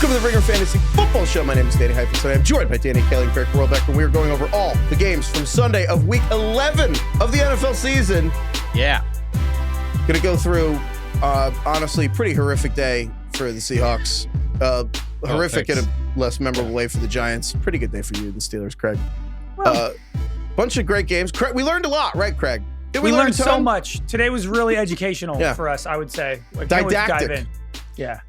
Welcome to the Ringer Fantasy Football Show. My name is Danny Heifetz, and I'm joined by Danny Kaling, Greg Horlbeck, and we are going over all the games from Sunday of Week 11 of the NFL season. Yeah. Going to go through, honestly, pretty horrific day for the Seahawks. Horrific in a less memorable way for the Giants. Pretty good day for you, the Steelers, Craig. Bunch of great games. Craig, we learned a lot, right, Craig? We learned so much. Today was really educational for us, I would say. Didactic. Dive in. Yeah.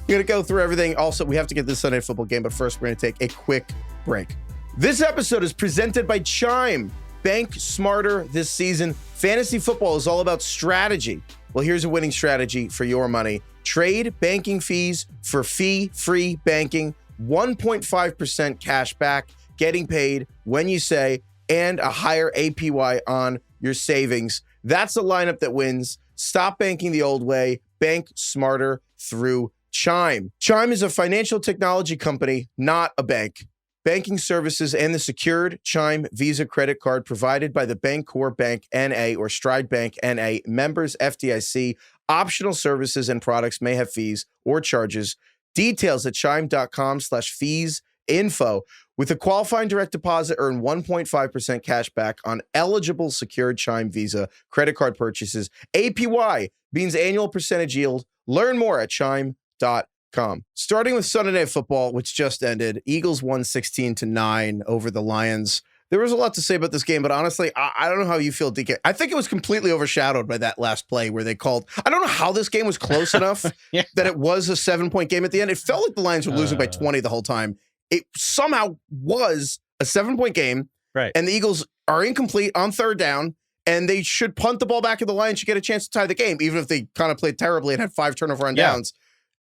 We're going to go through everything. Also, we have to get this Sunday football game, but first we're going to take a quick break. This episode is presented by Chime. Bank smarter this season. Fantasy football is all about strategy. Well, here's a winning strategy for your money. Trade banking fees for fee-free banking, 1.5% cash back, getting paid when you say, and a higher APY on your savings. That's a lineup that wins. Stop banking the old way. Bank smarter through Chime. Chime is a financial technology company, not a bank. Banking services and the secured Chime Visa credit card provided by the Bancorp Bank N.A. or Stride Bank N.A. members FDIC. Optional services and products may have fees or charges. Details at chime.com/fees info. With a qualifying direct deposit, earn 1.5% cash back on eligible secured Chime Visa credit card purchases. APY means annual percentage yield. Learn more at chime.com. Starting with Sunday Night Football, which just ended, Eagles won 16-9 over the Lions. There was a lot to say about this game, but honestly, I don't know how you feel, DK. I think it was completely overshadowed by that last play where they called. I don't know how this game was close enough that it was a 7-point game at the end. It felt like the Lions were losing by 20 the whole time. It somehow was a 7-point game, right? And the Eagles are incomplete on third down, and they should punt the ball back, and the Lions should get a chance to tie the game, even if they kind of played terribly and had 5 turnover on downs.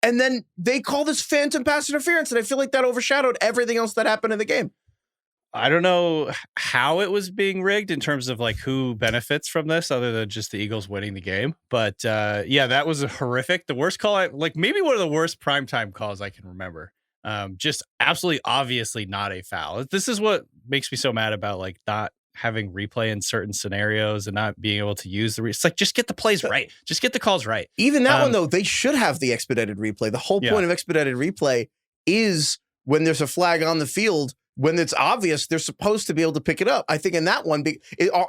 And then they call this phantom pass interference, and I feel like that overshadowed everything else that happened in the game. I don't know how it was being rigged in terms of like who benefits from this other than just the Eagles winning the game. But that was horrific. The worst call, maybe one of the worst primetime calls I can remember. Just absolutely obviously not a foul. This is what makes me so mad about like not having replay in certain scenarios and not being able to use it's like, just get the plays right. Just get the calls right. Even that one, though, they should have the expedited replay. The whole point of expedited replay is when there's a flag on the field, when it's obvious, they're supposed to be able to pick it up. I think in that one,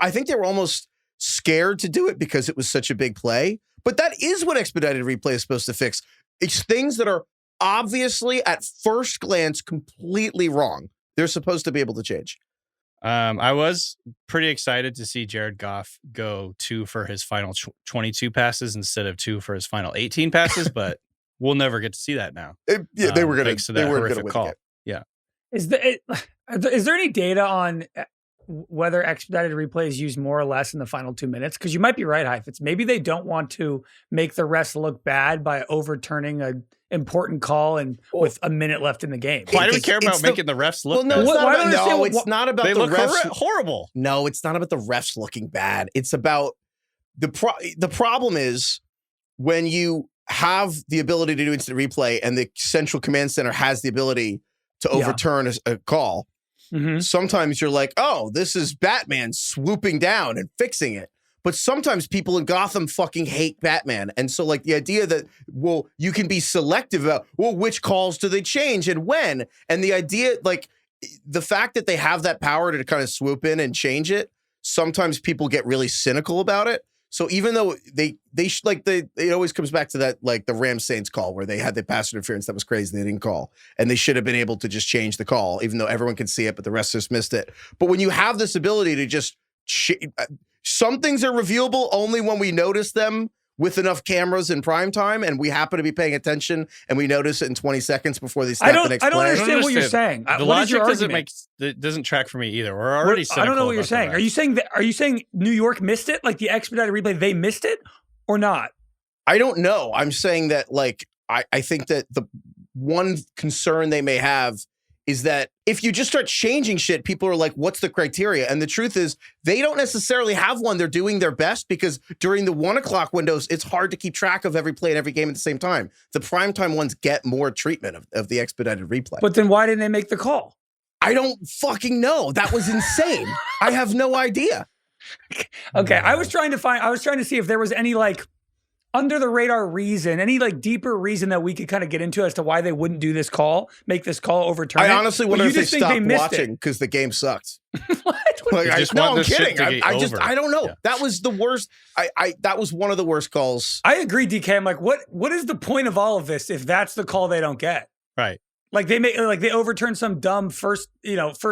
I think they were almost scared to do it because it was such a big play. But that is what expedited replay is supposed to fix. It's things that are obviously at first glance completely wrong. They're supposed to be able to change. I was pretty excited to see Jared Goff go 2 for his final 22 passes instead of 2 for his final 18 passes, but we'll never get to see that now. They were going to horrific call. Yeah. Is there any data on whether expedited replay is used more or less in the final 2 minutes? Because you might be right, Heifetz. Maybe they don't want to make the refs look bad by overturning an important call and with a minute left in the game. Why do we care about making the refs look bad? It's not about they the look refs. horrible. No, it's not about the refs looking bad. It's about the problem is when you have the ability to do instant replay and the central command center has the ability to overturn a call. Mm-hmm. Sometimes you're like, oh, this is Batman swooping down and fixing it. But sometimes people in Gotham fucking hate Batman. And so like the idea that, well, you can be selective about, well, which calls do they change and when? And the idea, like the fact that they have that power to kind of swoop in and change it, sometimes people get really cynical about it. So even though it always comes back to that, like the Rams Saints call where they had the pass interference that was crazy. They didn't call and they should have been able to just change the call, even though everyone can see it, but the rest just missed it. But when you have this ability to just some things are reviewable only when we notice them with enough cameras in prime time, and we happen to be paying attention, and we notice it in 20 seconds before they snap the next play. I don't understand what you're saying. The logic doesn't track for me either. We're already cynical. I don't know what you're saying. Are you saying New York missed it? Like the expedited replay, they missed it or not? I don't know. I'm saying that like I think that the one concern they may have is that if you just start changing shit, people are like, what's the criteria? And the truth is they don't necessarily have one. They're doing their best because during the 1 o'clock windows, it's hard to keep track of every play and every game at the same time. The primetime ones get more treatment of the expedited replay. But then why didn't they make the call? I don't fucking know. That was insane. I have no idea. Okay. I was trying to see if there was any like under the radar reason, any like deeper reason that we could kind of get into as to why they wouldn't do this call, make this call, overturn I it? honestly wonder if they think stopped missed watching because the game sucked. What? Like, They just no, want I'm this shit kidding. to get over. I don't know. Yeah. That was the worst. That was one of the worst calls. I agree, DK. I'm like, what is the point of all of this if that's the call they don't get? Right. Like they overturned some dumb first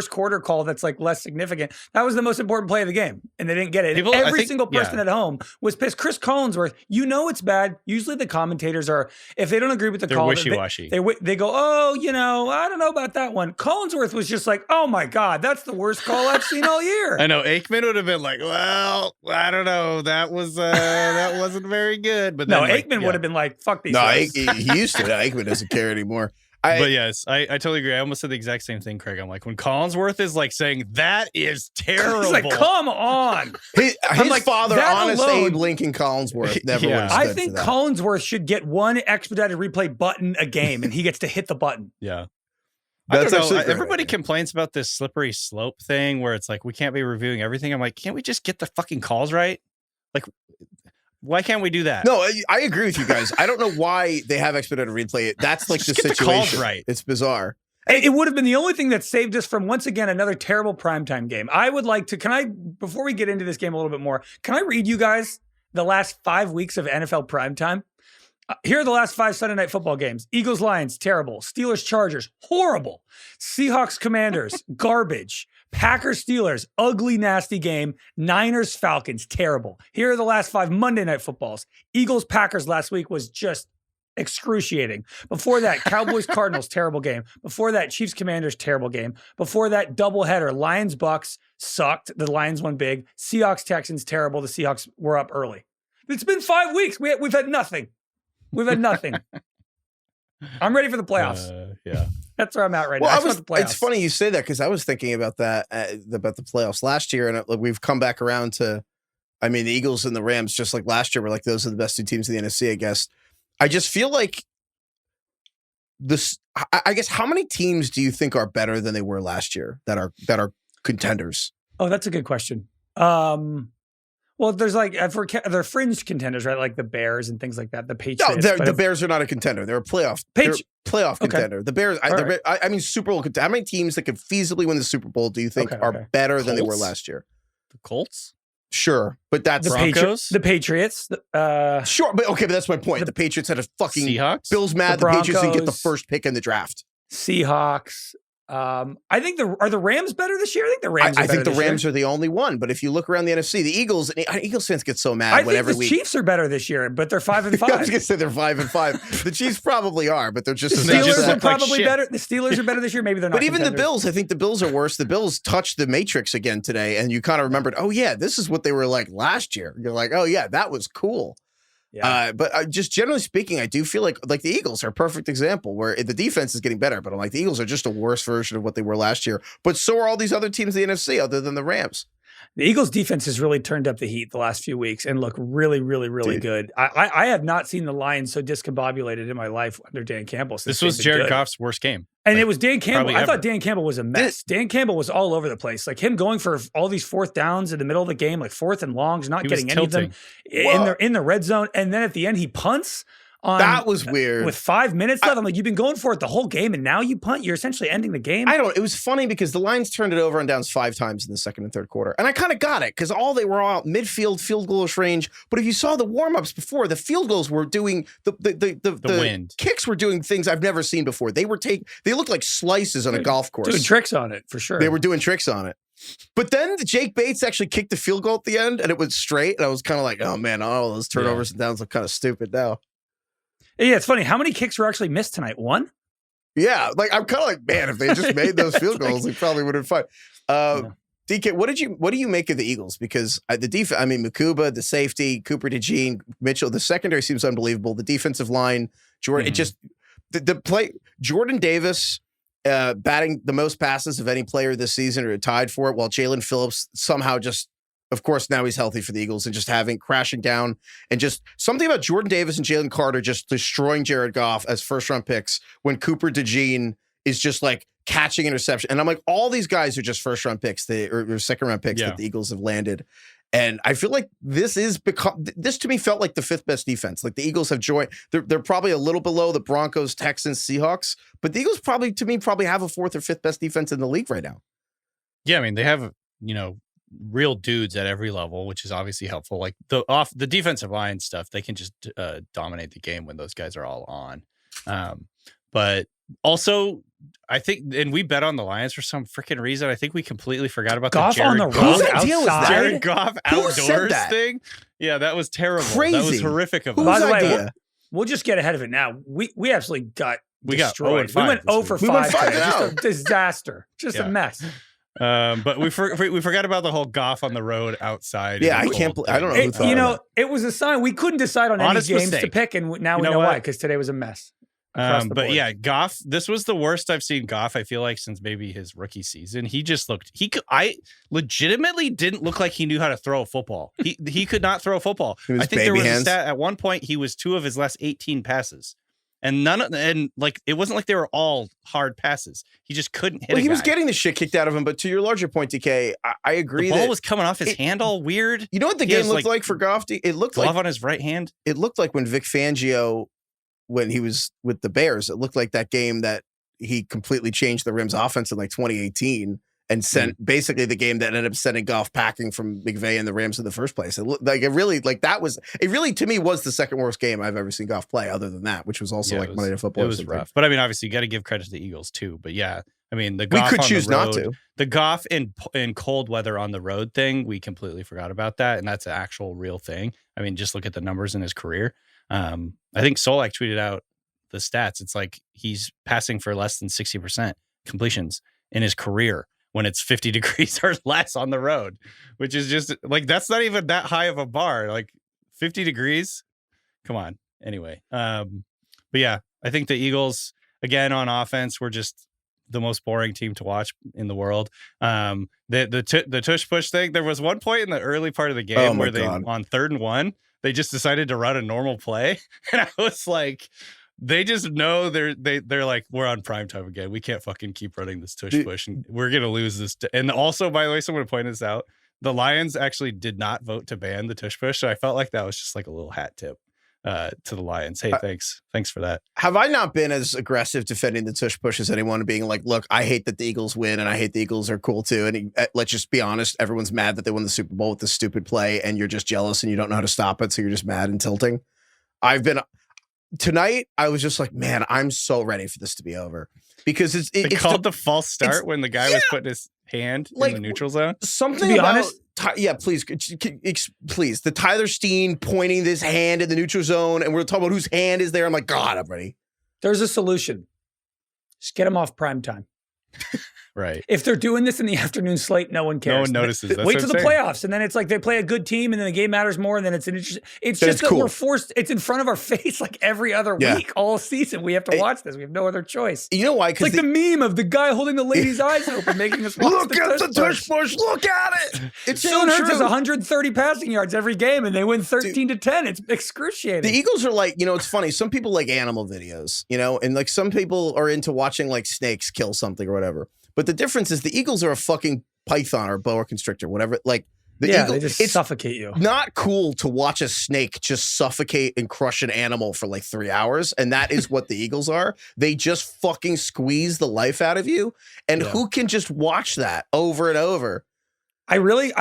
quarter call that's like less significant. That was the most important play of the game, and they didn't get it. Every single person at home was pissed. Chris Collinsworth, it's bad. Usually the commentators are, if they don't agree with the call, wishy-washy. They go, oh, I don't know about that one. Collinsworth was just like, oh my God, that's the worst call I've seen all year. I know Aikman would have been like, well, I don't know, that wasn't very good. But then, Aikman would have been like, fuck these. No, guys. he used to. Aikman doesn't care anymore. But yes, I totally agree. I almost said the exact same thing, Craig. I'm like, when Collinsworth is like saying that is terrible. He's like, come on. His like, father, that honest alone- Abe Lincoln Collinsworth, never Yeah. would have stood I think for that. Collinsworth should get one expedited replay button a game, and he gets to hit the button. Yeah. That's I don't actually know. a great Everybody idea. complains about this slippery slope thing where it's like, we can't be reviewing everything. I'm like, can't we just get the fucking calls right? Like, why can't we do that? No, I agree with you guys. I don't know why they have expedited replay. That's like the Just get the situation. calls right. It's bizarre. It would have been the only thing that saved us from, once again, another terrible primetime game. I would like to, before we get into this game a little bit more, can I read you guys the last 5 weeks of NFL primetime? Here are the last 5 Sunday Night Football games. Eagles, Lions, terrible. Steelers, Chargers, horrible. Seahawks, Commanders, garbage. Packers, Steelers, ugly, nasty game. Niners, Falcons, terrible. Here are the last 5 Monday Night Footballs. Eagles, Packers last week was just excruciating. Before that, Cowboys, Cardinals, terrible game. Before that, Chiefs, Commanders, terrible game. Before that, doubleheader, Lions, Bucks, sucked. The Lions won big. Seahawks, Texans, terrible. The Seahawks were up early. It's been 5 weeks. We've had nothing. We've had nothing. I'm ready for the playoffs. Yeah. That's where I'm at right Well, now. I just want the playoffs. it's funny you say that because I was thinking about that, about the playoffs last year, and we've come back around to, the Eagles and the Rams, just like last year, were like, those are the best 2 teams in the NFC, I guess. I just feel like this, I guess, how many teams do you think are better than they were last year that are contenders? Oh, that's a good question. Well, there's like, they're fringe contenders, right? Like the Bears and things like that. The Patriots. No, the Bears are not a contender. They're a playoff. They're a playoff contender. The Bears. Super Bowl contender. How many teams that could feasibly win the Super Bowl do you think are better than they were Colts? last year? The Colts? Sure, but that's the Broncos? The Patriots. Sure, but that's my point. The Patriots had a fucking Seahawks? Bill's mad. The The Patriots didn't get the Broncos. first pick in the draft. Seahawks. I think are the Rams better this year? I think the Rams. I think the Rams are the only one. But if you look around the NFC, the Eagles fans get so mad the Chiefs are better this year, but they're 5 and 5. I was gonna say they're 5 and 5. The Chiefs probably are, but they're just The as They Steelers just are look like probably shit. better. The Steelers are better this year. Maybe they're not. But even the contenders. Bills, I think the Bills are worse. The Bills touched the Matrix again today, and you kind of remembered, oh yeah, this is what they were like last year. You're like, oh yeah, that was cool. Yeah. But just generally speaking, I do feel like the Eagles are a perfect example where the defense is getting better, but I'm like, the Eagles are just a worse version of what they were last year. But so are all these other teams in the NFC other than the Rams. The Eagles defense has really turned up the heat the last few weeks and look really, really, really Dude. good. I have not seen the Lions so discombobulated in my life under Dan Campbell. Since This was they've been Jared good. Goff's worst game. And Like, it was Dan Campbell. probably I thought ever. Dan Campbell was a mess. Dan Campbell was all over the place. Like him going for all these 4th downs in the middle of the game, like 4th and longs, not He was getting any of them tilting. in the red zone. And then at the end, he punts on That was weird. with 5 minutes left. I'm like, you've been going for it the whole game, and now you punt. You're essentially ending the game. It was funny because the Lions turned it over on downs 5 times in the second and third quarter. And I kind of got it because all they were all midfield, field goalish range. But if you saw the warm-ups before, the field goals were doing the wind. Kicks were doing things I've never seen before. They looked like slices on a golf course. Doing tricks on it for sure. They were doing tricks on it. But then Jake Bates actually kicked the field goal at the end and it was straight. And I was kind of like, oh man, all those turnovers and downs look kind of stupid now. Yeah, it's funny. How many kicks were actually missed tonight? 1? Yeah, like I'm kind of like, man, if they just made those field goals, they probably would have been fine. DK, what do you make of the Eagles? Because the defense, Makuba, the safety, Cooper DeJean, Mitchell, the secondary seems unbelievable. The defensive line, Jordan, it just the play. Jordan Davis batting the most passes of any player this season, or tied for it, while Jalen Phillips somehow just. Of course, now he's healthy for the Eagles and just crashing down and just something about Jordan Davis and Jalen Carter just destroying Jared Goff as first round picks when Cooper DeJean is just like catching interception. And I'm like, all these guys are just first round picks, or second round picks that the Eagles have landed. And I feel like this to me felt like the fifth best defense. Like the Eagles have joined. They're probably a little below the Broncos, Texans, Seahawks, but the Eagles probably have a fourth or fifth best defense in the league right now. Yeah, I mean, they have, real dudes at every level, which is obviously helpful. Like the defensive line stuff, they can just dominate the game when those guys are all on. But also, I think, and we bet on the Lions for some freaking reason. I think we completely forgot about Goff the Jared on the Goff road outside. Jared Goff outdoors thing. Yeah, that was terrible. Crazy. That was horrific of us. By the way, idea? we'll just get ahead of it now. We absolutely got We got destroyed. 0-5 We went this 0 for week. We 5. went 5 today. Just now. a disaster. Just a mess. But we forgot about the whole Goff on the road outside. Yeah, I can't. I don't know. Who thought of that. It was a sign we couldn't decide on Honest any games mistake. to pick, and now we know know why, what? because today was a mess. Across the But board. yeah, Goff, this was the worst I've seen Goff, I feel like, since maybe his rookie season. He just looked, I legitimately didn't look like he knew how to throw a football. He could not throw a football. I think there was a stat at one point, he was 2 of his last 18 passes. And it wasn't like they were all hard passes. He just couldn't hit. Well, he was getting the shit kicked out of him. But to your larger point, DK, I agree. The ball was coming off his hand all weird. You know what the game looked like for Goff? It looked glove like on his right hand. It looked like when Vic Fangio, when he was with the Bears, it looked like that game that he completely changed the Rams offense in like 2018 and sent basically the game that ended up sending Goff packing from McVay and the Rams in the first place. It really to me was the second worst game I've ever seen Goff play, other than that, which was also like Monday Night Football. It was rough, but I mean, obviously, you got to give credit to the Eagles too. But yeah, I mean, the Goff we could on choose the road, not to. The Goff in cold weather on the road thing, we completely forgot about that, and that's an actual real thing. I mean, just look at the numbers in his career. I think Solak tweeted out the stats. It's like he's passing for less than 60% completions in his career when it's 50 degrees or less on the road, which is just like, that's not even that high of a bar. Like 50 degrees. Come on. Anyway. But yeah, I think the Eagles, again, on offense, were just the most boring team to watch in the world. The tush push thing, there was one point in the early part of the game where they, on 3rd and 1, they just decided to run a normal play. And I was like, they just know they're like, we're on primetime again. We can't fucking keep running this tush push, and we're gonna lose this. And also, by the way, someone pointed this out: the Lions actually did not vote to ban the tush push. So I felt like that was just like a little hat tip to the Lions. Hey, thanks for that. Have I not been as aggressive defending the tush push as anyone, being like, look, I hate that the Eagles win, and I hate the Eagles are cool too. And let's just be honest, everyone's mad that they won the Super Bowl with this stupid play, and you're just jealous and you don't know how to stop it, so you're just mad and tilting. Tonight, I was just like, man, I'm so ready for this to be over, because they called the false start when the guy was putting his hand in the neutral zone. Something to be about, honest, please, the Tyler Steen pointing this hand in the neutral zone, and we're talking about whose hand is there. I'm like, God, I'm ready. There's a solution. Just get them off primetime. Right. If they're doing this in the afternoon slate, no one cares. No one notices. Wait till the playoffs, and then it's like they play a good team, and then the game matters more, and then it's just that cool. we're forced. It's in front of our face like every other week, all season. We have to watch this. We have no other choice. You know why? It's like the meme of the guy holding the lady's eyes open, making us watch look at the tush push. Look at it. It's so Jalen Hurts true. has 130 passing yards every game, and they win 13-10. It's excruciating. The Eagles are like, it's funny. Some people like animal videos, and like some people are into watching like snakes kill something or whatever. But the difference is the Eagles are a fucking python or boa constrictor, whatever. Like they just suffocate you. Not cool to watch a snake just suffocate and crush an animal for like 3 hours. And that is what the Eagles are. They just fucking squeeze the life out of you. And who can just watch that over and over? I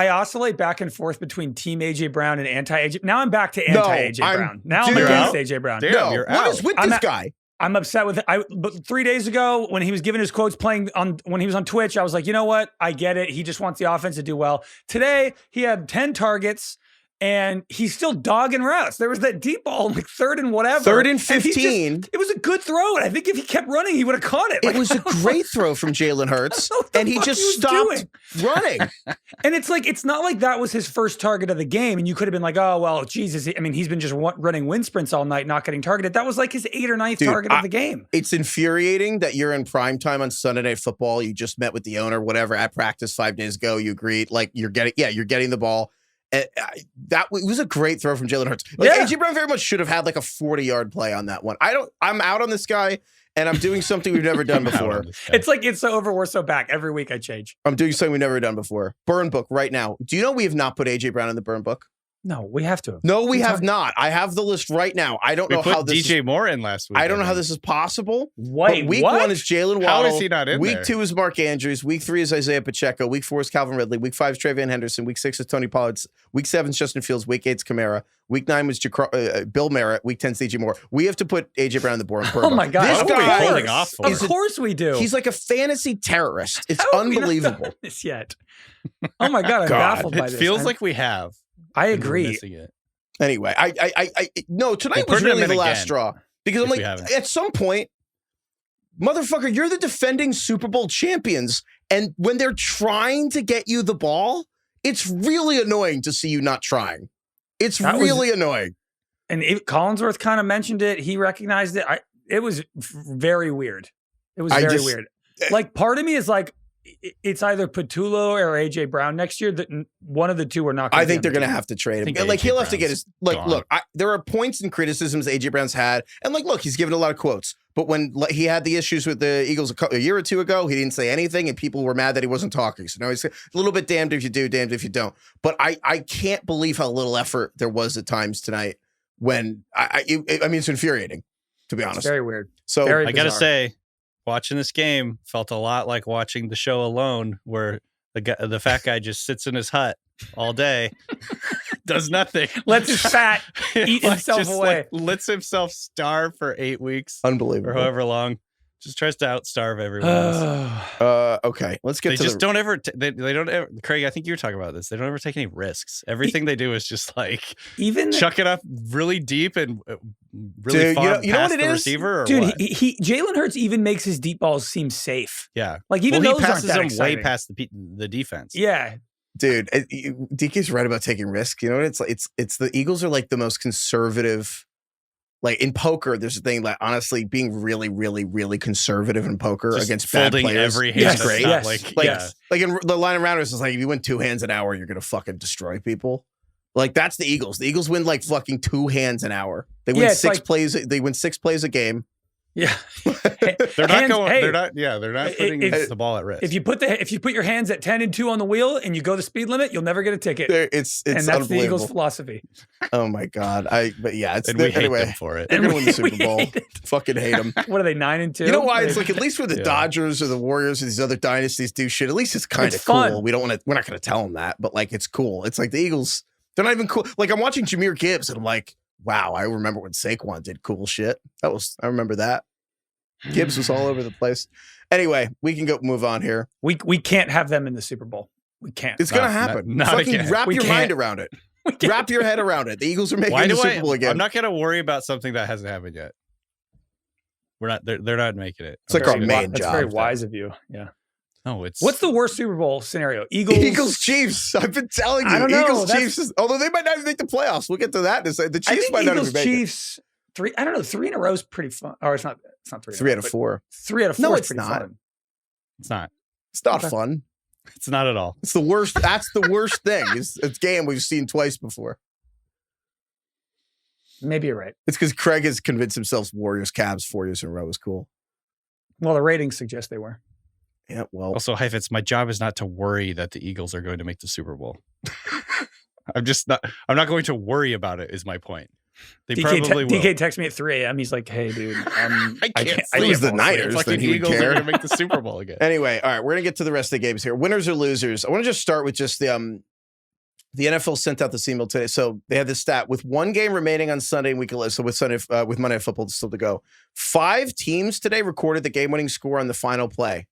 oscillate back and forth between team AJ Brown and anti-AJ. Now I'm back to anti-AJ Brown. Now I'm against AJ Brown. Damn, you're what out. is with this guy? I'm upset with it. But 3 days ago, when he was giving his quotes when he was on Twitch, I was like, you know what? I get it. He just wants the offense to do well. Today, he had 10 targets, and he's still dogging routes. There was that deep ball, like 3rd and whatever. 3rd and 15. It was a good throw, and I think if he kept running, he would have caught it. It was a great throw from Jalen Hurts, and he just stopped running. And it's like, it's not like that was his first target of the game, and you could have been like, oh, well, Jesus. I mean, he's been just running wind sprints all night, not getting targeted. That was like his 8th or 9th target of the game. It's infuriating that you're in primetime on Sunday Night Football. You just met with the owner, whatever, at practice 5 days ago. You agreed, like you're getting the ball. That was a great throw from Jalen Hurts. Like AJ Brown very much should have had like a 40-yard play on that one. I'm out on this guy, and I'm doing something we've never done before. It's like it's so over, we're so back. Every week I change. I'm doing something we've never done before. Burn book right now. Do you know we have not put AJ Brown in the burn book? No, we have to. No, we have not. I have the list right now. I don't know how this DJ Moore in last week. I don't know how this is possible. Wait, week what? 1 is Jalen Waddle. How is he not in Week there? 2 is Mark Andrews. Week 3 is Isaiah Pacheco. Week 4 is Calvin Ridley. Week 5 is Travion Henderson. Week 6 is Tony Pollard. Week 7 is Justin Fields. Week 8 is Kamara. Week 9 was Bill Merritt. Week 10 is DJ Moore. We have to put AJ Brown in the board. Oh my God. This guy, holding off for? Of course we do. He's like a fantasy terrorist. It's How have we not unbelievable. done this yet. Oh my God, I'm baffled by It this. feels like we have. I We're agree. missing it. Anyway, no, tonight We'll was put him really in the last again, straw because I'm if like, we haven't. at some point, motherfucker, you're the defending Super Bowl champions, and when they're trying to get you the ball, it's really annoying to see you not trying. It's really annoying. And Collinsworth kind of mentioned it. He recognized it. It was very weird. It was very weird. Like, part of me is like, it's either Patullo or AJ Brown next year. That one of the two are not. I think they're going to have to trade him. Like, he'll have to get his. Like, gone. look, there are points and criticisms AJ Brown's had, and like, look, he's given a lot of quotes. But when he had the issues with the Eagles a year or two ago, he didn't say anything, and people were mad that he wasn't talking. So now he's a little bit damned if you do, damned if you don't. But I can't believe how little effort there was at times tonight. When I mean, it's infuriating, to be honest. It's very weird. So Very I gotta bizarre. say, watching this game felt a lot like watching the show Alone, where the fat guy just sits in his hut all day, does nothing, Lets his fat eat himself away. lets himself starve for 8 weeks unbelievable. or however long. Just tries to outstarve everyone else. Okay, let's get They to just don't ever. They don't ever. Craig, I think you were talking about this. They don't ever take any risks. Everything they do is just like Even chuck it up really deep and really Dude, far you know past what it the is? receiver. Or dude, what? he Jalen Hurts even makes his deep balls seem safe. Yeah, Like even well, those he passes aren't that them way exciting. past the defense. Yeah, Dude, DK's right about taking risks. You know what it's like? It's the Eagles are like the most conservative. Like in poker, there's a thing like honestly being really, really, really conservative in poker Just against bad folding players. every hand. It's that's great. not Yes. Like, Yes. Like in the line of rounders is like if you win 2 hands an hour, you're gonna fucking destroy people. Like that's the Eagles. The Eagles win like fucking 2 hands an hour. They win Yeah, it's 6 like- plays. They win 6 plays a game. yeah. They're not Hands- going. hey, They're not. Yeah, they're not putting the ball at risk. If you put your hands at 10 and 2 on the wheel and you go the speed limit, you'll never get a ticket. It's And that's the unbelievable. Eagles' philosophy. Oh my god. But yeah, it's and we hate anyway. them for it. They're gonna win the We Super Bowl. hate it. Fucking hate them. What are they, 9 and 2? You know why? It's like at least when the Yeah. Dodgers or the Warriors or these other dynasties do shit, at least it's kind of It's cool. fun. We're not going to tell them that, but like it's cool. It's like the Eagles, they're not even cool. Like I'm watching Jahmyr Gibbs and I'm like, wow, I remember when Saquon did cool shit. I remember that. Gibbs was all over the place. Anyway, we can move on here. we can't have them in the Super Bowl. We can't. It's going to Not- happen. not Fucking again. wrap We your can't. mind around it. We can't. Wrap your head around it. The Eagles are making Why the do Super Bowl again. I'm not going to worry about something that hasn't happened yet. We're not. They're not making it. It's like Very our wi- main That's job. very wise of you. Yeah. No, it's What's the worst Super Bowl scenario? Eagles Chiefs. I've been telling you. I don't know. Eagles That's- Chiefs. Although they might not even make the playoffs. We'll get to that. The I Chiefs think might not Eagles even make it. Chiefs 3. I don't know. 3 in a row is pretty fun. Or it's not 3. 3 out of 4. 3 out of 4 No, is it's pretty not. fun. It's not. It's not Okay. fun. It's not at all. It's the worst. That's the worst thing. It's a game we've seen twice before. Maybe you're right. It's because Craig has convinced himself Warriors Cavs 4 years in a row is cool. Well, the ratings suggest they were. Yeah, well, Also, Heifetz, my job is not to worry that the Eagles are going to make the Super Bowl. I'm not going to worry about it. Is my point. They probably will. DK texts me at 3 a.m. He's like, "Hey, dude, I can't If it was the fall asleep. Niners, Fucking then he would Eagles care. are going to make the Super Bowl again. anyway, all right, we're gonna get to the rest of the games here. Winners or losers? I want to just start with just the NFL sent out this email today. So they had this stat with 1 game remaining on Sunday and so with Monday Night Football still to go. 5 teams today recorded the game-winning score on the final play.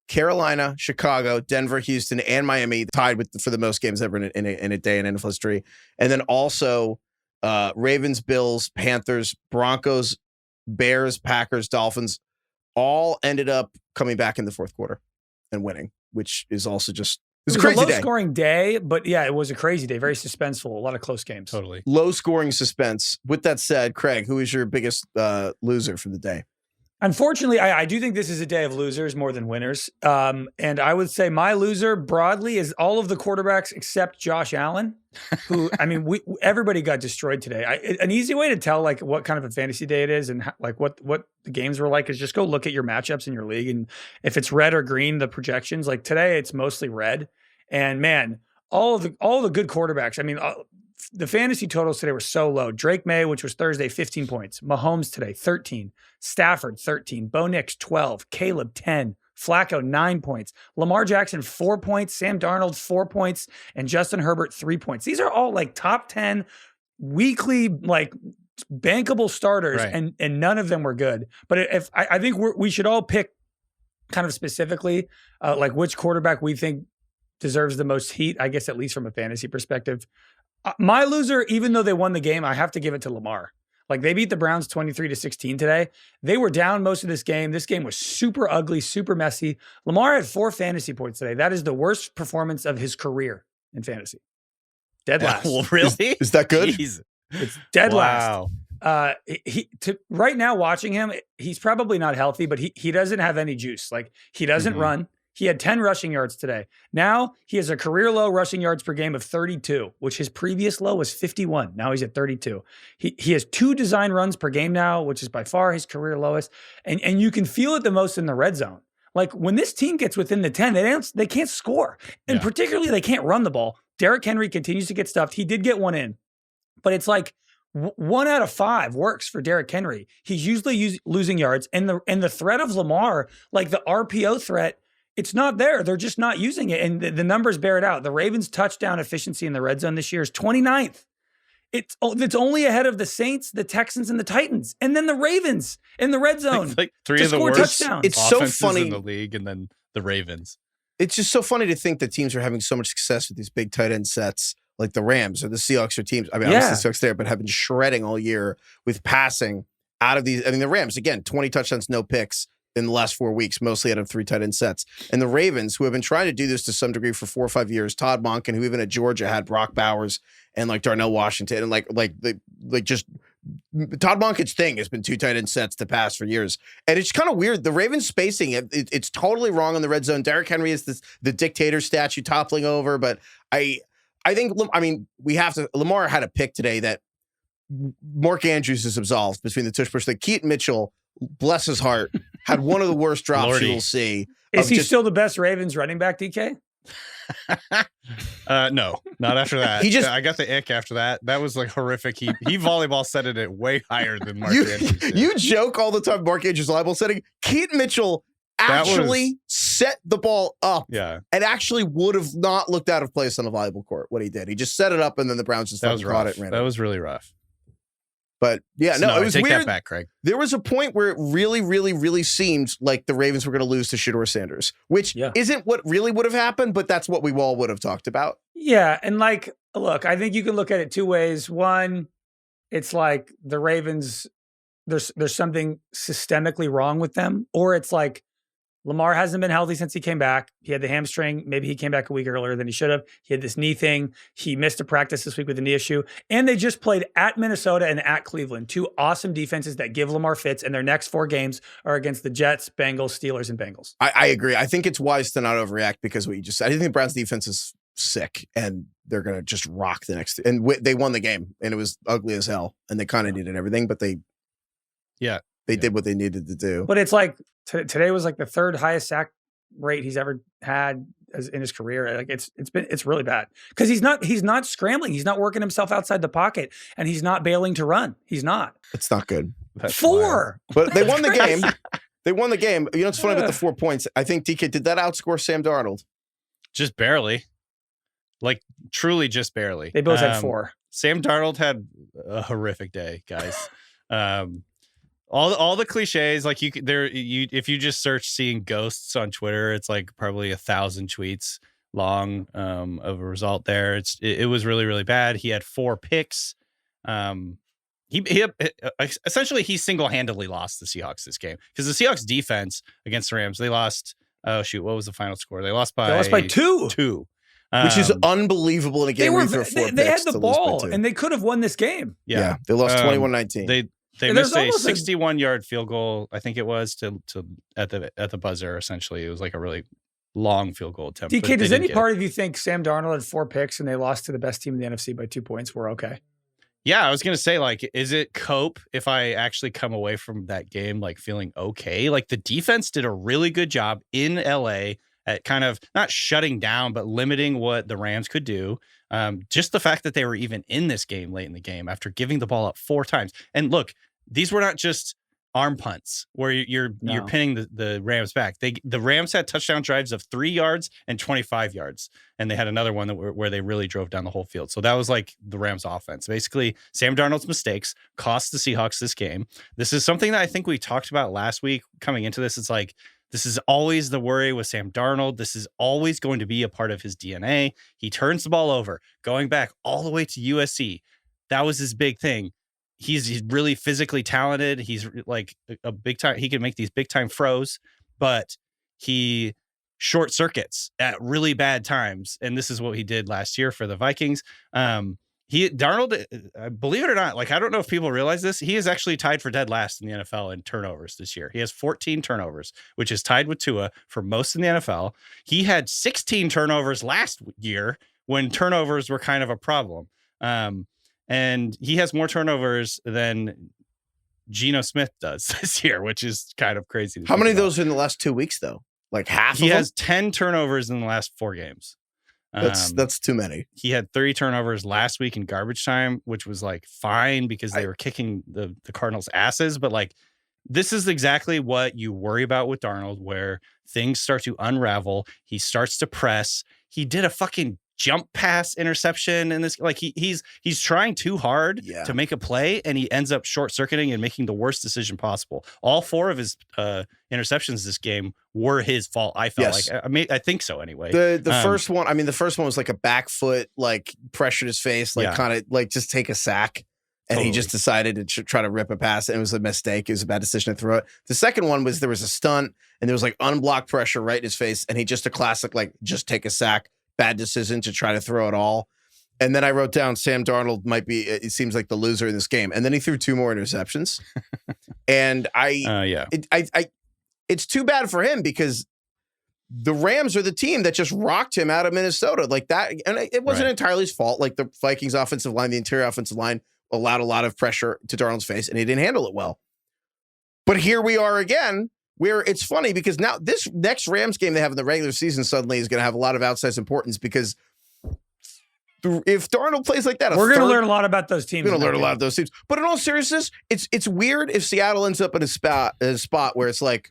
Carolina, Chicago, Denver, Houston, and Miami tied for the most games ever in a day in NFL history. And then also Ravens, Bills, Panthers, Broncos, Bears, Packers, Dolphins all ended up coming back in the fourth quarter and winning, which is also just it was a crazy low day. scoring day, but yeah, it was a crazy day. Very suspenseful. A lot of close games. Totally. Low scoring suspense. With that said, Craig, who is your biggest loser for the day? Unfortunately, I do think this is a day of losers more than winners. And I would say my loser broadly is all of the quarterbacks except Josh Allen, who, I mean, everybody got destroyed today. An easy way to tell like what kind of a fantasy day it is and like what the games were like is just go look at your matchups in your league. And if it's red or green, the projections, like today, it's mostly red. And man, all the good quarterbacks. I mean, the fantasy totals today were so low. Drake May, which was Thursday, 15 points. Mahomes today, 13. Stafford, 13. Bo Nix, 12. Caleb, 10. Flacco, 9 points. Lamar Jackson, 4 points. Sam Darnold, 4 points. And Justin Herbert, 3 points. These are all like top 10 weekly, like bankable starters, right. and none of them were good. But if I think we should all pick kind of specifically like which quarterback we think deserves the most heat, I guess, at least from a fantasy perspective. My loser, even though they won the game, I have to give it to Lamar. Like they beat the Browns 23-16 today. They were down most of this game. This game was super ugly, super messy. Lamar had 4 fantasy points today. That is the worst performance of his career in fantasy. Dead last. Well, really? Is that good? Jeez. It's dead Wow. last. Right now watching him, he's probably not healthy, but he doesn't have any juice. Like he doesn't run. He had 10 rushing yards today. Now he has a career low rushing yards per game of 32, which his previous low was 51. Now he's at 32. He has 2 design runs per game now, which is by far his career lowest. And you can feel it the most in the red zone. Like when this team gets within the 10, they can't score. And particularly they can't run the ball. Derrick Henry continues to get stuffed. He did get one in, but it's like 1 out of 5 works for Derrick Henry. He's usually losing yards. And the threat of Lamar, like the RPO threat, it's not there. They're just not using it. And the numbers bear it out. The Ravens' touchdown efficiency in the red zone this year is 29th. It's only ahead of the Saints, the Texans, and the Titans. And then the Ravens in the red zone. Like 3 of the worst touchdowns. It's so offenses funny in the league, and then the Ravens. It's just so funny to think that teams are having so much success with these big tight end sets, like the Rams or the Seahawks or teams. I mean, obviously the Seahawks there, but have been shredding all year with passing out of these. I mean, the Rams, again, 20 touchdowns, no picks in the last 4 weeks, mostly out of 3 tight end sets. And the Ravens, who have been trying to do this to some degree for 4 or 5 years, Todd Monken, who even at Georgia had Brock Bowers and like Darnell Washington, and like just Todd Monken's thing has been 2 tight end sets to pass for years. And it's kind of weird. The Ravens spacing, it's totally wrong on the red zone. Derrick Henry is the dictator statue toppling over. But I think, I mean, Lamar had a pick today that Mark Andrews is absolved between the tush push. Like Keaton Mitchell, bless his heart, had one of the worst drops you will see. Is he still the best Ravens running back, DK? No, not after that. I got the ick after that. That was like horrific. He volleyball set it way higher than Mark Andrews did. You joke all the time Mark Andrews volleyball setting. Keaton Mitchell actually set the ball up and actually would have not looked out of place on a volleyball court. What he did, he just set it up and then the Browns just caught it. That was really rough. But yeah, no, it was take weird. That back, Craig. There was a point where it really, really, really seemed like the Ravens were going to lose to Shedeur Sanders, which isn't what really would have happened, but that's what we all would have talked about. Yeah, and like, look, I think you can look at it 2 ways. One, it's like the Ravens, there's something systemically wrong with them, or it's like Lamar hasn't been healthy since he came back. He had the hamstring. Maybe he came back a week earlier than he should have. He had this knee thing. He missed a practice this week with a knee issue. And they just played at Minnesota and at Cleveland, 2 awesome defenses that give Lamar fits. And their next 4 games are against the Jets, Bengals, Steelers, and Bengals. I agree. I think it's wise to not overreact because what you just said. I think the Browns defense is sick and they're going to just rock the next. And they won the game and it was ugly as hell. And they kind of needed everything, but they did what they needed to do. But it's like, today was like the 3rd highest sack rate he's ever had in his career. Like it's really bad because he's not scrambling. He's not working himself outside the pocket and he's not bailing to run. He's not. It's not good. That's 4. But they won the game. They won the game. You know what's funny about the 4 points? I think DK, did that outscore Sam Darnold? Just barely. Like truly just barely. They both had 4. Sam Darnold had a horrific day, guys. All the cliches, like if you just search seeing ghosts on Twitter, it's like probably 1,000 tweets long of a result there. It was really, really bad. He had 4 picks. He essentially he single-handedly lost the Seahawks this game because the Seahawks defense against the Rams, they lost. Oh shoot, what was the final score? They lost by 2. 2. Which is unbelievable in a game where you throw 4 picks. They had the ball and they could have won this game. Yeah. They lost 21-19. They There's missed a almost 61-yard field goal, I think it was, to at the buzzer. Essentially, it was like a really long field goal attempt. but DK, they does didn't any get part it. of you think Sam Darnold had 4 picks and they lost to the best team in the NFC by 2 points? We're okay. Yeah, I was gonna say, like, is it cope if I actually come away from that game like feeling okay? Like the defense did a really good job in LA at kind of not shutting down, but limiting what the Rams could do. Just the fact that they were even in this game late in the game after giving the ball up 4 times. And look, these were not just arm punts where you're pinning the Rams back. The Rams had touchdown drives of 3 yards and 25 yards, and they had another one where they really drove down the whole field. So that was like the Rams offense. Basically, Sam Darnold's mistakes cost the Seahawks this game. This is something that I think we talked about last week coming into this. It's like, this is always the worry with Sam Darnold. This is always going to be a part of his DNA. He turns the ball over, going back all the way to USC. That was his big thing. He's really physically talented. He's like a big time. He can make these big time throws, but he short circuits at really bad times. And this is what he did last year for the Vikings. Darnold, believe it or not, like, I don't know if people realize this. He is actually tied for dead last in the NFL in turnovers this year. He has 14 turnovers, which is tied with Tua for most in the NFL. He had 16 turnovers last year when turnovers were kind of a problem. And he has more turnovers than Geno Smith does this year, which is kind of crazy. How many of those in the last 2 weeks, though? Like half He of has them? 10 turnovers in the last 4 games. That's too many. He had 30 turnovers last week in garbage time, which was like fine because they were kicking the Cardinals' asses. But like, this is exactly what you worry about with Darnold, where things start to unravel. He starts to press. He did a fucking jump pass interception in this. Like he's trying too hard to make a play, and he ends up short circuiting and making the worst decision possible. All 4 of his interceptions this game were his fault. I felt like I think so anyway. The first one, I mean, the first one was like a back foot, like pressured his face, like kind of like just take a sack. And he just decided to try to rip a pass. And it was a mistake. It was a bad decision to throw it. The second one was there was a stunt and there was like unblocked pressure right in his face. And he just a classic, like, just take a sack, bad decision to try to throw it all. And then I wrote down Sam Darnold might be, it seems like the loser in this game. And then he threw 2 more interceptions. And it's too bad for him because the Rams are the team that just rocked him out of Minnesota like that. And it wasn't entirely his fault. Like the Vikings offensive line, the interior offensive line allowed a lot of pressure to Darnold's face and he didn't handle it well. But here we are again, where it's funny because now this next Rams game they have in the regular season suddenly is going to have a lot of outsized importance because if Darnold plays like that, we're going to learn a lot about those teams. We're going to learn a lot of those teams. But in all seriousness, it's weird if Seattle ends up in a spot where it's like,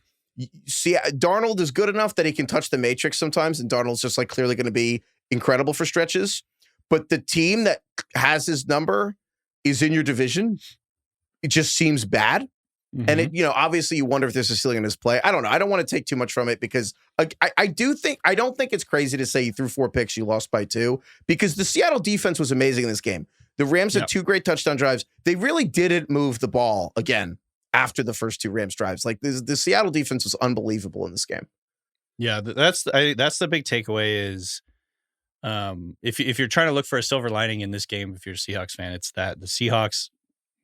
Darnold is good enough that he can touch the matrix sometimes, and Darnold's just like clearly going to be incredible for stretches. But the team that has his number is in your division. It just seems bad. Mm-hmm. And it, obviously you wonder if there's a ceiling in his play. I don't know. I don't want to take too much from it because I don't think it's crazy to say you threw 4 picks, you lost by 2 because the Seattle defense was amazing in this game. The Rams had 2 great touchdown drives. They really didn't move the ball again after the first 2 Rams drives. Like the Seattle defense was unbelievable in this game. Yeah, that's the big takeaway is if you're trying to look for a silver lining in this game, if you're a Seahawks fan, it's that the Seahawks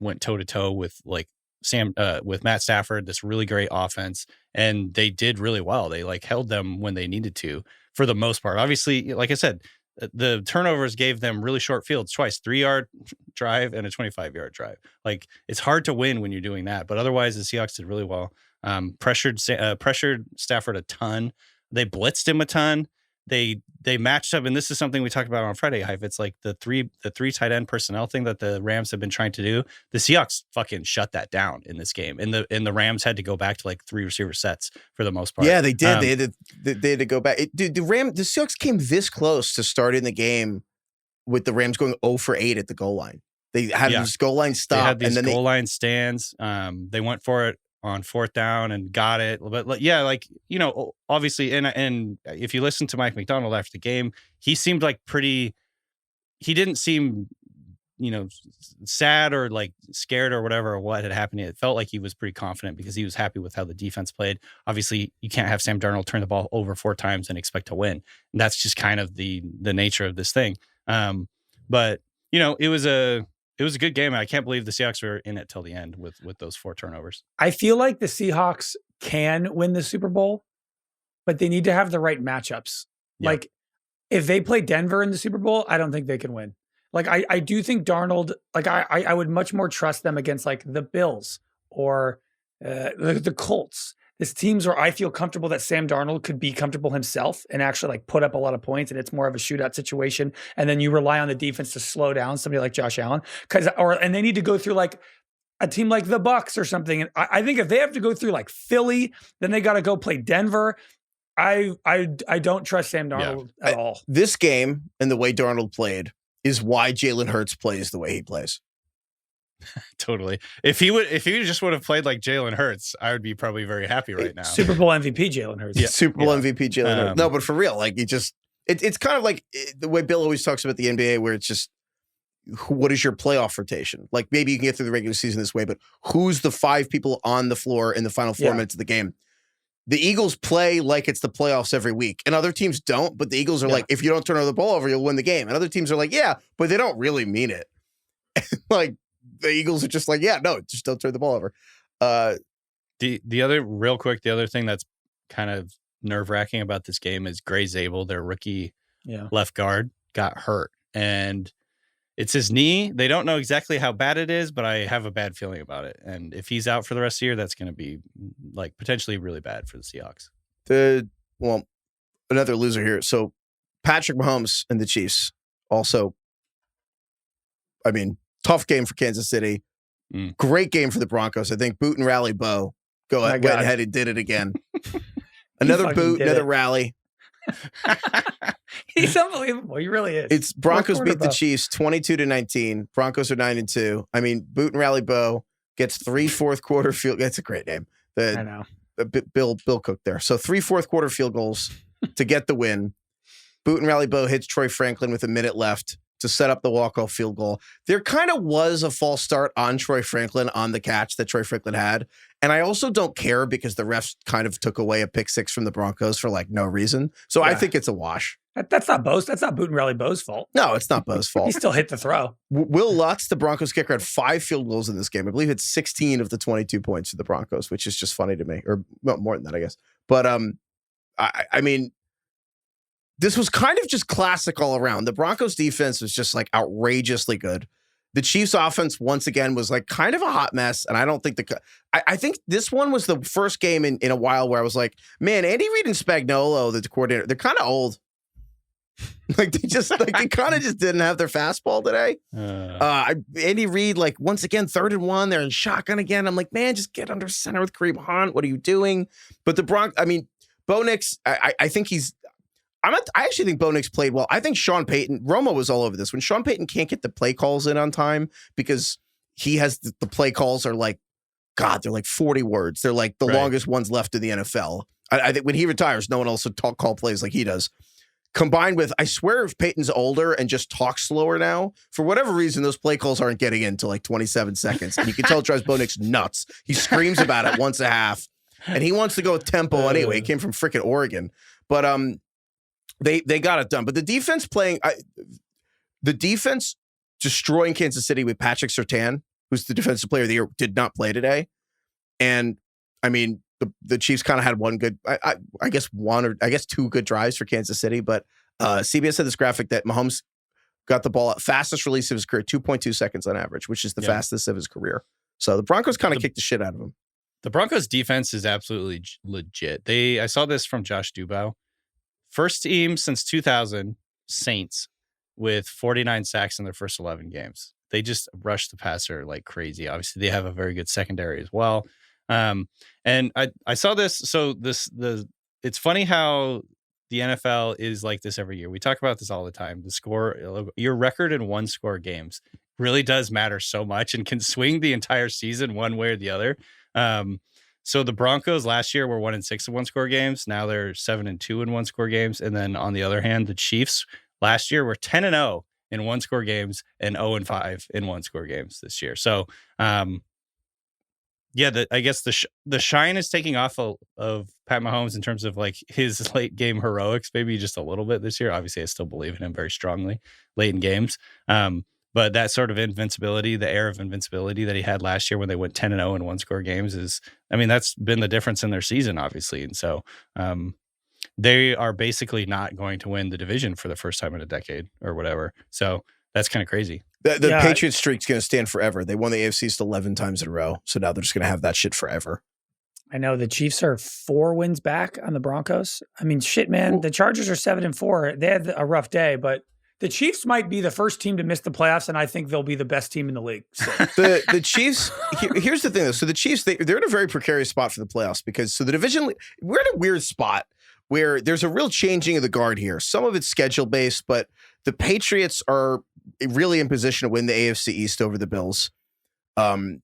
went toe to toe with like with Matt Stafford, this really great offense, and they did really well. They like held them when they needed to for the most part. Obviously, like I said, the turnovers gave them really short fields twice, 3-yard drive and a 25-yard drive. Like it's hard to win when you're doing that, but otherwise the Seahawks did really well. Pressured Stafford a ton. They blitzed him a ton. They matched up, and this is something we talked about on Friday, Heifetz, like the three tight end personnel thing that the Rams have been trying to do. The Seahawks fucking shut that down in this game, and the Rams had to go back to like 3 receiver sets for the most part. Yeah, they did. They had to go back. The Seahawks came this close to starting the game with the Rams going 0 for 8 at the goal line. They had this goal line stop, they had these and then goal line stands. They went for it on 4th down and got it. But obviously, and if you listen to Mike McDonald after the game, he seemed like he didn't seem, sad or like scared or whatever, or what had happened. It felt like he was pretty confident because he was happy with how the defense played. Obviously, you can't have Sam Darnold turn the ball over 4 times and expect to win. And that's just kind of the nature of this thing. But it was it was a good game. And I can't believe the Seahawks were in it till the end with those 4 turnovers. I feel like the Seahawks can win the Super Bowl, but they need to have the right matchups. Yep. Like if they play Denver in the Super Bowl, I don't think they can win. Like I do think Darnold, like I would much more trust them against like the Bills or the Colts. This teams where I feel comfortable that Sam Darnold could be comfortable himself and actually like put up a lot of points, and it's more of a shootout situation. And then you rely on the defense to slow down somebody like Josh Allen, and they need to go through like a team like the Bucs or something. And I think if they have to go through like Philly, then they got to go play Denver. I don't trust Sam Darnold at all. This game and the way Darnold played is why Jalen Hurts plays the way he plays. Totally. If he just would have played like Jalen Hurts, I would be probably very happy right now. Super Bowl MVP Jalen Hurts. Yeah. Super Bowl MVP Jalen Hurts. No, but for real, like it's kind of like the way Bill always talks about the NBA, where it's just, what is your playoff rotation? Like maybe you can get through the regular season this way, but who's the 5 people on the floor in the final 4 minutes of the game? The Eagles play like it's the playoffs every week, and other teams don't. But the Eagles are like, if you don't turn the ball over, you'll win the game. And other teams are like, yeah, but they don't really mean it. Like the Eagles are just like, yeah, no, just don't turn the ball over. The other thing that's kind of nerve-wracking about this game is Gray Zabel, their rookie left guard, got hurt, and it's his knee. They don't know exactly how bad it is, but I have a bad feeling about it. And if he's out for the rest of the year, that's going to be like potentially really bad for the Seahawks. Another loser here. So Patrick Mahomes and the Chiefs also, I mean, tough game for Kansas City. Great game for the Broncos. I think boot and rally Bo went ahead and did it again. Another boot, another rally. He's unbelievable. He really is. It's Broncos beat the Chiefs 22-19. Broncos are 9-2. I mean, boot and rally Bo gets 3 fourth quarter field. That's a great name. I know. Bill Cook there. So 3 fourth quarter field goals to get the win. Boot and rally Bo hits Troy Franklin with a minute left to set up the walk-off field goal. There kind of was a false start on Troy Franklin on the catch that Troy Franklin had. And I also don't care because the refs kind of took away a pick 6 from the Broncos for like no reason. So I think it's a wash. That's not Bo's. That's not boot and rally Bo's fault. No, it's not Bo's fault. He still hit the throw. Will Lutz, the Broncos kicker, had 5 field goals in this game. I believe it's 16 of the 22 points for the Broncos, which is just funny to me, or well, more than that, I guess. But I mean, this was kind of just classic all around. The Broncos defense was just like outrageously good. The Chiefs offense once again was like kind of a hot mess. And I don't think I think this one was the first game in a while where I was like, man, Andy Reid and Spagnuolo, the coordinator, they're kind of old. Like they kind of just didn't have their fastball today. Andy Reid, like once again, 3rd and 1, they're in shotgun again. I'm like, man, just get under center with Kareem Hunt. What are you doing? But Bo Nix, I think I actually think Bo Nix played well. I think Sean Payton, Romo was all over this. When Sean Payton can't get the play calls in on time because he has the play calls are like, God, they're like 40 words. They're like the longest ones left in the NFL. I think when he retires, no one else will call plays like he does. Combined with, I swear if Peyton's older and just talks slower now, for whatever reason, those play calls aren't getting into like 27 seconds. And you can tell it drives Bo Nix nuts. He screams about it once a half. And he wants to go with tempo anyway. He came from freaking Oregon. But they got it done. But the defense destroying Kansas City with Patrick Surtain, who's the defensive player of the year, did not play today. And I mean, the Chiefs kind of had one good, I guess 2 good drives for Kansas City. But CBS had this graphic that Mahomes got the ball at fastest release of his career, 2.2 seconds on average, which is the fastest of his career. So the Broncos kind of kicked the shit out of him. The Broncos defense is absolutely legit. I saw this from Josh Dubow. First team since 2000, Saints, with 49 sacks in their first 11 games. They just rush the passer like crazy. Obviously, they have a very good secondary as well. And I saw this. So it's funny how the NFL is like this every year. We talk about this all the time. The score, your record in 1-score games really does matter so much and can swing the entire season one way or the other. So the Broncos last year were 1-6 in 1-score games. Now they're 7-2 in 1-score games. And then on the other hand, the Chiefs last year were 10-0 in 1-score games and 0-5 in 1-score games this year. So, I guess the shine is taking off of Pat Mahomes in terms of like his late game heroics, maybe just a little bit this year. Obviously, I still believe in him very strongly late in games. But that sort of invincibility, the air of invincibility that he had last year when they went 10-0 in one-score games that's been the difference in their season, obviously. And so they are basically not going to win the division for the first time in a decade or whatever. So that's kind of crazy. The Patriots streak's going to stand forever. They won the AFC East 11 times in a row. So now they're just going to have that shit forever. I know the Chiefs are 4 wins back on the Broncos. I mean, shit, man. The Chargers are 7-4. They had a rough day, but the Chiefs might be the first team to miss the playoffs, and I think they'll be the best team in the league. So. The Chiefs, here's the thing, though. So the Chiefs, they're in a very precarious spot for the playoffs because the division, we're in a weird spot where there's a real changing of the guard here. Some of it's schedule-based, but the Patriots are really in position to win the AFC East over the Bills. And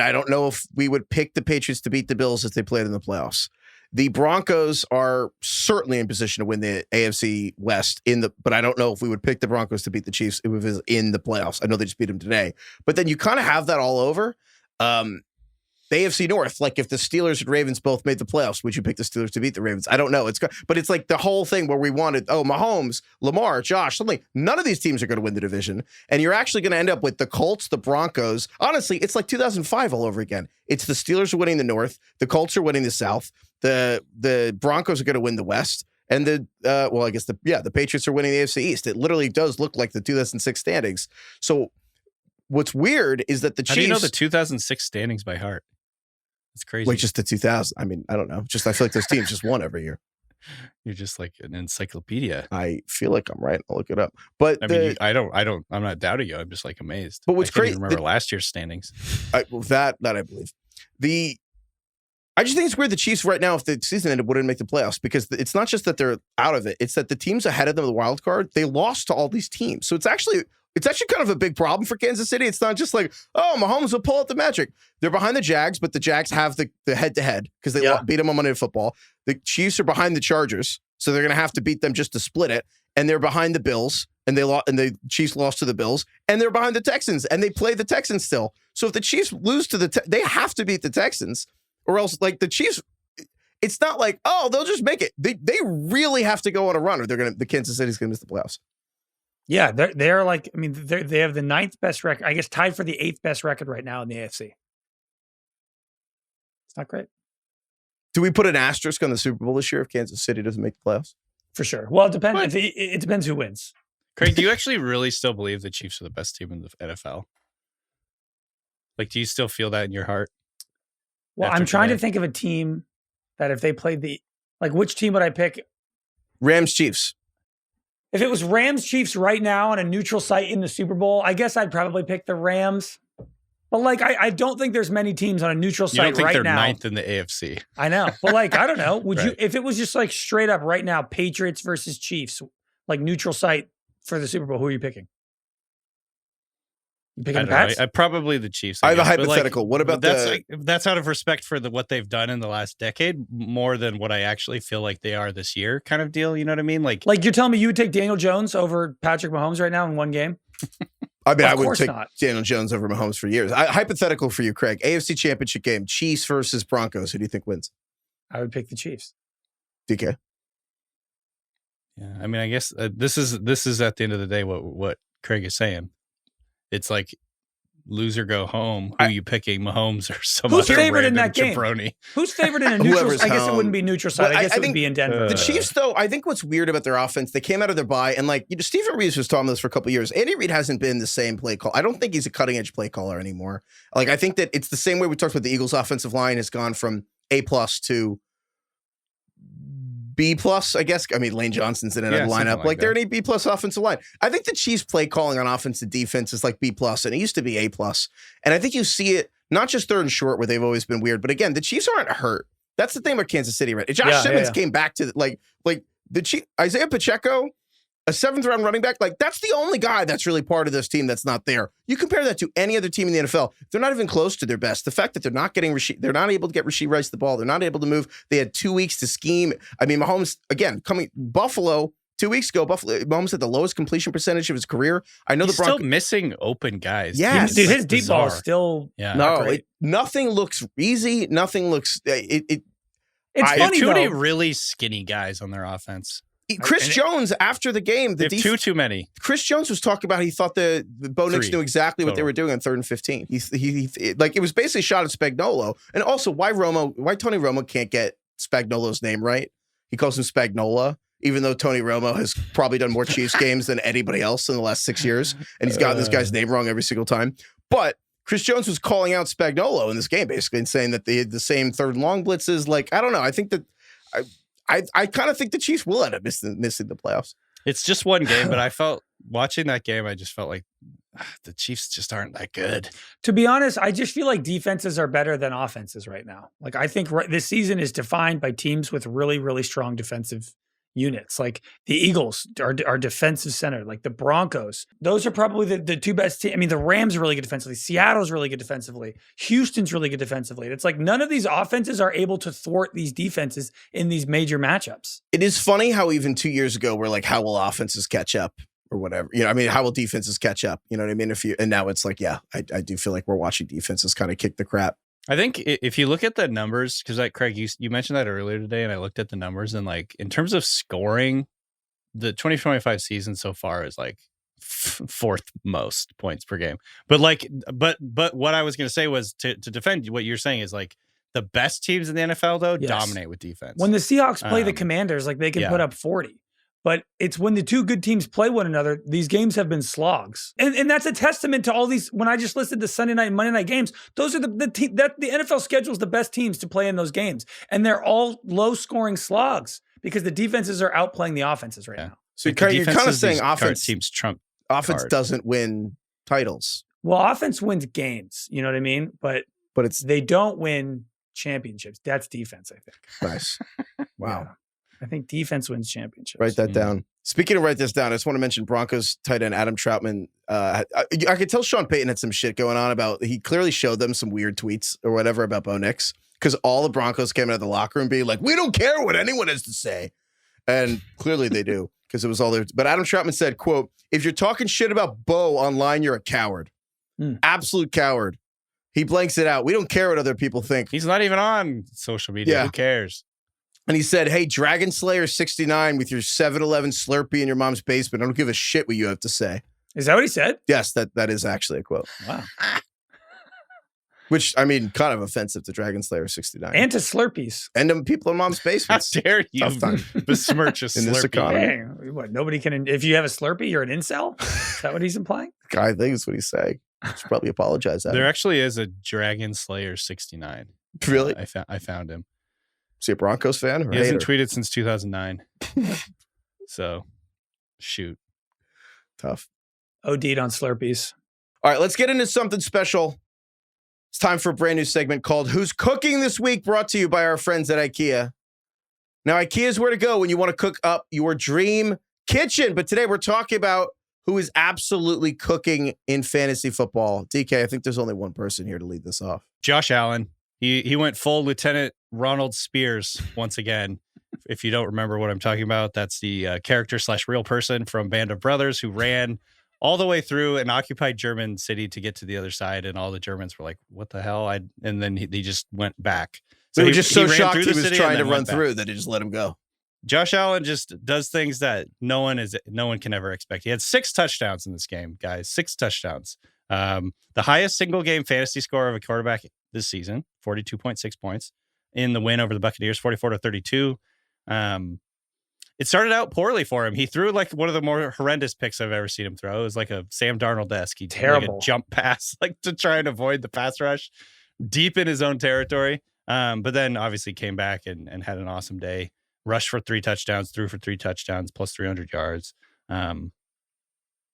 I don't know if we would pick the Patriots to beat the Bills if they played in the playoffs. The Broncos are certainly in position to win the AFC West but I don't know if we would pick the Broncos to beat the Chiefs if it was in the playoffs. I know they just beat them today, but then you kind of have that all over. The AFC North, like if the Steelers and Ravens both made the playoffs, would you pick the Steelers to beat the Ravens? I don't know. But it's like the whole thing where we wanted, Mahomes, Lamar, Josh, suddenly none of these teams are going to win the division. And you're actually going to end up with the Colts, the Broncos. Honestly, it's like 2005 all over again. It's the Steelers are winning the North. The Colts are winning the South. The Broncos are going to win the West. And the Patriots are winning the AFC East. It literally does look like the 2006 standings. So what's weird is that the Chiefs... How do you know the 2006 standings by heart? It's crazy. Wait, just the 2000. I mean, I don't know. I feel like those teams just won every year. You're just like an encyclopedia. I feel like I'm right. I'll look it up. But I'm not doubting you. I'm just like amazed. But what's crazy? Remember last year's standings. That I believe. I just think it's weird the Chiefs right now, if the season ended, wouldn't make the playoffs because it's not just that they're out of it. It's that the teams ahead of them, the wild card, they lost to all these teams. So it's actually kind of a big problem for Kansas City. It's not just like, Mahomes will pull out the magic. They're behind the Jags, but the Jags have the head-to-head because they beat them on Monday Night Football. The Chiefs are behind the Chargers, so they're going to have to beat them just to split it. And they're behind the Bills, and the Chiefs lost to the Bills. And they're behind the Texans, and they play the Texans still. So if the Chiefs lose to they have to beat the Texans, or else like the Chiefs. It's not like, they'll just make it. They really have to go on a run, or the Kansas City's going to miss the playoffs. Yeah, they're like, I mean, they have the 9th best record, I guess tied for the 8th best record right now in the AFC. It's not great. Do we put an asterisk on the Super Bowl this year if Kansas City doesn't make the playoffs? For sure. Well, it depends. It depends who wins. Craig, do you actually really still believe the Chiefs are the best team in the NFL? Like, do you still feel that in your heart? Well, I'm trying to think of a team that if they played which team would I pick? Rams, Chiefs. If it was Rams, Chiefs right now on a neutral site in the Super Bowl, I guess I'd probably pick the Rams. But I don't think there's many teams on a neutral site right now. You don't think they're 9th in the AFC? I know. But I don't know. Would you, if it was just straight up right now, Patriots versus Chiefs, neutral site for the Super Bowl, who are you picking? You picking the Pats? Probably the Chiefs. I have a hypothetical. What about that's out of respect for what they've done in the last decade, more than what I actually feel like they are this year, kind of deal. You know what I mean? Like you're telling me you would take Daniel Jones over Patrick Mahomes right now in one game? I mean, I would take Daniel Jones over Mahomes for years. Hypothetical for you, Craig. AFC Championship game, Chiefs versus Broncos. Who do you think wins? I would pick the Chiefs. DK. Yeah, I mean, I guess this is at the end of the day what Craig is saying. It's like loser go home. Who are you picking, Mahomes or some Who's other favored in that game? jabroni? Who's favored in a neutral? I guess it wouldn't be neutral side. I guess it would be in Denver. The Chiefs, though, I think what's weird about their offense, they came out of their bye, and Stephen Reeves was talking about this for a couple of years. Andy Reid hasn't been the same play call. I don't think he's a cutting edge play caller anymore. I think that it's the same way we talked about the Eagles' offensive line has gone from A+ to B+, I guess. I mean, Lane Johnson's in another lineup. They're an A B+ offensive line. I think the Chiefs play calling on offense and defense is B+, and it used to be A+. And I think you see it not just third and short where they've always been weird, but again, the Chiefs aren't hurt. That's the thing about Kansas City, right? Josh Simmons came back to the Chiefs. Isaiah Pacheco, a 7th-round running back, that's the only guy that's really part of this team that's not there. You compare that to any other team in the NFL, they're not even close to their best. The fact that they're not getting they're not able to get Rashee Rice the ball, they're not able to move. They had 2 weeks to scheme. I mean, Mahomes, again, Buffalo 2 weeks ago, Mahomes had the lowest completion percentage of his career. I know he's the Broncos still missing open guys. Yes. Dude, his deep ball is still nothing looks easy. Nothing looks it's funny, too many really skinny guys on their offense. Chris Jones, after the game, too many. Chris Jones was talking about he thought the Bo Nix knew exactly what they were doing on 3rd and 15. He like it was basically shot at Spagnuolo. And also why Tony Romo can't get Spagnuolo's name right. He calls him Spagnola, even though Tony Romo has probably done more Chiefs games than anybody else in the last 6 years. And he's gotten this guy's name wrong every single time. But Chris Jones was calling out Spagnuolo in this game, basically, and saying that they had the same 3rd and long blitzes. Like, I don't know. I think that I kind of think the Chiefs will end up missing the playoffs. It's just one game, but I felt watching that game, I just felt like the Chiefs just aren't that good. To be honest, I just feel like defenses are better than offenses right now. Like, I think this season is defined by teams with really, really strong defensive units. Like the Eagles are defensive centered. Like the Broncos, those are probably the two best teams. I mean, the Rams are really good defensively. Seattle's really good defensively. Houston's really good defensively. It's like none of these offenses are able to thwart these defenses in these major matchups. It is funny how even 2 years ago we're like, how will offenses catch up or whatever? You know, I mean, how will defenses catch up? You know what I mean? And now it's like, yeah, I do feel like we're watching defenses kind of kick the crap. I think if you look at the numbers, because like Craig, you mentioned that earlier today, and I looked at the numbers, and like in terms of scoring, the 2025 season so far is like 4th most points per game. But what I was going to say was to defend what you're saying is like the best teams in the NFL though dominate with defense. When the Seahawks play the Commanders, like they can put up 40. But it's when the two good teams play one another, these games have been slogs. And that's a testament to all these, when I just listed the Sunday night and Monday night games, those are the NFL schedules the best teams to play in those games. And they're all low scoring slogs because the defenses are outplaying the offenses right now. So you're kind of saying offense teams trump offense doesn't win titles. Well, offense wins games, you know what I mean? But they don't win championships. That's defense, I think. Nice. Wow. Yeah. I think defense wins championships. Write that down. Speaking of write this down, I just want to mention Broncos tight end Adam Troutman. I could tell Sean Payton had some shit going on about, he clearly showed them some weird tweets or whatever about Bo Nix, because all the Broncos came out of the locker room being like, we don't care what anyone has to say. And clearly they do, because it was all there. But Adam Troutman said, quote, if you're talking shit about Bo online, you're a coward. Absolute coward. He blanks it out. We don't care what other people think. He's not even on social media. Yeah. Who cares? And he said, hey, Dragon Slayer 69 with your 7-Eleven Slurpee in your mom's basement. I don't give a shit what you have to say. Is that what he said? Yes, that is actually a quote. Wow. Which, I mean, kind of offensive to Dragon Slayer 69. And to Slurpees. And to people in mom's basements. How dare you besmirch a Slurpee. In this economy. Dang, what, nobody can, if you have a Slurpee, you're an incel? Is that what he's implying? I think that's what he's saying. I should probably apologize. There actually is a Dragon Slayer 69. Really? I found him. Is he a Broncos fan? Or he hasn't tweeted since 2009. So, shoot. Tough. OD'd on Slurpees. All right, let's get into something special. It's time for a brand new segment called Who's Cooking This Week, brought to you by our friends at IKEA. Now, IKEA is where to go when you want to cook up your dream kitchen. But today we're talking about who is absolutely cooking in fantasy football. DK, I think there's only one person here to lead this off. Josh Allen. He went full Lieutenant Ronald Spears once again. If you don't remember what I'm talking about, that's the character / real person from Band of Brothers who ran all the way through an occupied German city to get to the other side. And all the Germans were like, what the hell? And then he just went back. So he was just so shocked he was trying to run through that he just let him go. Josh Allen just does things that no one can ever expect. He had 6 touchdowns in this game, guys. 6 touchdowns. The highest single game fantasy score of a quarterback this season, 42.6 points. In the win over the Buccaneers, 44-32. It started out poorly for him. He threw like one of the more horrendous picks I've ever seen him throw. It was like a Sam Darnold-esque. He terrible like a jump pass, like to try and avoid the pass rush, deep in his own territory. But then obviously came back and had an awesome day. Rushed for 3 touchdowns, threw for 3 touchdowns, plus 300 yards.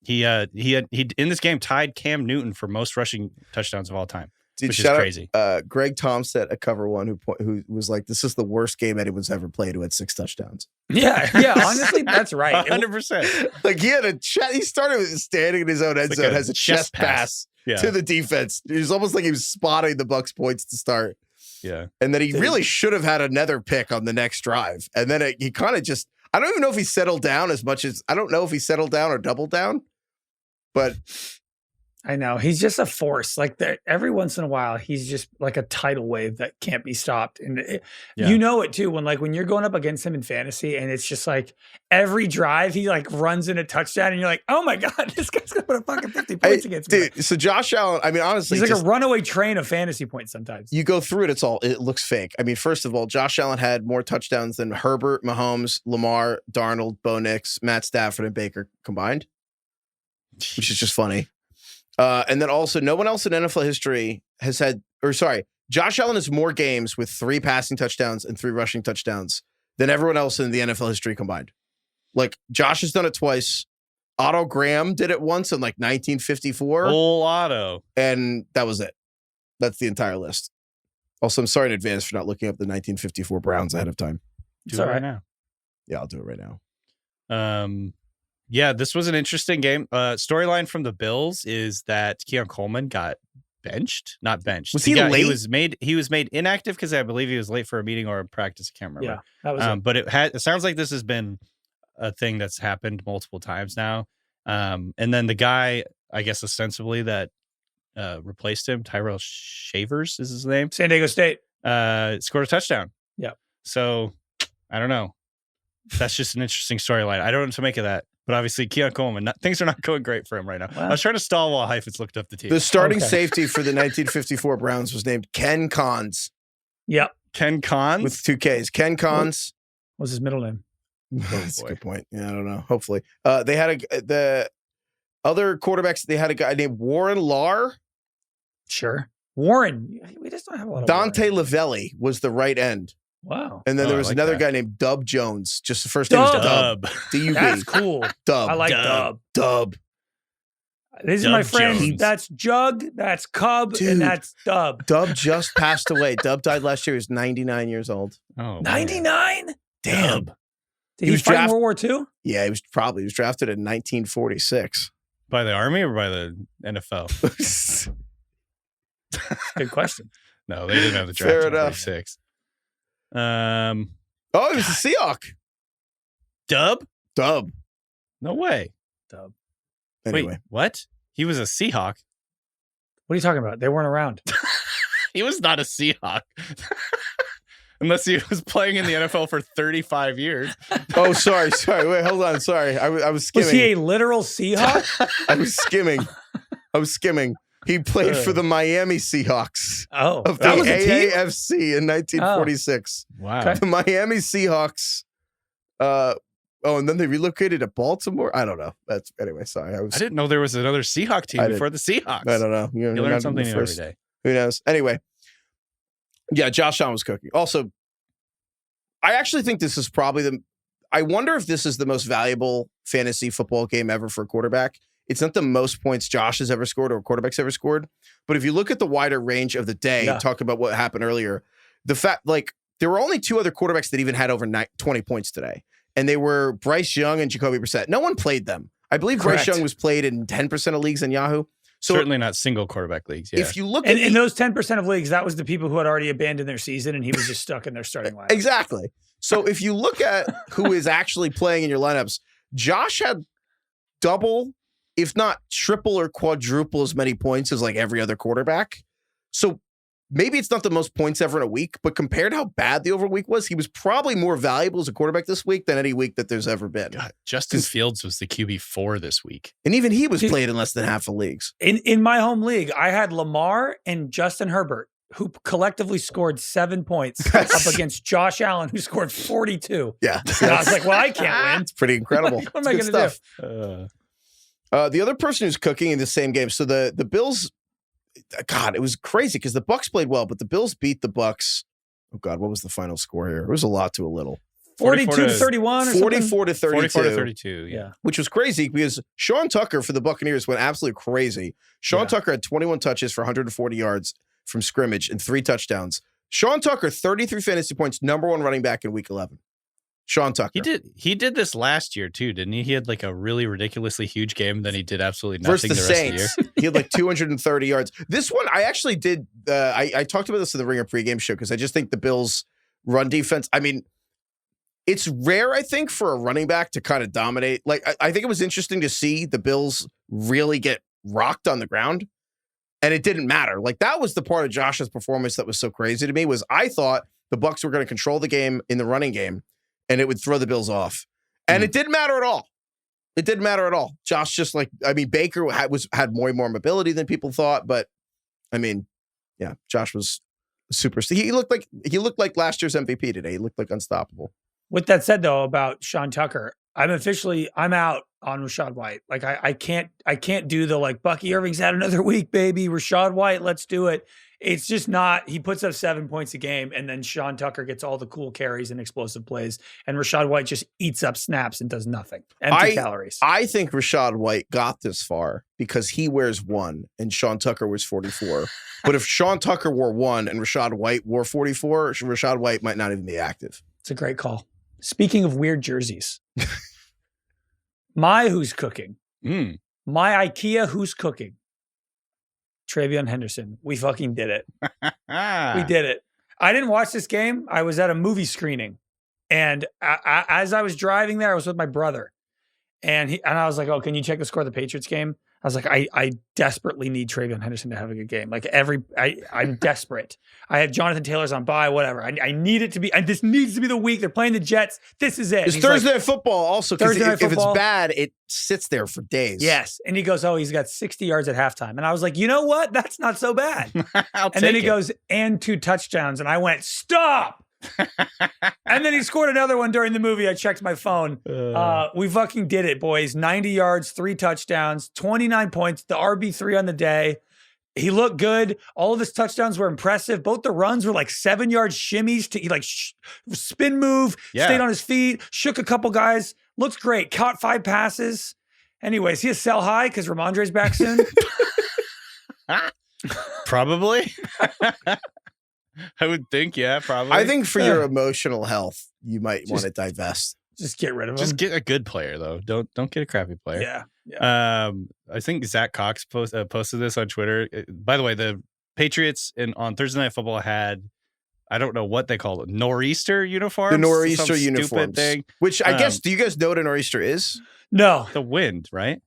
He in this game tied Cam Newton for most rushing touchdowns of all time. Dude, which is crazy. Greg Thompson at Cover One, who was like, "This is the worst game anyone's ever played." Who had 6 touchdowns. Yeah. Honestly, that's right. 100%. Like he had he started with standing in his own end zone, has a chest pass to the defense. It was almost like he was spotting the Bucs points to start. Yeah, and then he really should have had another pick on the next drive. And then he kind of just, I don't even know if he settled down as much as, I don't know if he settled down or doubled down, but I know. He's just a force. Like every once in a while, he's just like a tidal wave that can't be stopped. And you know it too, when you're going up against him in fantasy and it's just like every drive, he like runs in a touchdown and you're like, oh my God, this guy's going to put a fucking 50 points against me. Dude, so Josh Allen, I mean, honestly, he's like a runaway train of fantasy points sometimes. You go through it, it looks fake. I mean, first of all, Josh Allen had more touchdowns than Herbert, Mahomes, Lamar, Darnold, Bo Nix, Matt Stafford, and Baker combined, which is just funny. And then also, no one else in NFL history has had, Josh Allen has more games with 3 passing touchdowns and 3 rushing touchdowns than everyone else in the NFL history combined. Like, Josh has done it twice. Otto Graham did it once in like 1954. Old Otto. And that was it. That's the entire list. Also, I'm sorry in advance for not looking up the 1954 Browns ahead of time. Do it right now. Yeah, I'll do it right now. Yeah, this was an interesting game. Storyline from the Bills is that Keon Coleman got not benched. Was he late? He was made inactive because I believe he was late for a meeting or a practice. I can't remember. Yeah, that was it. But it sounds like this has been a thing that's happened multiple times now. And then the guy, I guess ostensibly that replaced him, Tyrell Shavers is his name. San Diego State. Scored a touchdown. Yeah. So I don't know. That's just an interesting storyline. I don't know what to make of that. But obviously, Keon Coleman, things are not going great for him right now. Well, I was trying to stall while Heifetz looked up the team. The starting safety for the 1954 Browns was named Ken Cons. Yep. Ken Cons? With 2 Ks. Ken Cons. What's his middle name? That's a good point. Yeah, I don't know. Hopefully. They had the other quarterbacks, they had a guy named Warren Lahr. Sure. Warren. We just don't have a lot of Dante Lavelli was the right end. Wow. And then there was another guy named Dub Jones. Just the first name was Dub. D-U-B. That's cool. Dub. I like Dub. Dub. These are my friends. Jones. That's Jug, that's Cub, and that's Dub. Dub just passed away. Dub died last year. He was 99 years old. Oh, 99? Damn. Did he fight in World War II? Yeah, he was drafted in 1946. By the Army or by the NFL? Good question. No, they didn't have the draft. Fair in enough. 46. He was a Seahawk. Dub? No way. Dub. Anyway. Wait, what? He was a Seahawk? What are you talking about? They weren't around. He was not a Seahawk. Unless he was playing in the NFL for 35 years. Oh, sorry. Wait, hold on. Sorry. I was skimming. Was he a literal Seahawk? I was skimming. He played for the Miami Seahawks of the AAFC in 1946. Wow. Okay. The Miami Seahawks. And then they relocated to Baltimore. I don't know. Anyway. Sorry, I didn't know there was another Seahawk team before the Seahawks. I don't know. You learn something new every day. Who knows? Anyway, yeah, Josh Allen was cooking. Also, I actually think this is probably I wonder if this is the most valuable fantasy football game ever for a quarterback. It's not the most points Josh has ever scored or a quarterback's ever scored. But if you look at the wider range of the day, talking about what happened earlier, the fact, there were only 2 other quarterbacks that even had over 20 points today. And they were Bryce Young and Jacoby Brissett. No one played them. I believe Bryce Young was played in 10% of leagues on Yahoo. So certainly not single quarterback leagues. Yeah. If you look at in those 10% of leagues, that was the people who had already abandoned their season and he was just stuck in their starting lineup. Exactly. So if you look at who is actually playing in your lineups, Josh had double, if not triple or quadruple as many points as every other quarterback. So maybe it's not the most points ever in a week, but compared to how bad the overall week was, he was probably more valuable as a quarterback this week than any week that there's ever been. God, Justin Fields was the QB4 this week. And even he was played in less than half the leagues. In my home league, I had Lamar and Justin Herbert, who collectively scored 7 points up against Josh Allen, who scored 42. Yeah. And I was like, well, I can't win. It's pretty incredible. What am I going to do? The other person who's cooking in the same game, so the Bills, God, it was crazy because the Bucks played well, but the Bills beat the Bucks. Oh God, what was the final score here? It was a lot to a little. 42-31 or 44-32. 44-32, yeah. Which was crazy because Sean Tucker for the Buccaneers went absolutely crazy. Sean Tucker had 21 touches for 140 yards from scrimmage and 3 touchdowns. Sean Tucker, 33 fantasy points, #1 running back in week 11. Sean Tucker. He did this last year too, didn't he? He had a really ridiculously huge game, then he did absolutely nothing versus the Saints. Rest of the year. He had 230 yards. This one, I actually did. I talked about this in the Ringer pregame show because I just think the Bills' run defense. I mean, it's rare, I think, for a running back to kind of dominate. I think it was interesting to see the Bills really get rocked on the ground. And it didn't matter. Like, that was the part of Josh's performance that was so crazy to me, was I thought the Bucs were going to control the game in the running game and it would throw the Bills off. And it didn't matter at all. It didn't matter at all. Josh just Baker had more mobility than people thought, but yeah, Josh was super. He looked like last year's MVP today. He looked like unstoppable. With that said, though, about Sean Tucker, I'm out on Rachaad White. Like, I can't do the like Bucky Irving's had another week, baby. Rachaad White, let's do it. It's just not. He puts up 7 points a game, and then Sean Tucker gets all the cool carries and explosive plays, and Rachaad White just eats up snaps and does nothing. Empty calories. I think Rachaad White got this far because he wears 1 and Sean Tucker wears 44. But if Sean Tucker wore 1 and Rachaad White wore 44, Rachaad White might not even be active. It's a great call. Speaking of weird jerseys, my who's cooking, my IKEA who's cooking, Travion Henderson. We fucking did it. We did it. I didn't watch this game. I was at a movie screening, and as I was driving there, I was with my brother, and I was like, "Oh, can you check the score of the Patriots game?" I was like, I desperately need Travion Henderson to have a good game. Like I'm desperate. I have Jonathan Taylor's on bye, whatever. I need it to be, this needs to be the week. They're playing the Jets. This is it. It's Thursday Night Football also, because if it's bad, it sits there for days. Yes. And he goes, he's got 60 yards at halftime. And I was like, you know what? That's not so bad. And then he goes, and 2 touchdowns. And I went, stop. And then he scored another one during the movie. I checked my phone. We fucking did it, boys. 90 yards, 3 touchdowns, 29 points, the RB3 on the day. He looked good. All of his touchdowns were impressive. Both the runs were like 7-yard shimmies to spin move, stayed on his feet, shook a couple guys. Looks great. Caught 5 passes. Anyways, he has sell high because Ramondre's back soon. Probably. I would think, yeah, probably. I think for your emotional health, you might want to divest. Just get rid of him. Just get a good player, though. Don't get a crappy player. Yeah. I think Zach Cox posted this on Twitter. By the way, the Patriots on Thursday Night Football had, I don't know what they call it, nor'easter uniforms. The nor'easter uniforms. Stupid thing. Which I guess, do you guys know what a nor'easter is? No. The wind, right?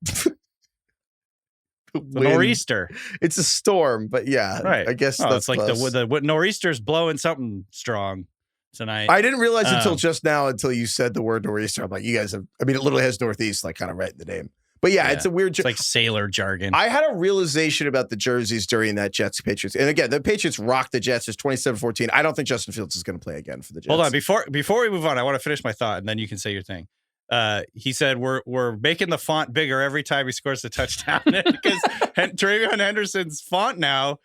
The nor'easter. It's a storm, but yeah, right. I guess that's it's like the nor'easter's blowing something strong tonight. I didn't realize until just now, until you said the word nor'easter. I'm like, you guys have. I mean, it literally has northeast, like kind of right in the name. But yeah, it's a weird. It's like sailor jargon. I had a realization about the jerseys during that Jets Patriots, and again, the Patriots rocked the Jets. It's 27-14. I don't think Justin Fields is going to play again for the Jets. Hold on, before we move on, I want to finish my thought, and then you can say your thing. He said we're making the font bigger every time he scores a touchdown because Travion Henderson's font now,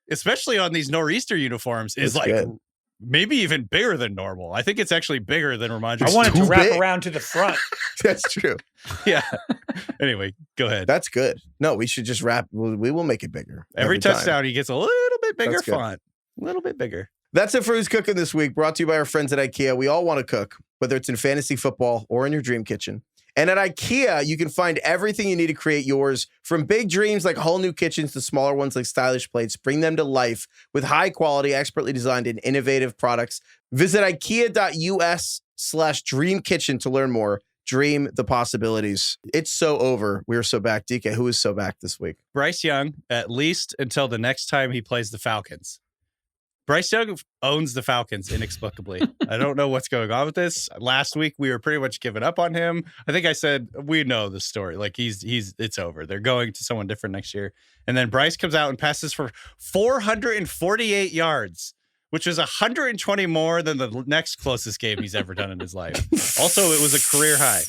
especially on these nor'easter uniforms, is like good. Maybe even bigger than normal. I think it's actually bigger than Ramondre. I wanted to wrap around to the front. That's true. Yeah. Anyway, go ahead. That's good. No, we should just wrap. We will make it bigger. Every touchdown, he gets a little bit bigger font. A little bit bigger. That's it for Who's Cooking this week. Brought to you by our friends at IKEA. We all want to cook, whether it's in fantasy football or in your dream kitchen. And at IKEA, you can find everything you need to create yours, from big dreams like whole new kitchens to smaller ones like stylish plates. Bring them to life with high quality, expertly designed and innovative products. Visit IKEA.us/dream kitchen to learn more. Dream the possibilities. It's so over. We're so back. DK, who is so back this week? Bryce Young, at least until the next time he plays the Falcons. Bryce Young owns the Falcons inexplicably. I don't know what's going on with this. Last week, we were pretty much giving up on him. I think I said, we know the story. Like it's over. They're going to someone different next year. And then Bryce comes out and passes for 448 yards, which is 120 more than the next closest game he's ever done in his life. Also, it was a career high.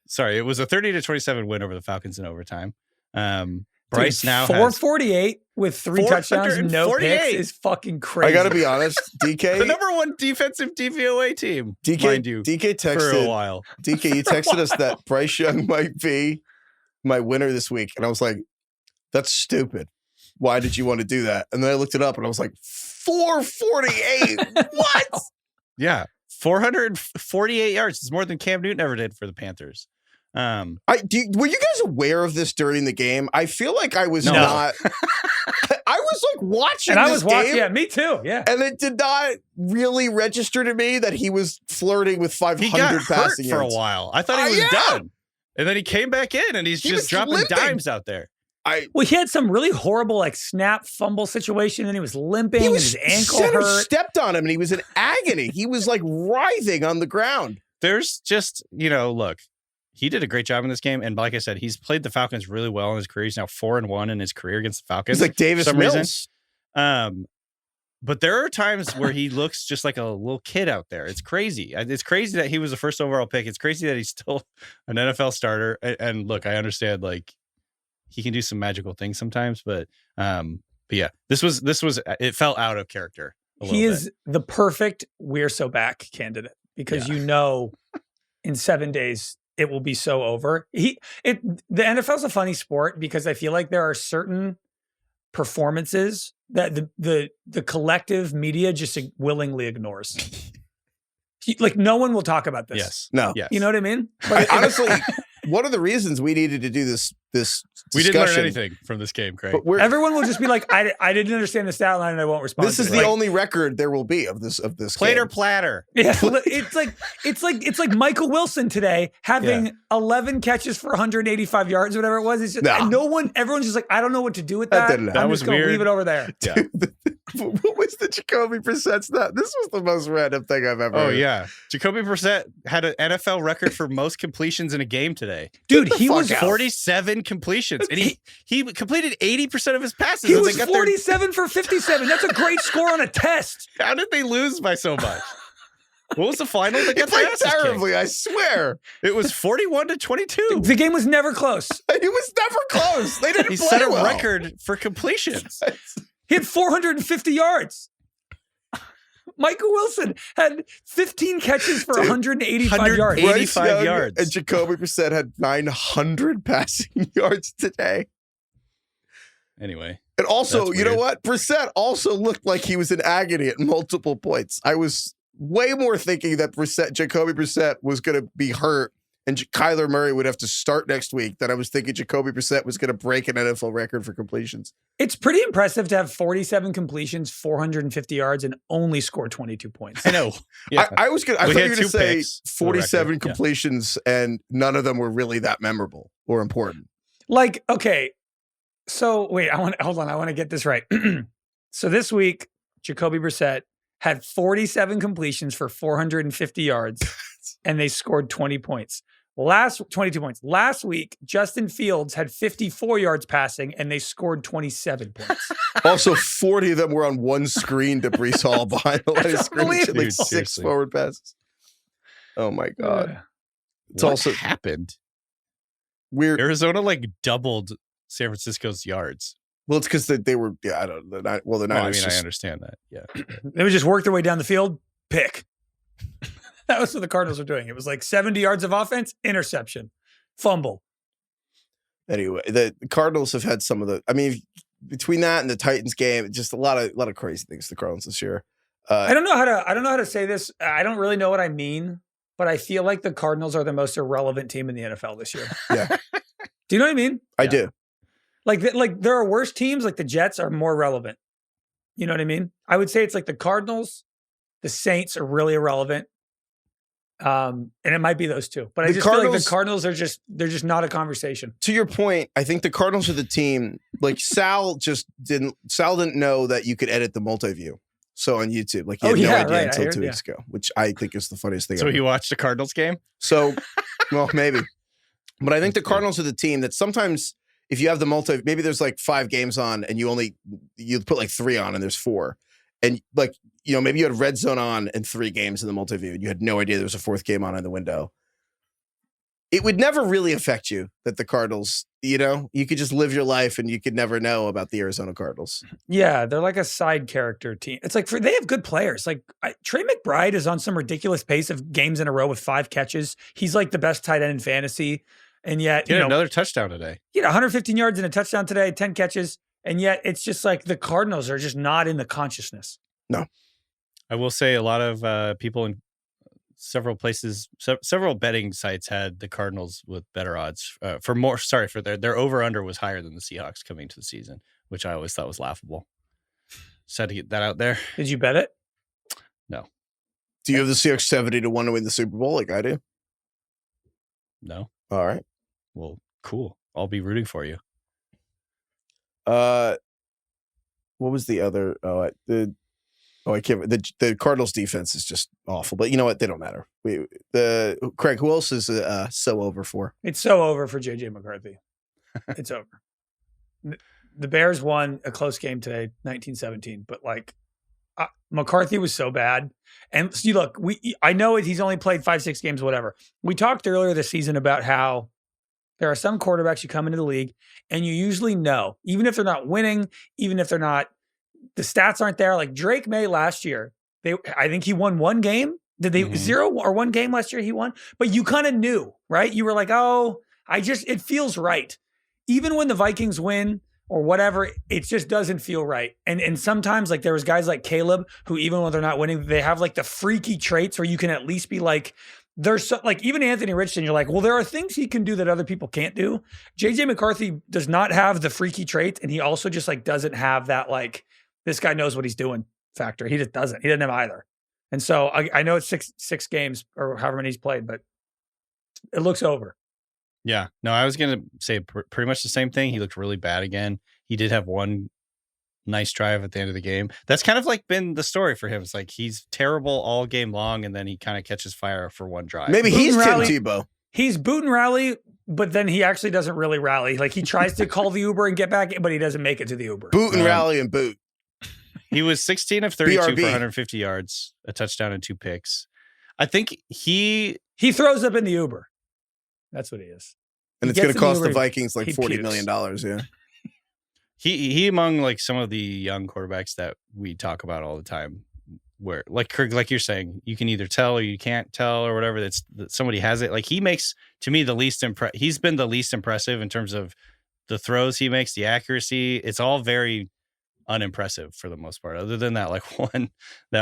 Sorry, it was a 30-27 win over the Falcons in overtime. Bryce now 448 with 3 touchdowns and no picks is fucking crazy. I got to be honest, DK. The number 1 defensive DVOA team, mind you, DK texted, for a while. DK, you texted us that Bryce Young might be my winner this week. And I was like, that's stupid. Why did you want to do that? And then I looked it up and I was like, 448? What? Yeah, 448 yards. It's more than Cam Newton ever did for the Panthers. Were you guys aware of this during the game? I feel like I was not. I was like watching, and I was watching. Yeah, me too. Yeah, and it did not really register to me that he was flirting with 500 passing yards for a while. I thought he was done. And then he came back in and he's just dropping dimes out there. Well, he had some really horrible like snap fumble situation, and he was limping, and his ankle hurt. Stepped on him, and he was in agony. He was like writhing on the ground. There's just, look, he did a great job in this game, and like I said, he's played the Falcons really well in his career. He's now 4-1 in his career against the Falcons. He's like Davis Mills. But there are times where he looks just like a little kid out there. It's crazy. It's crazy that he was the first overall pick. It's crazy that he's still an NFL starter. And look, I understand like he can do some magical things sometimes, but yeah, this was it fell out of character. He is the perfect "we're so back" candidate because in 7 days it will be so over. The NFL's a funny sport because I feel like there are certain performances that the collective media just willingly ignores. Like no one will talk about this. Yes. No. Yes. You know what I mean? Honestly, one of the reasons we needed to do this we didn't learn discussion- anything from this game, Craig. Everyone will just be like, I didn't understand the stat line and I won't respond. This is the only record there will be of this Plate game. or platter. Yeah, it's like Michael Wilson today having 11 catches for 185 yards, whatever it was. It's just, everyone's just like, I don't know what to do with that. That I'm was just gonna weird. leave it over there. Yeah. What was the Jacoby Brissett stat? This was the most random thing I've ever Oh heard. yeah, Jacoby Brissett had an NFL record for most completions in a game today. Dude, he was 47 completions, and he completed 80% of his passes. He as was they got 47 for 57. That's a great score on a test. How did they lose by so much? What was the final? They He got played their asses terribly, kicked. I swear. It was 41-22. The game was never close. It was never close. They didn't He play set a well. record for completions. He had 450 yards. Michael Wilson had 15 catches for 185 yards. 85 yards. And Jacoby Brissett had 900 passing yards today. Anyway. And also, That's you know weird. what? Brissett also looked like he was in agony at multiple points. I was way more thinking that Jacoby Brissett was going to be hurt and Kyler Murray would have to start next week than I was thinking Jacoby Brissett was going to break an NFL record for completions. It's pretty impressive to have 47 completions, 450 yards, and only score 22 points. I know. Yeah. I thought you were going to say picks for the 47 record. completions and none of them were really that memorable or important. Like, okay. So wait, I want to get this right. So this week, Jacoby Brissett had 47 completions for 450 yards and they scored 22 points. Last week, Justin Fields had 54 yards passing and they scored 27 points. Also, 40 of them were on one screen to Breece Hall behind the line of scrimmage, like Dude, 6 seriously. forward passes. Oh my God. Yeah. It's What also happened? weird. Arizona like doubled San Francisco's yards. Well, it's because they were, I don't know. The Well, I Niners mean, I just- understand that. Yeah. They would just work their way down the field, pick. That was what the Cardinals were doing. It was like 70 yards of offense, interception, fumble. Anyway, the Cardinals have had some of the, I mean, between that and the Titans game, just a lot of crazy things the Cardinals this year. I don't know how to say this. I don't really know what I mean, but I feel like the Cardinals are the most irrelevant team in the NFL this year. Yeah. Do you know what I mean? I do. Like there are worse teams, like the Jets are more relevant. You know what I mean? I would say it's like the Cardinals, the Saints are really irrelevant. And it might be those two. But I just feel like the Cardinals are they're just not a conversation. To your point, I think the Cardinals are the team, like Sal didn't know that you could edit the multi-view. So on YouTube, like he had no idea until 2 weeks ago, which I think is the funniest thing So ever. he watched the Cardinals game? So, well, maybe. But I think the Cardinals are the team that sometimes if you have the maybe there's like 5 games on and you put like 3 on and there's 4. And like, you know, maybe you had red zone on and 3 games in the multi-view and you had no idea there was a 4th game on in the window. It would never really affect you that the Cardinals, you know, you could just live your life and you could never know about the Arizona Cardinals. Yeah, they're like a side character team. It's like they have good players. Like Trey McBride is on some ridiculous pace of games in a row with 5 catches. He's like the best tight end in fantasy. And yet, He had another touchdown today. 115 yards and a touchdown today, 10 catches. And yet it's just like the Cardinals are just not in the consciousness. No. I will say a lot of people in several places, several betting sites had the Cardinals with better odds for their over-under was higher than the Seahawks coming to the season, which I always thought was laughable. Just had to get that out there. Did you bet it? No. Do you have the Seahawks 70-1 to win the Super Bowl like I do? No. All right. Well, cool. I'll be rooting for you. What was the other? I can't. The Cardinals defense is just awful. But you know what? They don't matter. Craig, who else is so over for? It's so over for JJ McCarthy. It's over. The Bears won a close game today, 19-17. But like, McCarthy was so bad. And see, look, I know he's only played 5-6 games, whatever. We talked earlier this season about how there are some quarterbacks who come into the league and you usually know, even if they're not winning, even if they're not, the stats aren't there. Like Drake May last year, I think he won one game. Did they 0 or 1 game last year he won? But you kind of knew, right? You were like, oh, it feels right. Even when the Vikings win or whatever, it just doesn't feel right. And sometimes like there was guys like Caleb who even when they're not winning, they have like the freaky traits where you can at least be like, there's so, like even Anthony Richardson, you're like, well, there are things he can do that other people can't do. JJ McCarthy does not have the freaky traits. And he also just like doesn't have that like, this guy knows what he's doing factor. He just doesn't. He doesn't have either. And so I know it's six games or however many he's played, but it looks over. Yeah. No, I was going to say pretty much the same thing. He looked really bad again. He did have one nice drive at the end of the game. That's kind of like been the story for him. It's like he's terrible all game long, and then he kind of catches fire for one drive. Maybe he's Tim Tebow. He's boot and rally, but then he actually doesn't really rally. Like he tries to call the Uber and get back, but he doesn't make it to the Uber. Boot and rally and boot. He was 16 of 32 BRB. for 150 yards, a touchdown and 2 picks. I think he throws up in the Uber. That's what he is. And it's going to cost the Vikings like $40 million. Yeah. He among like some of the young quarterbacks that we talk about all the time, where like you're saying, you can either tell or you can't tell or whatever. That somebody has it. Like he makes to me the least he's been the least impressive in terms of the throws he makes, the accuracy. It's all very unimpressive for the most part, other than that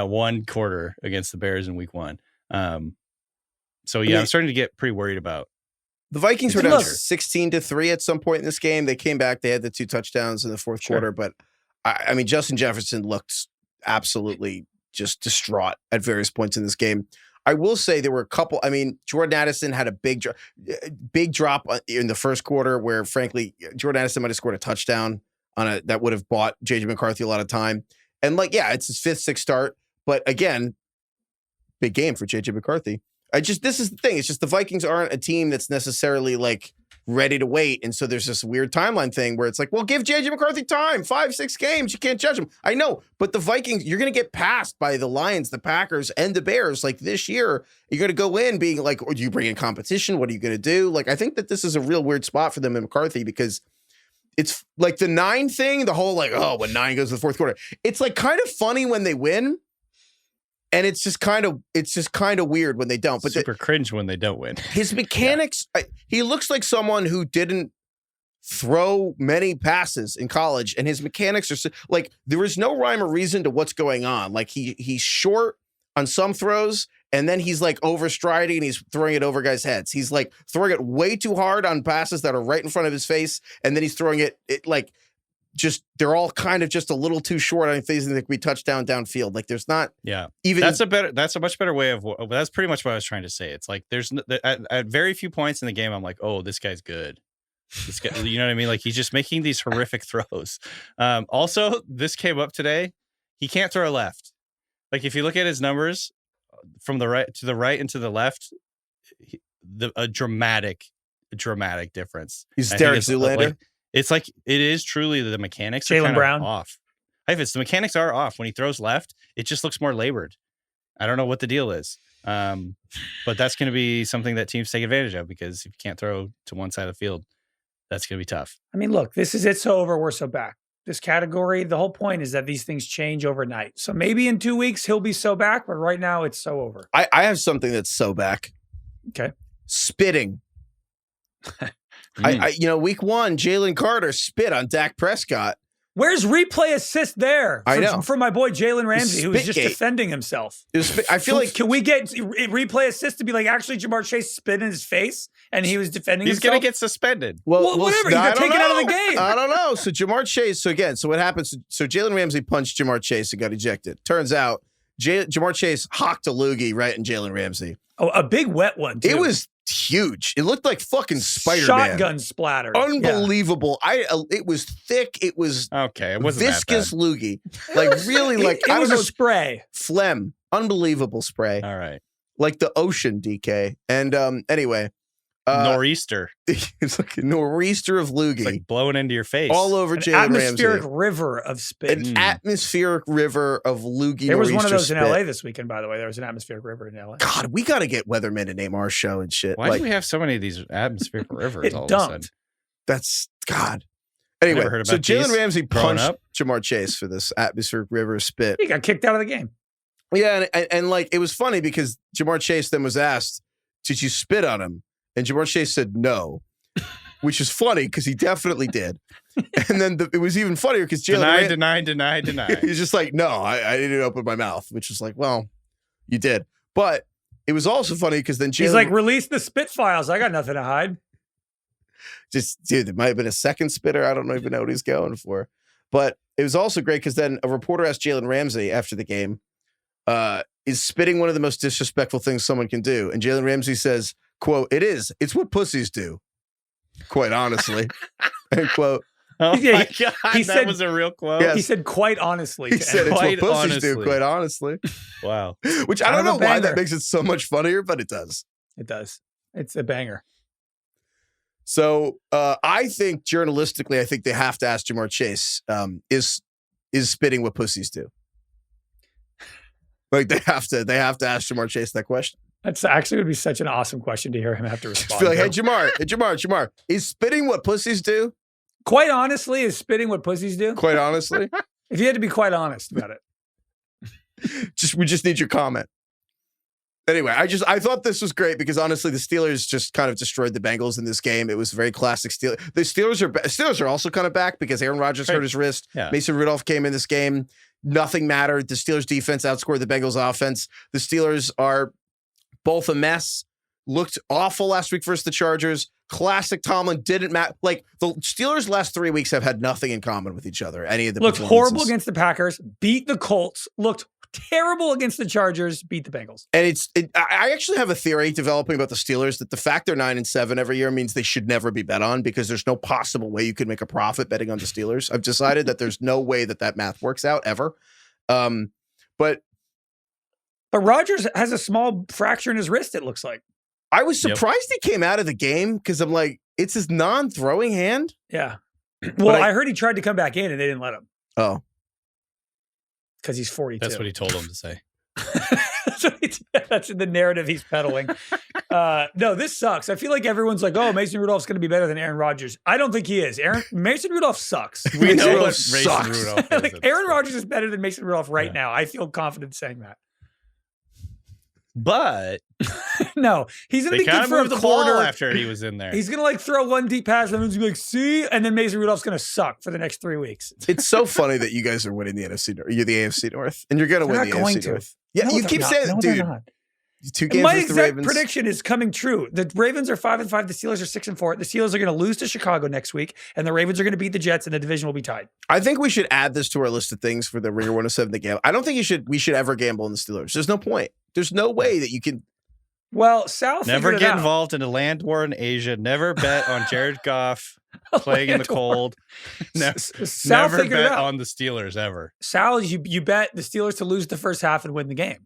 one quarter against the Bears in week 1. So yeah, I'm starting to get pretty worried about. The Vikings were down 16-3 at some point in this game. They came back. They had the 2 touchdowns in the fourth quarter. But, I mean, Justin Jefferson looked absolutely just distraught at various points in this game. I will say there were a couple. I mean, Jordan Addison had a big drop in the first quarter where, frankly, Jordan Addison might have scored a touchdown that would have bought J.J. McCarthy a lot of time. And, like, yeah, it's his 5th, 6th start. But, again, big game for J.J. McCarthy. This is the thing. It's just the Vikings aren't a team that's necessarily like ready to wait. And so there's this weird timeline thing where it's like, well, give JJ McCarthy time, 5-6 games. You can't judge him. I know, but the Vikings, you're going to get passed by the Lions, the Packers, and the Bears. Like this year, you're going to go in being like, oh, do you bring in competition? What are you going to do? Like, I think that this is a real weird spot for them in McCarthy because it's like the 9 thing, the whole like, oh, when 9 goes to the fourth quarter, it's like kind of funny when they win. And it's just kind of weird when they don't. But super cringe when they don't win. His mechanics, he looks like someone who didn't throw many passes in college, and his mechanics are like there is no rhyme or reason to what's going on. Like he's short on some throws, and then he's like overstriding and he's throwing it over guys' heads. He's like throwing it way too hard on passes that are right in front of his face, and then he's throwing it like. Just they're all kind of just a little too short on things that could be touchdown downfield. Like there's not even that's a much better way of that's pretty much what I was trying to say. It's like there's at very few points in the game I'm like, oh, this guy's good. This guy, you know what I mean? Like he's just making these horrific throws. Also, this came up today. He can't throw left. Like if you look at his numbers from the right and to the left, a dramatic difference. He's Derek Zoolander. It's like it is truly the mechanics Jaylen are kind Brown of off. Heifetz, the mechanics are off. When he throws left, it just looks more labored. I don't know what the deal is. But that's going to be something that teams take advantage of because if you can't throw to one side of the field, that's going to be tough. I mean, look, this is it's so over, we're so back. This category, the whole point is that these things change overnight. So maybe in 2 weeks he'll be so back, but right now it's so over. I have something that's so back. Okay. Spitting. Week 1, Jalen Carter spit on Dak Prescott. Where's replay assist there? I know. For my boy Jalen Ramsey, who's just Spitgate. defending himself. I feel like can we get replay assist to be like actually Jamar Chase spit in his face and he was defending He's himself? going to get suspended. Well, whatever. He got taken out of the game. I don't know. So Jamar Chase. So what happens? So Jalen Ramsey punched Jamar Chase and got ejected. Turns out Jamar Chase hocked a loogie right in Jalen Ramsey. Oh, a big wet one, too. It was huge. It looked like fucking Spider-Man. Shotgun splatter. Unbelievable. It was thick. It was okay. It wasn't viscous loogie. Like really, like it was a spray. Phlegm. Unbelievable spray. All right. Like the ocean, DK. And anyway. Nor'easter. It's like a nor'easter of loogie. It's like blowing into your face. All over Jalen Ramsey. Atmospheric river of spit. An atmospheric river of loogie. There was one of those spit. in LA this weekend, by the way. There was an atmospheric river in LA. God, we got to get weathermen to name our show and shit. Why do we have so many of these atmospheric rivers all of a sudden? That's God. Anyway, so Jalen Ramsey punched Ja'Marr Chase for this atmospheric river of spit. He got kicked out of the game. Yeah, and like it was funny because Ja'Marr Chase then was asked, "Did you spit on him?" And Ja'Marr Chase said no, which is funny because he definitely did. And then it was even funnier because Jalen deny. He's just like, no, I didn't open my mouth, which is like, well, you did. But it was also funny because then he's like, release the spit files. I got nothing to hide. Just, dude, it might have been a second spitter. I don't even know what he's going for. But it was also great because then a reporter asked Jalen Ramsey after the game, is spitting one of the most disrespectful things someone can do? And Jalen Ramsey says, quote, "It is. It's what pussies do." Quite honestly. And quote. Oh my God, he that said, was a real quote. Yes. He said, quite honestly. He said, "It's what pussies do," quite honestly. Wow. Which I don't know why that makes it so much funnier, but it does. It does. It's a banger. So I think journalistically, I think they have to ask Ja'Marr Chase, is spitting what pussies do? Like they have to ask Ja'Marr Chase that question. That's actually would be such an awesome question to hear him have to respond. Feel like, hey Ja'Marr, is spitting what pussies do? Quite honestly, is spitting what pussies do? Quite honestly, if you had to be quite honest about it, we just need your comment. Anyway, I thought this was great because honestly, the Steelers just kind of destroyed the Bengals in this game. It was very classic Steelers. The Steelers are also kind of back because Aaron Rodgers hurt his wrist. Yeah. Mason Rudolph came in this game. Nothing mattered. The Steelers defense outscored the Bengals offense. The Steelers are both a mess. Looked awful last week versus the Chargers. Classic Tomlin didn't matter. Like the Steelers last 3 weeks have had nothing in common with each other. Any of the looked horrible against the Packers, beat the Colts, looked terrible against the Chargers, beat the Bengals. And I actually have a theory developing about the Steelers that the fact they're 9-7 every year means they should never be bet on because there's no possible way you could make a profit betting on the Steelers. I've decided that there's no way that math works out ever. But Rodgers has a small fracture in his wrist, it looks like. I was surprised he came out of the game because I'm like, it's his non-throwing hand. Yeah. Well, I heard he tried to come back in and they didn't let him. Oh. Because he's 42. That's what he told him to say. That's the narrative he's peddling. No, this sucks. I feel like everyone's like, oh, Mason Rudolph's going to be better than Aaron Rodgers. I don't think he is. Mason Rudolph sucks. We know what Mason Rudolph is. Like, Aaron Rodgers is better than Mason Rudolph right now. I feel confident saying that. But no, he's going to be good for a the quarter. Ball after he was in there. He's going to like throw one deep pass and everyone's going to be like, see? And then Mason Rudolph's going to suck for the next 3 weeks. It's so funny that you guys are winning the NFC North. You're the AFC North. And you're going to win the AFC North. Yeah, no, you keep saying that, dude. 2 games My with the exact Ravens. prediction is coming true. The Ravens are 5-5. The Steelers are 6-4. The Steelers are going to lose to Chicago next week, and the Ravens are going to beat the Jets, and the division will be tied. I think we should add this to our list of things for the Ringer 107 to gamble. I don't think we should ever gamble on the Steelers. There's no point. There's no way that you can. Well, Sal never get involved in a land war in Asia. Never bet on Jared Goff playing in the cold. Never bet on the Steelers ever. Sal, you bet the Steelers to lose the first half and win the game.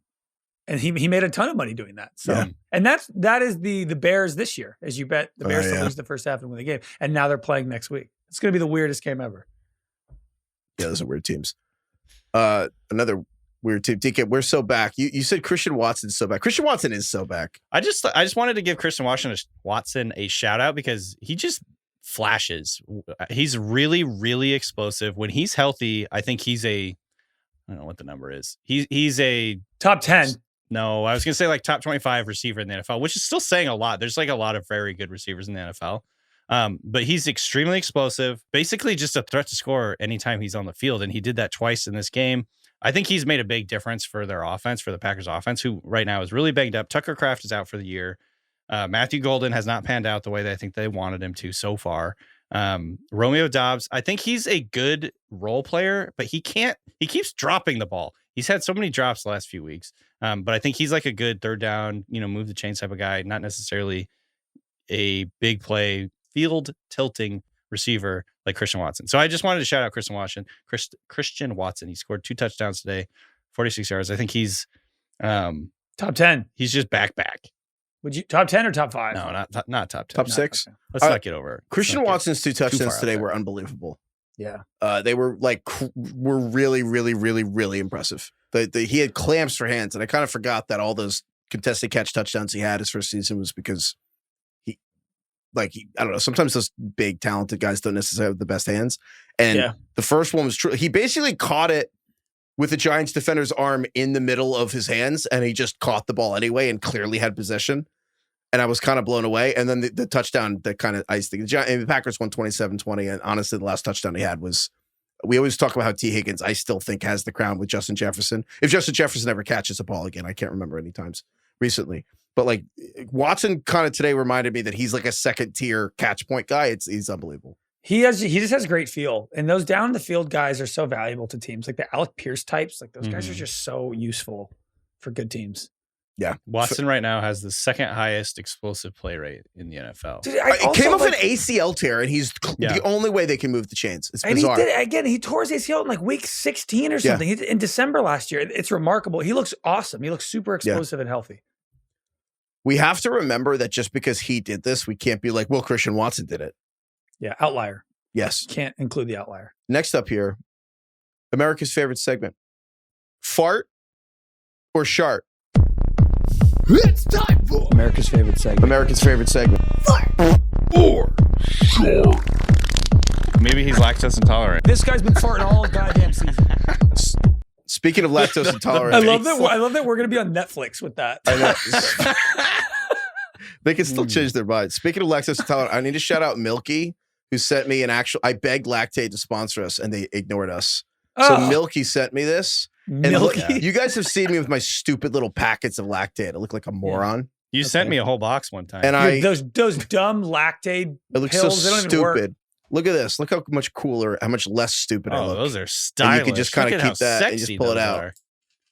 And he made a ton of money doing that. So, yeah. And that is the Bears this year, as you bet the Bears to lose the first half and win the game. And now they're playing next week. It's going to be the weirdest game ever. Yeah, those are weird teams. Another weird team. DK, we're so back. You said Christian Watson's so back. Christian Watson is so back. I just wanted to give Christian Watson a shout out because he just flashes. He's really, really explosive. When he's healthy, I think he's I don't know what the number is. He's a top 10. No, I was going to say like top 25 receiver in the NFL, which is still saying a lot. There's like a lot of very good receivers in the NFL. But he's extremely explosive, basically just a threat to score anytime he's on the field. And he did that twice in this game. I think he's made a big difference for their offense, for the Packers offense, who right now is really banged up. Tucker Kraft is out for the year. Matthew Golden has not panned out the way that I think they wanted him to so far. Romeo Doubs, I think he's a good role player, but he keeps dropping the ball. He's had so many drops the last few weeks. But I think he's like a good third down, move the chains type of guy, not necessarily a big play, field tilting receiver like Christian Watson. So I just wanted to shout out Christian Watson. Christian Watson. He scored 2 touchdowns today, 46 yards. I think he's top 10. He's just back. Would you top 10 or top 5? No, not top 10. Top 6. Okay. Let's not get over it. Christian Watson's 2 touchdowns far today out there. were unbelievable. Yeah. They were were really, really, really, really impressive. He had clamps for hands, and I kind of forgot that all those contested catch touchdowns he had his first season was because he I don't know. Sometimes those big talented guys don't necessarily have the best hands. And the first one was true. He basically caught it with the Giants defender's arm in the middle of his hands, and he just caught the ball anyway and clearly had possession. And I was kind of blown away. And then the touchdown that kind of iced the the Packers won 27-20. And honestly, the last touchdown he had was, we always talk about how T. Higgins, I still think, has the crown with Justin Jefferson. If Justin Jefferson ever catches a ball again, I can't remember any times recently. But like Watson kind of today reminded me that he's like a second tier catch point guy. He's unbelievable. He just has great feel. And those down the field guys are so valuable to teams. Like the Alec Pierce types, like those guys are just so useful for good teams. Yeah. Watson right now has the second highest explosive play rate in the NFL. Dude, it came off an ACL tear, and he's the only way they can move the chains. It's bizarre. And he tore his ACL in like week 16 or something. In December last year. It's remarkable. He looks awesome. He looks super explosive and healthy. We have to remember that just because he did this, we can't be like, well, Christian Watson did it. Yeah, outlier. Yes. Can't include the outlier. Next up here, America's favorite segment. Fart or Shart? It's time for America's favorite segment. America's favorite segment. Fart or Shart. Maybe he's lactose intolerant. This guy's been farting all goddamn season. Speaking of lactose intolerant, I love that we're going to be on Netflix with that. I know. They can still change their mind. Speaking of lactose intolerant, I need to shout out Milky, who sent me I begged Lactate to sponsor us, and they ignored us. So Milky sent me this. And Milky. look, you guys have seen me with my stupid little packets of Lactate. I look like a moron. You sent me a whole box one time. And those dumb Lactate it looks pills, so they don't even work. stupid. Look at this. Look how much cooler, how much less stupid I look. Those are stylish. And you can just kind Look of at keep that how and just sexy pull it those out. are.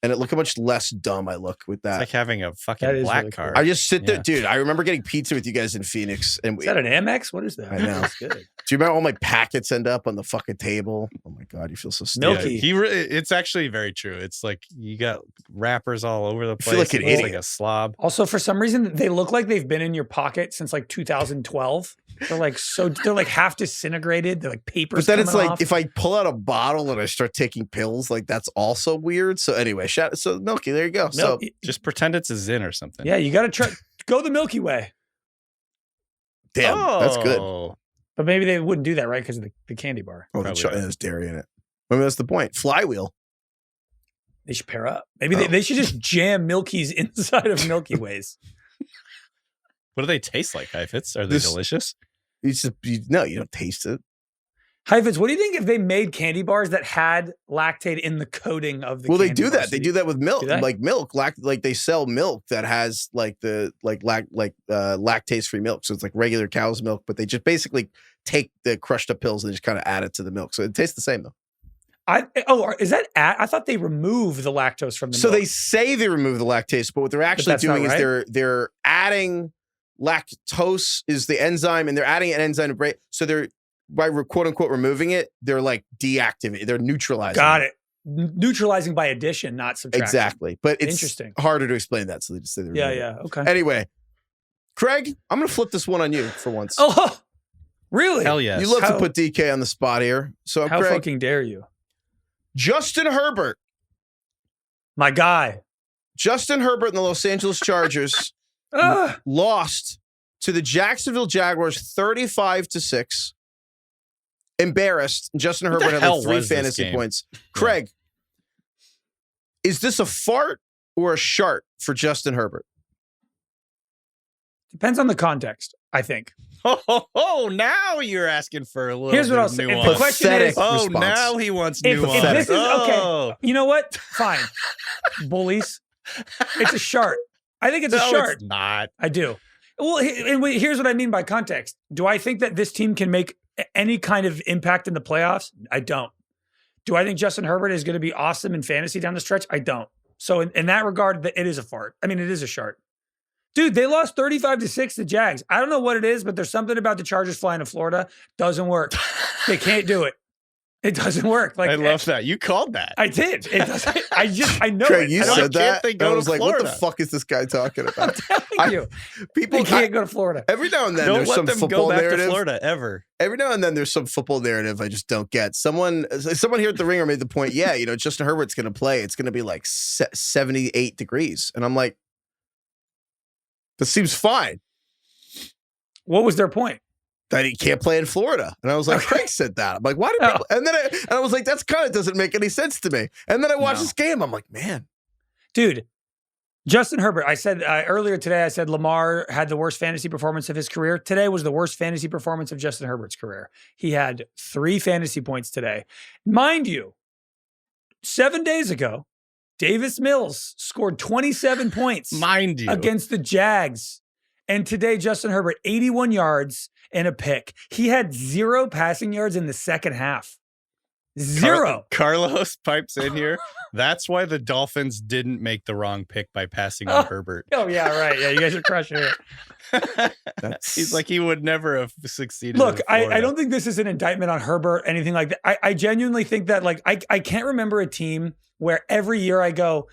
And look how much less dumb I look with that. It's like having a That fucking is black really cool. card. I just sit there, dude. I remember getting pizza with you guys in Phoenix. And Is that an Amex? What is that? I know. That's good. Do you remember all my packets end up on the fucking table? Oh my God, you feel so stupid. Milky. It's actually very true. It's like you got wrappers all over the I place. feel like an It looks idiot. like a slob. Also, for some reason, they look like they've been in your pocket since like 2012. They're like half disintegrated. They're like papers. But then it's coming like off. if I pull out a bottle and I start taking pills, like that's also weird. So anyway, so Milky, there you go. So Just pretend it's a Zin or something. yeah, you got to try go the Milky Way. damn, that's good. Oh. But maybe they wouldn't do that, right? Because of the candy bar. Oh, Probably there's dairy in it. I mean, that's the point. Flywheel. They should pair up. Maybe they should just jam Milky's inside of Milky Ways. What do they taste like, Heifetz? Are they delicious? No, you don't taste it. Heifetz, what do you think if they made candy bars that had lactate in the coating of the Well, they candy do bar? that. They do that with milk. Do they? Like milk, like they sell milk that has lactase free milk. So it's like regular cow's milk, but they just basically take the crushed up pills and just kind of add it to the milk. So it tastes the same though. Is that I thought they removed the lactose from the So milk. they say they remove the lactase, but what they're actually that's not doing is right? they're adding lactose is the enzyme, and they're adding an enzyme to break. So they're by quote unquote removing it, they're like deactivating, they're neutralizing. Got it. Neutralizing by addition, not subtraction. Exactly, but it's Interesting. harder to explain that. So they just say they're removing it. Yeah. Okay. Anyway, Craig, I'm gonna flip this one on you for once. Oh, really? Hell yes. You love to How- put DK on the spot here. So How Craig, fucking dare you? Justin Herbert My guy. and the Los Angeles Chargers lost to the Jacksonville Jaguars 35-6. Embarrassed. Justin What the Herbert had hell like 3 was this fantasy game? points. Craig, is this a fart or a shart for Justin Herbert? Depends on the context, I think. Oh, now you're asking for a little Here's what bit I'll of say. If nuance. the question is, Pathetic. response. Now he wants if nuance. this is okay, Oh. you know what? Fine. Bullies. It's a shart. I think it's a No, shart. it's not. I do. Well, here's what I mean by context. Do I think that this team can make any kind of impact in the playoffs? I don't. Do I think Justin Herbert is going to be awesome in fantasy down the stretch? I don't. So in that regard, it is a fart. I mean, it is a shart. Dude, they lost 35-6 to Jags. I don't know what it is, but there's something about the Chargers flying to Florida. Doesn't work. They can't do it. It doesn't work. Like I love that. You called that. I did. It doesn't. I know Craig, it. you I don't- said that. they go I was to like, what the Florida? fuck is this guy talking I'm about? telling you. People They can't go to Florida. every now and then Don't there's let some them football go back narrative. to Florida ever. Every now and then there's some football narrative I just don't get. Someone here at the Ringer made the point, yeah, Justin Herbert's going to play. It's going to be like 78 degrees. And I'm like, that seems fine. What was their point? That he can't play in Florida. And I was like, Craig said that. I'm like, why did people? And then I was like, that's kind of doesn't make any sense to me. And then I watched No. this game. I'm like, man. Dude, Justin Herbert, I said earlier today, I said Lamar had the worst fantasy performance of his career. Today was the worst fantasy performance of Justin Herbert's career. He had 3 fantasy points today. Mind you, 7 days ago, Davis Mills scored 27 points Mind you. against the Jags. And today, Justin Herbert, 81 yards and a pick. He had 0 passing yards in the second half. 0. Carlos pipes in here. That's why the Dolphins didn't make the wrong pick by passing on Herbert. Oh, yeah, right. Yeah, you guys are crushing it. He's like, he would never have succeeded. Look, in I Florida. don't think this is an indictment on Herbert, anything like that. I genuinely think that, like, I can't remember a team where every year I go,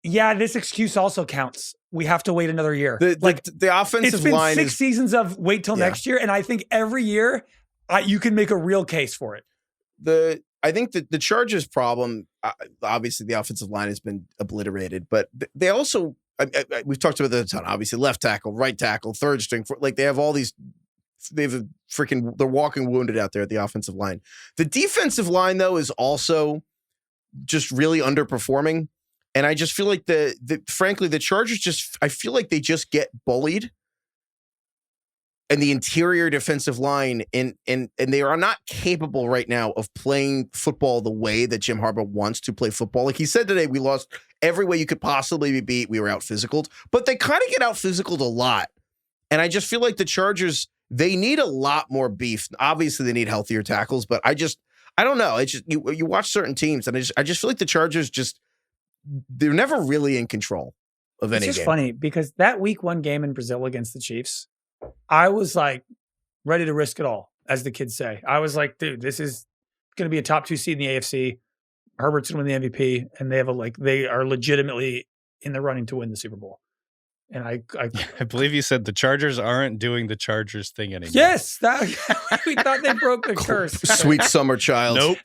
yeah, this excuse also counts. We have to wait another year. The offensive It's been line 6 is seasons of wait till Yeah. next year, and I think every year you can make a real case for it. I think that the Chargers' problem, obviously, the offensive line has been obliterated, but they also, we've talked about that a ton. Obviously, left tackle, right tackle, third string, like they have all these. They're walking wounded out there at the offensive line. The defensive line, though, is also just really underperforming, and I just feel like frankly, the Chargers I feel like they just get bullied. And the interior defensive line, and they are not capable right now of playing football the way that Jim Harbaugh wants to play football. Like he said today, we lost every way you could possibly be beat. We were out physicaled, but they kind of get out physicaled a lot. And I just feel like the Chargers, they need a lot more beef. Obviously, they need healthier tackles, but I don't know. It's just you watch certain teams, and I just feel like the Chargers they're never really in control of any It's just game. funny because that week 1 game in Brazil against the Chiefs, I was like ready to risk it all, as the kids say. I was like, dude, this is going to be a top 2 seed in the AFC. Herbert's going to win the MVP, and they are legitimately in the running to win the Super Bowl. And I believe you said the Chargers aren't doing the Chargers thing anymore. yes, we thought they broke the curse. Sweet summer child. Nope.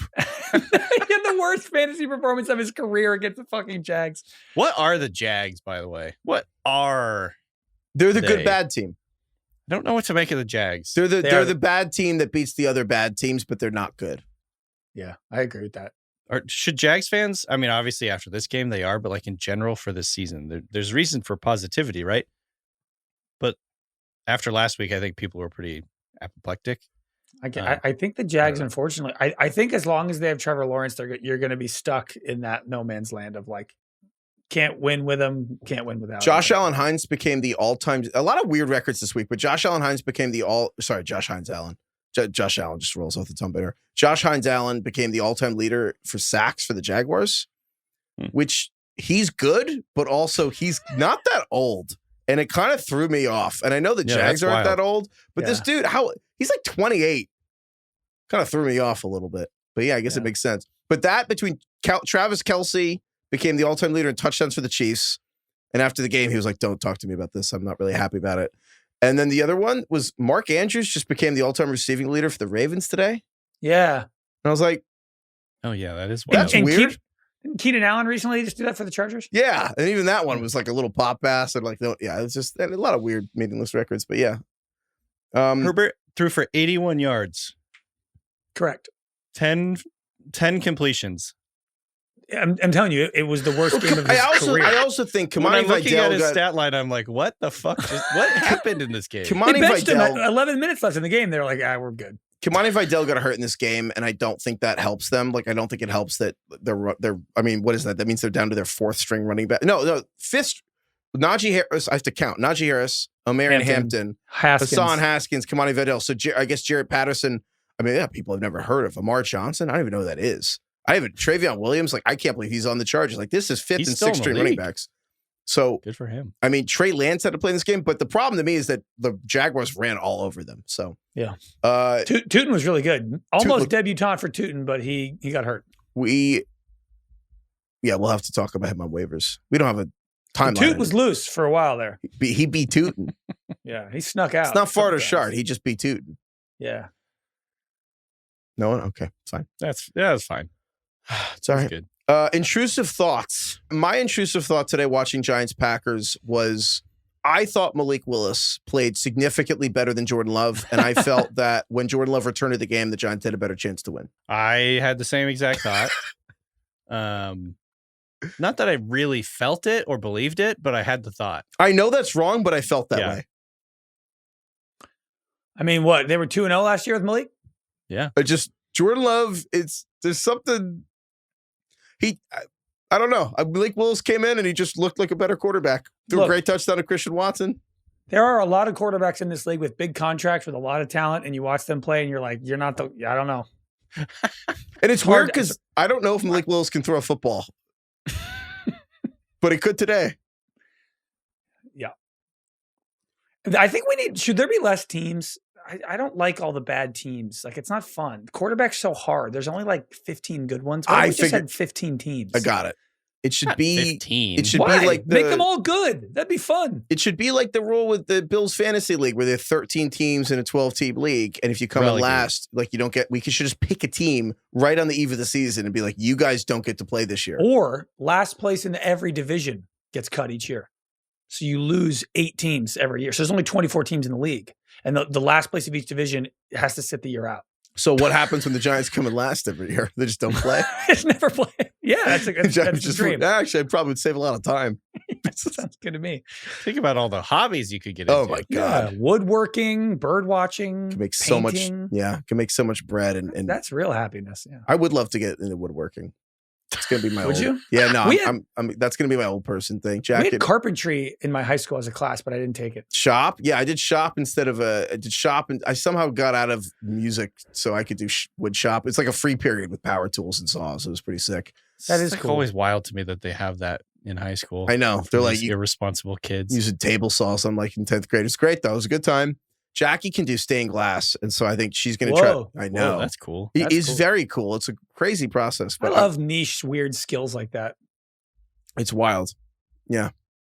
He had the worst fantasy performance of his career against the fucking Jags. What are the Jags, by the way? What are? They're the They- good bad team. I don't know what to make of the Jags. They're They they're are the bad team that beats the other bad teams, but they're not good. Yeah, I agree with that. Or should Jags fans? I mean, obviously after this game they are, but like in general for this season, there's reason for positivity, right? But after last week, I think people were pretty apoplectic. I think the Jags, know. unfortunately, I think as long as they have Trevor Lawrence, you're going to be stuck in that no man's land of like, can't win with him, can't win without Josh him. Allen Hines became the all-time. A lot of weird records this week, but Josh Allen Hines became Josh Hines Allen. Josh Allen just rolls off the tongue better. Josh Hines Allen became the all-time leader for sacks for the Jaguars, which he's good, but also he's not that old. And it kind of threw me off. And I know the Yeah, Jags that's aren't wild. that old, but this Yeah. dude, he's like 28. Kind of threw me off a little bit. But yeah, I guess it Yeah. makes sense. But that between Travis Kelce became the all-time leader in touchdowns for the Chiefs. And after the game, he was like, don't talk to me about this. I'm not really happy about it. And then the other one was Mark Andrews just became the all-time receiving leader for the Ravens today. Yeah. And I was like, Oh yeah, that is wild. that's And weird. Didn't Keenan Allen recently just do that for the Chargers? Yeah. And even that one was like a little pop pass. And like, yeah, it's just a lot of weird meaningless records. But yeah. Herbert threw for 81 yards, Correct. 10 completions. I'm telling you, it was the worst game of his career. I also think When Kamani I'm looking at Vidal his got stat line, I'm like, what the fuck? What happened in this game? They Kamani benched him at Vidal. 11 minutes left in the game. They were like, we're good. Kamani Vidal got hurt in this game, and I don't think that helps them. Like, I don't think it helps that they're. I mean, what is that? That means they're down to their 4th string running back. No, 5th. Najee Harris. I have to count. Najee Harris, Omarion Hampton, Hassan Haskins, Kamani Vidal. So I guess Jarrett Patterson. I mean, yeah, people I've never heard of. Amar Johnson. I don't even know who that is. Travion Williams. Like, I can't believe he's on the Chargers. Like, this is 5th He's and still in 6th the string running league. backs. So, Good for him. I mean, Trey Lance had to play in this game, but the problem to me is that the Jaguars ran all over them. So, Yeah. Tootin Tootin was really good. Almost looked- debutante for Tootin, but he got hurt. we'll have to talk about him on waivers. We don't have a timeline. Tootin was loose for a while there. He beat Tootin. Yeah, he snuck out. It's not far to sometimes. Shart. He just beat Tootin. Yeah. No one? Okay, fine. That's fine. It's all That's right. good. Intrusive thoughts. My intrusive thought today watching Giants-Packers was I thought Malik Willis played significantly better than Jordan Love, and I felt that when Jordan Love returned to the game, the Giants had a better chance to win. I had the same exact thought. Not that I really felt it or believed it, but I had the thought. I know that's wrong, but I felt that Yeah. way. I mean, what? They were 2-0 last year with Malik? Jordan Love, there's something I don't know. Malik Willis came in and he just looked like a better quarterback. Threw a Look. great touchdown to Christian Watson. There are a lot of quarterbacks in this league with big contracts with a lot of talent, and you watch them play and you're like, you're not I don't know. And it's hard weird to- because I don't know if Malik Willis can throw a football. But he could today. I think should there be less teams? I don't like all the bad teams. Like, it's not fun. Quarterback's so hard. There's only like 15 good ones. Why I don't we just figured- had 15 teams? I got it. It should Not be 15. It should Why? be like Make them all good. That'd be fun. It should be like the rule with the Bills Fantasy League where there are 13 teams in a 12-team league. And if you come in Relegated. last, like we should just pick a team right on the eve of the season and be like, you guys don't get to play this year. Or last place in every division gets cut each year. So you lose 8 teams every year. So there's only 24 teams in the league. And the last place of each division has to sit the year out. So what happens when the Giants come in last every year? They just don't play? It's never play. Yeah, that's a Just dream. actually, I probably would save a lot of time. Sounds good to me. Think about all the hobbies you could get Oh into. my God. Yeah, woodworking, bird watching, Can make so much, painting. can make so much bread. And That's real happiness. Yeah. I would love to get into woodworking. It's gonna be my Would old, you? Yeah, no, We had- I'm that's gonna be my old person thing. We Jacket had carpentry in my high school as a class, but I didn't take it. shop. Yeah, I did shop instead of I did shop, and I somehow got out of music so I could do wood shop. It's like a free period with power tools and saws. It was pretty sick. That It's is like cool. always wild to me that they have that in high school. I know for they're like these irresponsible kids. using table saws. I'm like in 10th grade. It's great though. It was a good time. Jackie can do stained glass, and so I think she's gonna Whoa. try. I Whoa, know that's cool. it That's is cool. very cool. It's a crazy process, I but love niche, weird skills like that. it's wild. Yeah.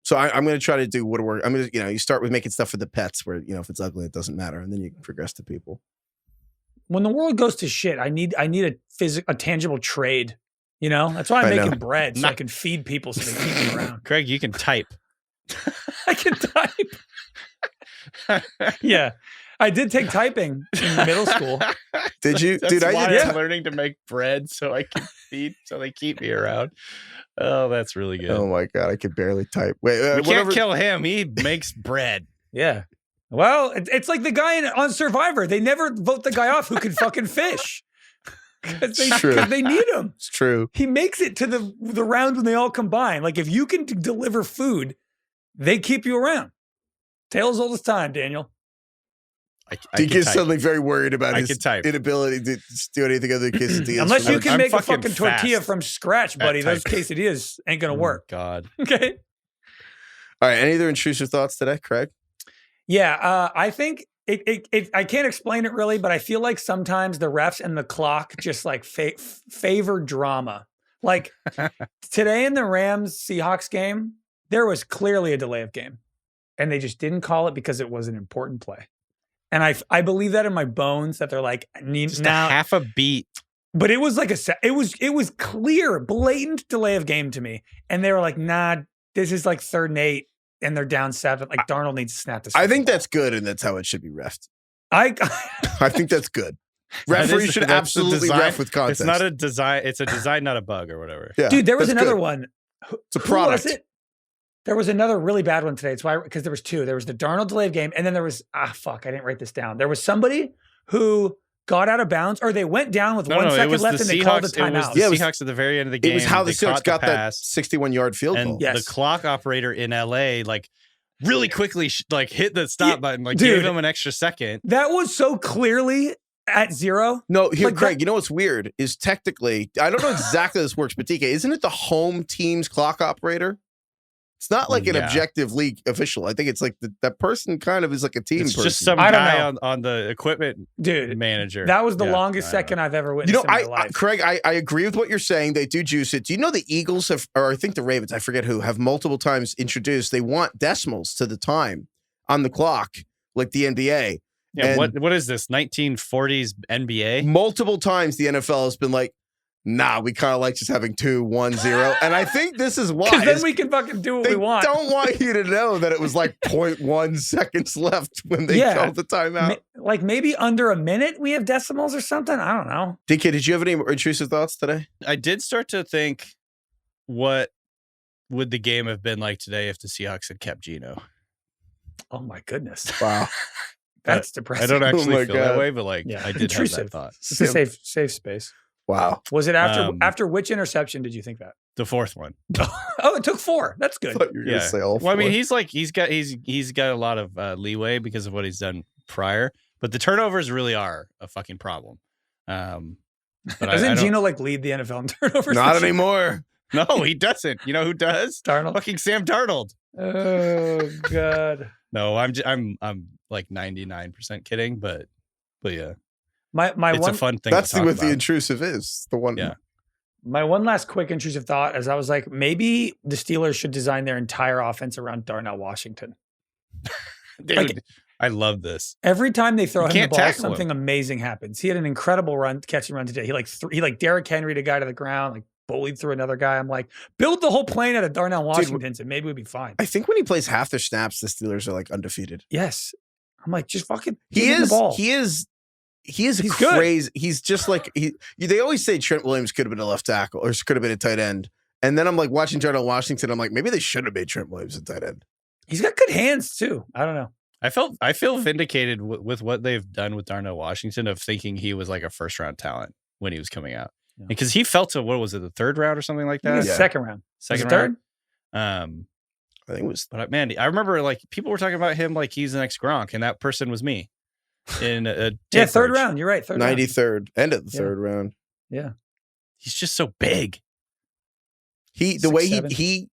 So I'm going to try to do woodwork. I'm going to, you start with making stuff for the pets where, if it's ugly, it doesn't matter. And then you can progress to people. When the world goes to shit, I need a tangible trade. That's why I'm I know. making bread so I can feed people so they keep me around. Craig, you can type. I can type. Yeah. I did take typing in middle school. Did you? That's Dude, I why did. I'm learning to make bread so I can feed, so they keep me around. Oh, that's really good. Oh my God. I could barely type. Wait, we whatever. can't kill him. He makes bread. Yeah. Well, it's like the guy on Survivor. They never vote the guy off who can fucking fish. Because True. they need him. It's true. He makes it to the round when they all combine. Like, if you can deliver food, they keep you around. Tales old as time, Daniel. I He can gets type. suddenly very worried about I his can type. inability to do anything other than quesadillas. Unless for you lunch. can I'm make a fucking fucking tortilla fast from scratch, at buddy. Those typing. quesadillas ain't going to Oh, work. God. Okay. All right. Any other intrusive thoughts today, Craig? Yeah. I think I can't explain it really, but I feel like sometimes the refs and the clock just like favor drama. Like today in the Rams Seahawks game, there was clearly a delay of game, and they just didn't call it because it was an important play. And I believe that in my bones that they're like, Just now, a half a beat. but it was like it was clear, blatant delay of game to me. And they were like, nah, this is like 3rd and 8 and they're down 7. Like Darnold needs to snap this. I think ball. that's good, and that's how it should be refed. I think that's good. That Referees is- should that's the absolutely design. ref with context. It's not a design. It's a design, not a bug or whatever. Yeah, dude, there was that's another good. one. It's a Who product. was it? There was another really bad one today. It's why, because there was 2. There was the Darnold delay of game, and then there was I didn't write this down. There was somebody who got out of bounds, or they went down with 1 it second was left, the and they called a Seahawks. It was timeout. the Yeah, it was- Seahawks at the very end of the game. It was how the They Seahawks caught got the that pass, 61-yard field and goal. Yes. the clock operator in LA really quickly hit the stop Yeah, button, dude. gave him an extra second. That was so clearly at 0. No, here, Like Craig, that- you know what's weird is technically, I don't know exactly how this works, but DK, isn't it the home team's clock operator? It's not like an Yeah. objective league official. I think it's like that person kind of is like a team It's person. just some I don't guy know. on the equipment Dude, manager. that was the Yeah, longest I don't second know. I've ever witnessed in my life. Craig, I agree with what you're saying. They do juice it. Do you know the Eagles have, or I think the Ravens, I forget who, have multiple times introduced, they want decimals to the time on the clock, like the NBA. Yeah, And what is this 1940s NBA? multiple times the NFL has been like, nah, we kind of like just having 2, 1, 0. And I think this is why. Because then we can fucking do what They we want. don't want you to know that it was like 0.1 seconds left when they Yeah. called the timeout. Like maybe under a minute we have decimals or something. I don't know. DK, did you have any more intrusive thoughts today? I did start to think, what would the game have been like today if the Seahawks had kept Geno? Oh my goodness. Wow. That's depressing. I don't actually my feel God. that way, but like Yeah. I did Intrusive. have that thought. It's a safe space. Wow. Was it Um, after which interception did you think that? The fourth one. Oh, it took 4. That's I good. thought you were going to Yeah. say all Well, I mean, four. he's got a lot of leeway because of what he's done prior, but the turnovers really are a fucking problem. But Doesn't I don't- Geno like lead the NFL in turnovers? Not this year? anymore. No, he doesn't. You know who does? Darnold. Fucking Sam Darnold. Oh God. No, I'm like 99% kidding, but yeah, My it's one a fun thing. That's to talk what the about. intrusive is. The one. Yeah. My one last quick intrusive thought is I was like, maybe the Steelers should design their entire offense around Darnell Washington. Dude, Like- I love this. Every time they throw You him the can't ball, tackle something amazing happens. He had an incredible catch and run today. He like Derrick Henry'd a guy to the ground, like bullied through another guy. I'm like, build the whole plane out of Darnell Washington's and maybe we'd be fine. I think when he plays half their snaps, the Steelers are like undefeated. Yes. I'm like, just fucking He give him the is. ball. He is. He's He's good. crazy. He's just like they always say Trent Williams could have been a left tackle or could have been a tight end. And then I'm like watching Darnell Washington. I'm like, maybe they should have made Trent Williams a tight end. He's got good hands too. I don't know. I feel vindicated with what they've done with Darnell Washington of thinking he was like a first round talent when he was coming out, Yeah. because he fell to, what was it, the third round or something like I think that? it's second round. Second Was it round. I think it was. But man, I remember like people were talking about him like he's the next Gronk, and that person was me. In a Yeah, tape third bridge. round. You're right. Third round. 93rd, end of the Yeah. third round. Yeah. He's just so big. The way 6'7".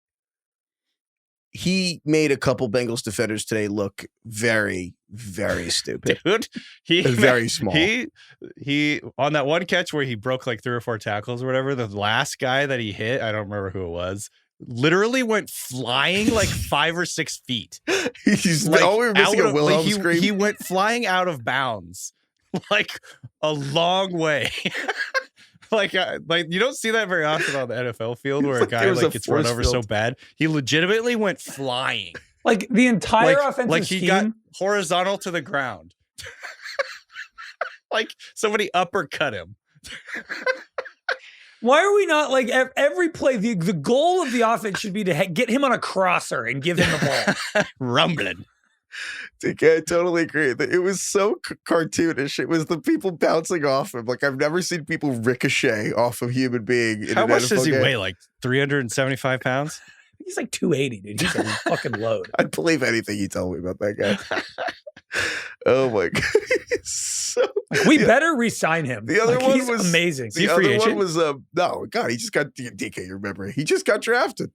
he made a couple Bengals defenders today look very, very stupid. Dude, he It's very small. He on that one catch where he broke like 3 or 4 tackles or whatever, the last guy that he hit, I don't remember who it was, literally went flying like 5 or 6 feet. He's Like, we were missing out a of- Wilhelm like, scream. he went flying out of bounds like a long way. Like you don't see that very often on the NFL field where a Like guy there was like a gets run force over so field. bad. He legitimately went flying. Like the entire Like, offensive like scheme. he got horizontal to the ground. Like somebody uppercut him. Why are we not like every play? The goal of the offense should be to get him on a crosser and give him the ball. Rumbling. I totally agree. It was so cartoonish. It was the people bouncing off him. Like I've never seen people ricochet off of human being. In How an much NFL does he game. weigh? Like 375 pounds? He's like 280, dude. He's a fucking load. I'd believe anything you tell me about that guy. Oh my god, he's so. Like, we better re-sign him. The other Like, one he's was amazing. The he a free other one agent? was no, God, he just got DK. You remember? He just got drafted.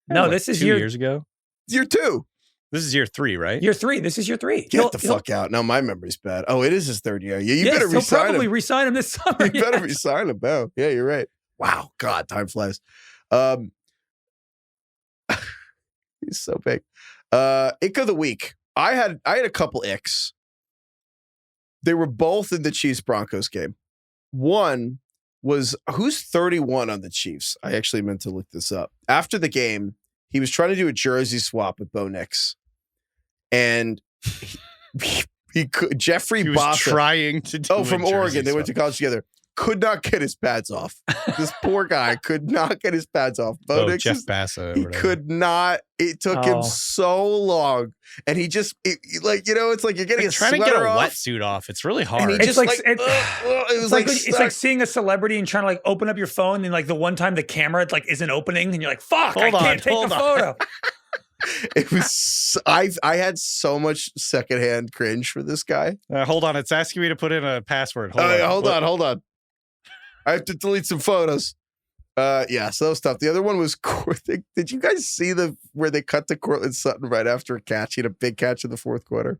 No, Like this is 2 year years ago. Year 2. This is year 3, right? Year 3. This is year 3. Get the fuck out. No, my memory's bad. Oh, it is his 3rd year. Yeah, you Yes, better he'll resign probably him. re-sign him this summer. You better yes. resign him, Bo. Yeah, you're right. Wow, God, time flies. He's so big. Ick of the week. I had a couple icks. They were both in the Chiefs Broncos game. One was who's 31 on the Chiefs. I actually meant to look this up. After the game, he was trying to do a jersey swap with Bo Nix, and he could. Jeffrey He was Bossa. trying to do From a jersey Oregon. They went to swap. college together. Could not get his pads off. This poor guy could not get his pads off. Bo Nix Jeff is- Bassa. or he whatever. could not. It took him Oh. so long, and he just like it's like you're getting Like, a trying to get a sweater off, wetsuit off. It's really and hard. he It's just like- like, it- it was It's like, like it's like seeing a celebrity and trying to like open up your phone and like the one time the camera like isn't opening and you're like, fuck, I Hold on, can't take a hold on. photo. it was. I had so much secondhand cringe for this guy. Hold on, it's asking me to put in a password. Hold What- on. I have to delete some photos. Yeah, so that was tough. The other one was, did you guys see where they cut to Cortland Sutton right after a catch? He had a big catch in the fourth quarter.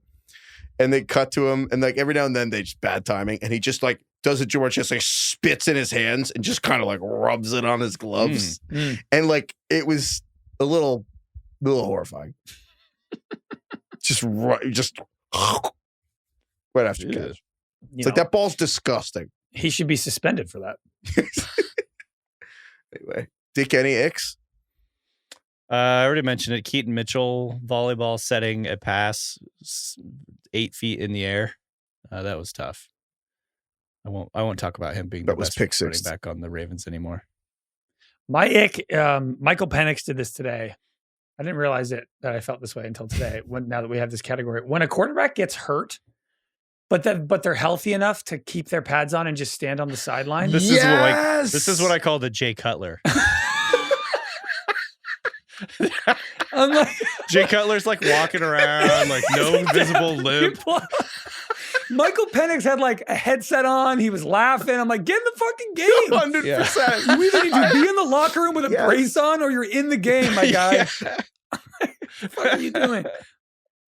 And they cut to him, and like every now and then they just bad timing, and he just like does it George, just like spits in his hands and just kind of like rubs it on his gloves. And like it was a little horrifying. just right after catch. It's like that ball's disgusting. He should be suspended for that. Anyway, Dick, any icks? I already mentioned it. Keaton Mitchell volleyball setting a pass 8 feet in the air. That was tough. I won't talk about him being the best running back on the Ravens anymore. My ick, Michael Penix did this today. I didn't realize that I felt this way until today. Now that we have this category, when a quarterback gets hurt, but they're healthy enough to keep their pads on and just stand on the sideline. This is what I call the Jay Cutler. I'm like, Jay Cutler's like walking around, like no visible limp. Michael Penix had like a headset on. He was laughing. I'm like, get in the fucking game. 100%. You either need to be in the locker room with a brace on or you're in the game, my guy. What the fuck are you doing?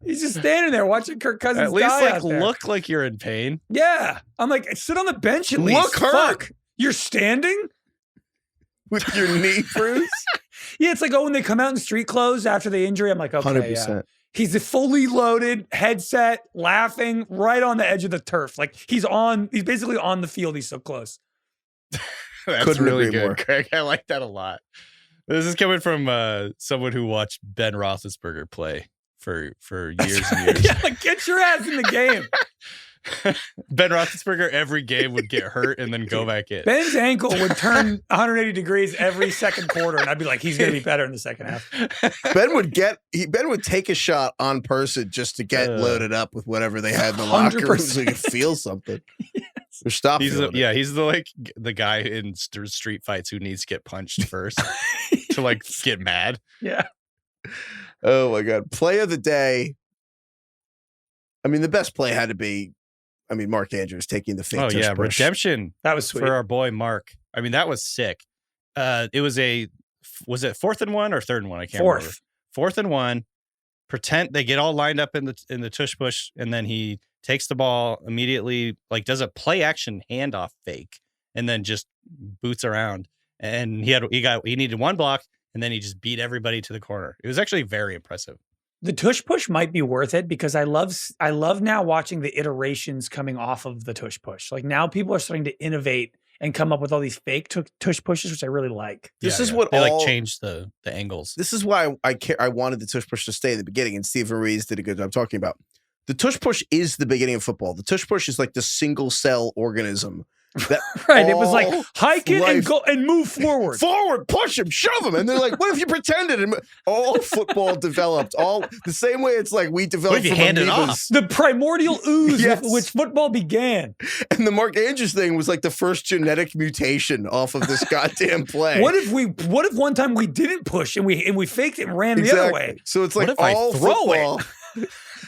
He's just standing there watching Kirk Cousins at least die like look like you're in pain. Yeah. I'm like, sit on the bench at least. Look hurt. Fuck. You're standing? With your knee bruise? Yeah, it's like, when they come out in street clothes after the injury, I'm like, okay, 100%. yeah. He's a fully loaded headset, laughing right on the edge of the turf. Like he's basically on the field. He's so close. That's Couldn't really agree good, more. Craig. I like that a lot. This is coming from someone who watched Ben Roethlisberger play for years and years. Yeah, like, get your ass in the game. Ben Roethlisberger every game would get hurt and then go back in. Ben's ankle would turn 180 degrees every second quarter, and I'd be like, he's going to be better in the second half. Ben would take a shot on person just to get loaded up with whatever they had in the locker room so he could feel something. Yes. Or stop. He's the guy in street fights who needs to get punched first to like get mad. Yeah. Oh my God. Play of the day. I mean, the best play had to be, Mark Andrews taking the fake touch push. Redemption. That was sweet. For our boy Mark. I mean, that was sick. Was it 4th and 1 or 3rd and 1? I can't remember. 4th and 1. Pretend they get all lined up in the tush push, and then he takes the ball immediately, like does a play action handoff fake, and then just boots around. And he needed one block, and then he just beat everybody to the corner. It was actually very impressive. The tush push might be worth it because I love now watching the iterations coming off of the tush push. Like now people are starting to innovate and come up with all these fake tush pushes, which I really like. This is they what changed the angles. This is why I wanted the tush push to stay in the beginning, and Stephen Ruiz did a good job talking about. The tush push is the beginning of football. The tush push is like the single cell organism. Right. It was like hike it and go and move forward. Forward, push him, shove him. And they're like, what if you pretended? And all football developed all the same way it's like we developed from amoebas. The primordial ooze with which football began. And the Mark Andrews thing was like the first genetic mutation off of this goddamn play. What if one time we didn't push and we faked it and ran the other way? So it's like all football.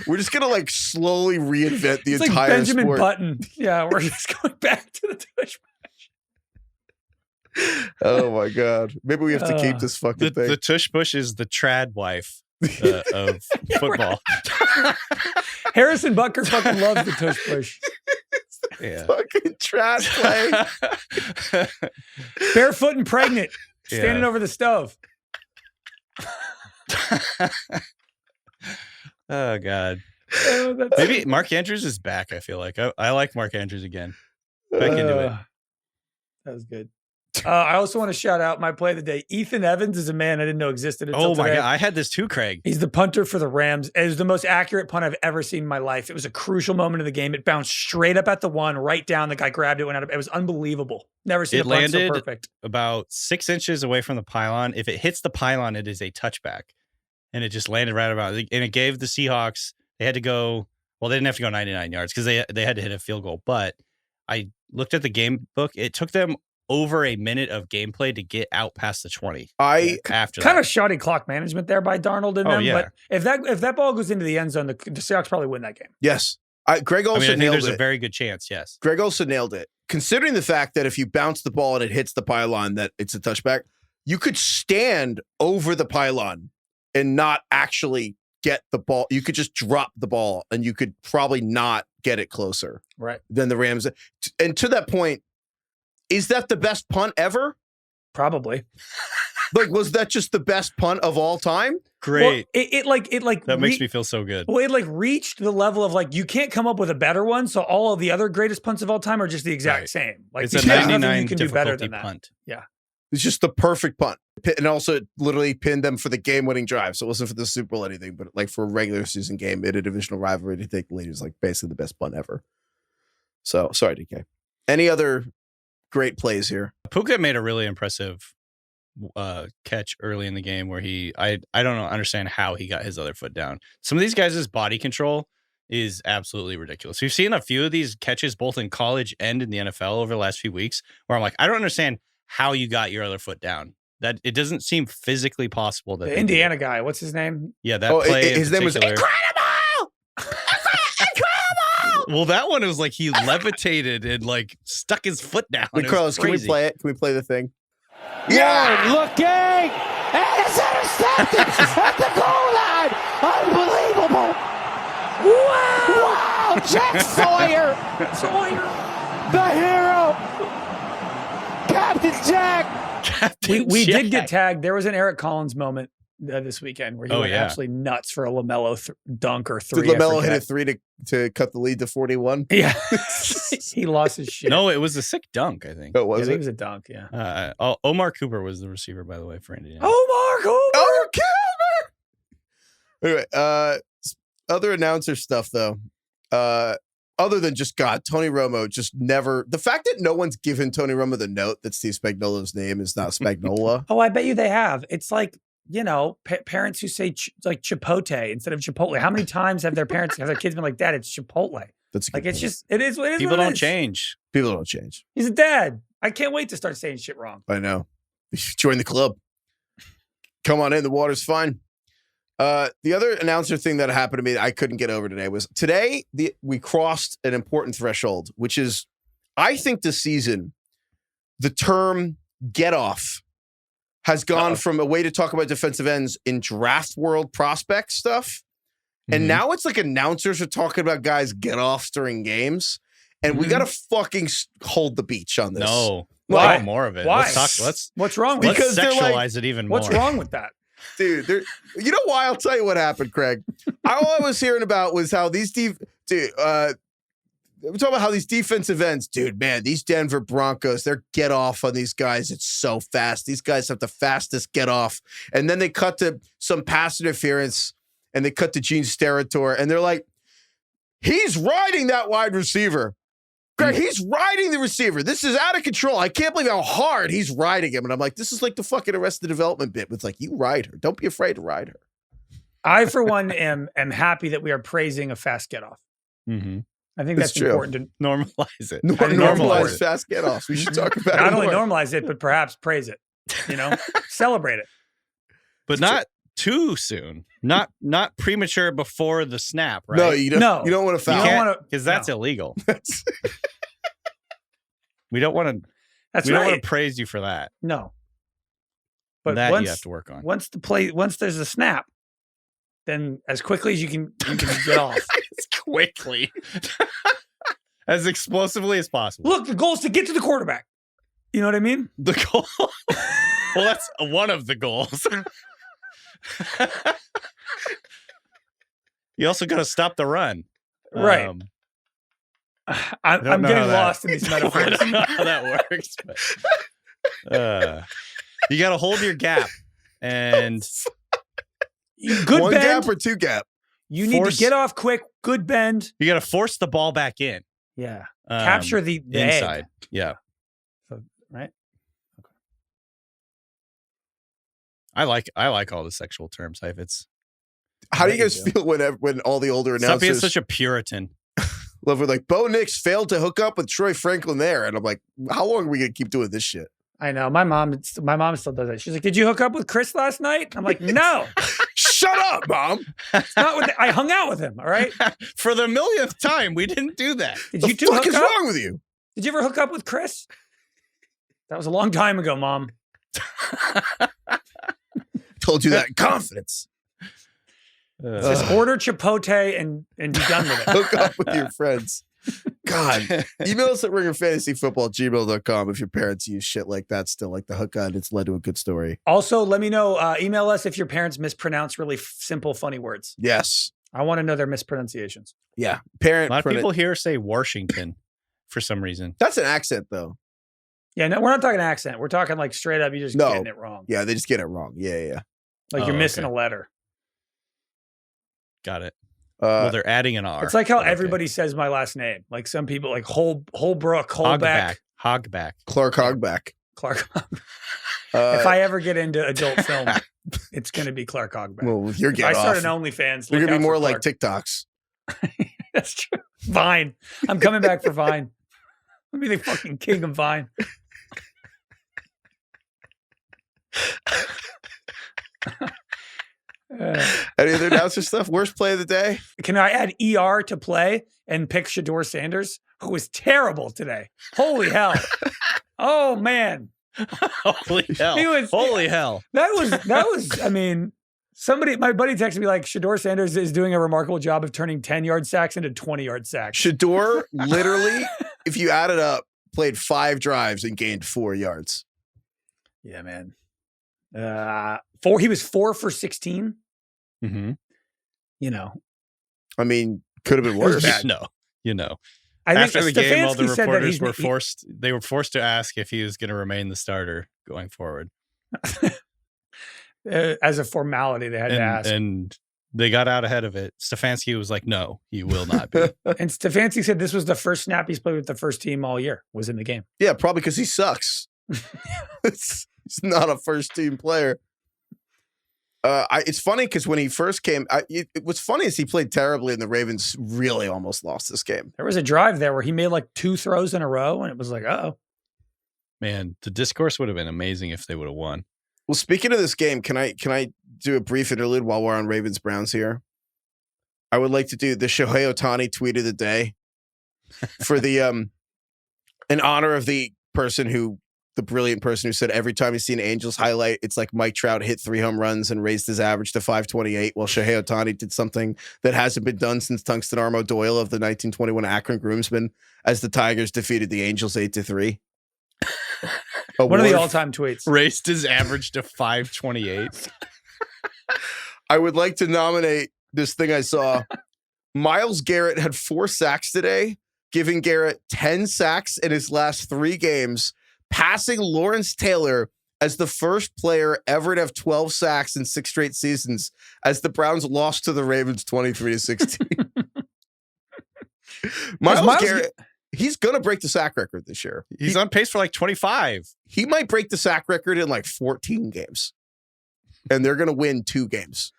We're just gonna like slowly reinvent the entire like Benjamin sport. Button. Yeah, we're just going back to the tush push. Oh my God! Maybe we have to keep this fucking thing. The tush push is the trad wife of football. Harrison Butker fucking loves the tush push. Yeah. Fucking trad play. Barefoot and pregnant, standing over the stove. Oh God. Maybe Mark Andrews is back. I feel like I like Mark Andrews again. Back into it. That was good. I also want to shout out my play of the day. Ethan Evans is a man I didn't know existed until today. God, I had this too, Craig. He's the punter for the Rams. It was the most accurate punt I've ever seen in my life. It was a crucial moment of the game. It bounced straight up at the one, right down. The guy grabbed it, went out. It was unbelievable. Never seen a punt so perfect. About 6 inches away from the pylon. If it hits the pylon, it is a touchback. And it just landed right about, and it gave the Seahawks, they had to go, well, they didn't have to go 99 yards because they had to hit a field goal. But I looked at the game book. It took them over a minute of gameplay to get out past the 20. After kind of shoddy clock management there by Darnold and them. Yeah. But if that ball goes into the end zone, the Seahawks probably win that game. Yes. Greg also I think nailed there's it. a very good chance, yes. Greg also nailed it. considering the fact that if you bounce the ball and it hits the pylon, that it's a touchback, you could stand over the pylon and not actually get the ball. You could just drop the ball and you could probably not get it closer than the Rams. And to that point, is that the best punt ever? Probably. Like, was that just the best punt of all time? Great. Well, it that makes me feel so good. Well, it like reached the level of like, you can't come up with a better one. So all of the other greatest punts of all time are just the exact same. Like it's a 99 you can do better than punt. That. Yeah. It's just the perfect punt. And also it literally pinned them for the game-winning drive. So it wasn't for the Super Bowl or anything, but like for a regular season game in a divisional rivalry, I think the lead is like basically the best punt ever. So sorry, DK. Any other great plays here? Puka made a really impressive catch early in the game where I don't understand how he got his other foot down. Some of these guys' body control is absolutely ridiculous. We've seen a few of these catches both in college and in the NFL over the last few weeks where I'm like, I don't understand how you got your other foot down. That it doesn't seem physically possible. That the Indiana guy, what's his name? Yeah, that play. His name was Incredible. Well, that one was like he levitated and like stuck his foot down. Wait, Carlos, can we play it? Can we play the thing? Yeah, looking, and it's intercepted at the goal line. Unbelievable! Wow! Jack Sawyer, the hero, Captain Jack. We did get tagged. There was an Eric Collins moment this weekend where he went absolutely nuts for a LaMelo dunk or three. Did LaMelo hit a three to cut the lead to 41? Yeah. He lost his shit. No, it was a sick dunk, I think. Oh, was it? It was a dunk, yeah. Omar Cooper was the receiver, by the way, for Indiana. Omar Cooper! Anyway, other announcer stuff, though. Other than just, God, Tony Romo just never... The fact that no one's given Tony Romo the note that Steve Spagnuolo's name is not Spagnuolo. Oh, I bet you they have. It's like, you know, parents who say like Chipotle instead of Chipotle. How many times have their kids been like, Dad, it's Chipotle? That's like, it's just, it is what it is. People don't change. People don't change. He's a dad. I can't wait to start saying shit wrong. I know. Join the club. Come on in. The water's fine. The other announcer thing that happened to me that I couldn't get over today was today we crossed an important threshold, which is, I think this season, the term get off has gone from a way to talk about defensive ends in draft world prospect stuff. And now it's like announcers are talking about guys get offs during games. And we got to fucking hold the beach on this. No. Why? Want more of it. Why? What's wrong with because let's sexualize like, it even more. What's wrong with that? Dude, you know why? I'll tell you what happened, Craig. All I was hearing about was how these we're talking about how these defensive ends, dude, man, these Denver Broncos, their get off on these guys, it's so fast. These guys have the fastest get off. And then they cut to some pass interference and they cut to Gene Steratore and they're like, he's riding that wide receiver. Greg, he's riding the receiver. This is out of control. I can't believe how hard he's riding him. And I'm like, this is like the fucking Arrested Development bit with like, you ride her. Don't be afraid to ride her. I, for one, am happy that we are praising a fast get off. Mm-hmm. I think that's important to normalize it. Normalize fast get offs. We should talk about it. Not only normalize it, but perhaps praise it. You know, celebrate it. But not too soon. Not premature before the snap, right? No, you don't. You don't want to foul. Because that's illegal. We don't want to. That's we right. don't want to praise you for that. No. But that once, you have to work on. Once there's a snap, then as quickly as you can get off. As quickly. As explosively as possible. Look, the goal is to get to the quarterback. You know what I mean? The goal. Well, that's one of the goals. You also got to stop the run. Right. I'm getting lost in these metaphors. I don't know how that works. But, you got to hold your gap. And good one bend. gap or two gap. You need to get off quick. Good bend. You got to force the ball back in. Yeah. Capture the inside. egg. Yeah. So, right. Okay. I like all the sexual terms, Heifetz. How do you guys feel when all the older announcers... Stop being such a Puritan. Love, we're like, Bo Nix failed to hook up with Troy Franklin there. And I'm like, how long are we going to keep doing this shit? I know. My mom still does that. She's like, did you hook up with Chris last night? I'm like, no. Shut up, Mom. It's not I hung out with him, all right? For the millionth time, we didn't do that. Did the you two fuck hook is up? wrong with you? Did you ever hook up with Chris? That was a long time ago, Mom. Told you that in confidence. Just order Chipotle and be done with it. Hook up with your friends. God. Email us at ringerfantasyfootball@gmail.com if your parents use shit like that still, like the hook on. It's led to a good story. Also, let me know. Email us if your parents mispronounce really simple, funny words. Yes. I want to know their mispronunciations. Yeah. A lot of people here say Washington for some reason. That's an accent, though. Yeah, no, we're not talking accent. We're talking like straight up, you just getting it wrong. Yeah, they just get it wrong. Yeah. Like you're missing a letter. Got it. Well, they're adding an R. It's like how everybody says my last name. Like some people, like Horlbeck, Hogback. Clark Hogback. Clark. If I ever get into adult film, it's going to be Clark Hogback. Well, you're getting I start off. an OnlyFans. You're going to be more like TikToks. That's true. Vine. I'm coming back for Vine. I'll be the fucking king of Vine. Any other announcer stuff? Worst play of the day? Can I add ER to play and pick Shedeur Sanders, who was terrible today? Holy hell. Oh, man. Holy hell. Holy hell. That was, I mean, my buddy texted me like, Shedeur Sanders is doing a remarkable job of turning 10-yard sacks into 20-yard sacks. Shedeur literally, if you add it up, played 5 drives and gained 4 yards. Yeah, man. He was 4 for 16. Mm-hmm. You know. I mean, could have been worse. You know. After the game, all the reporters were forced to ask if he was going to remain the starter going forward. As a formality, they had to ask. And they got out ahead of it. Stefanski was like, no, he will not be. And Stefanski said this was the first snap he's played with the first team all year, was in the game. Yeah, probably because he sucks. He's not a first team player. It's funny because when he first came, what's funny is he played terribly and the Ravens really almost lost this game. There was a drive there where he made like 2 throws in a row and it was like, uh-oh. Man, the discourse would have been amazing if they would have won. Well, speaking of this game, can I do a brief interlude while we're on Ravens Browns here? I would like to do the Shohei Ohtani tweet of the day for the in honor of the brilliant person who said every time you see an Angels highlight, it's like Mike Trout hit 3 home runs and raised his average to 528. While Shohei Ohtani did something that hasn't been done since Tungsten Armo Doyle of the 1921 Akron Groomsmen as the Tigers defeated the Angels 8-3. One of the all-time tweets. Raised his average to 528. I would like to nominate this thing I saw. Myles Garrett had 4 sacks today, giving Garrett 10 sacks in his last 3 games, passing Lawrence Taylor as the first player ever to have 12 sacks in 6 straight seasons as the Browns lost to the Ravens 23-16. Myles Garrett, he's going to break the sack record this year. He's on pace for like 25. He might break the sack record in like 14 games. And they're going to win 2 games.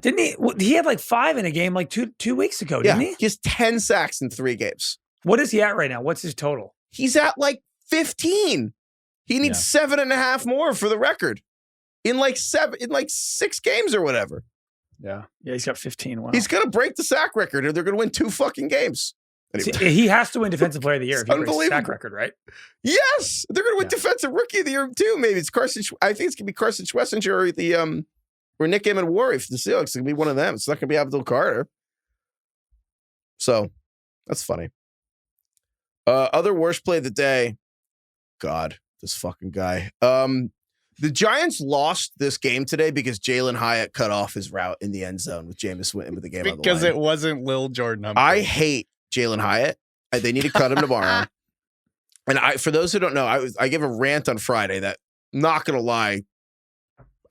Didn't he? He had like 5 in a game like two weeks ago, didn't he? He has 10 sacks in 3 games. What is he at right now? What's his total? He's at like 15. He needs 7.5 more for the record in like 6 games or whatever. Yeah, he's got 15. Wow. He's going to break the sack record or they're going to win 2 fucking games. Anyway. See, he has to win Defensive Player of the Year if he breaks the sack record, right? Yes, they're going to win Defensive Rookie of the Year too. Maybe it's Carson. I think it's going to be Carson Schwessinger or Nick Amenwari for the Seahawks. It's going to be one of them. It's not going to be Abdul Carter. So that's funny. Other worst play of the day. God, this fucking guy. The Giants lost this game today because Jalen Hyatt cut off his route in the end zone with Jameis Winston with the game on the line. Because it wasn't Lil Jordan Humphrey. I hate Jalen Hyatt. They need to cut him tomorrow. And for those who don't know, I gave a rant on Friday that, not going to lie,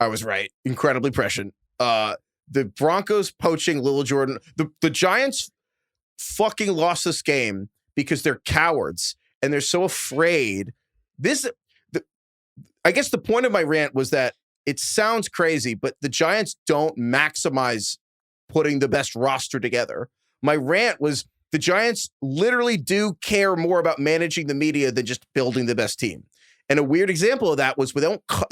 I was right. Incredibly prescient. The Broncos poaching Lil Jordan. The Giants fucking lost this game because they're cowards and they're so afraid. I guess the point of my rant was that it sounds crazy, but the Giants don't maximize putting the best roster together. My rant was the Giants literally do care more about managing the media than just building the best team. And a weird example of that was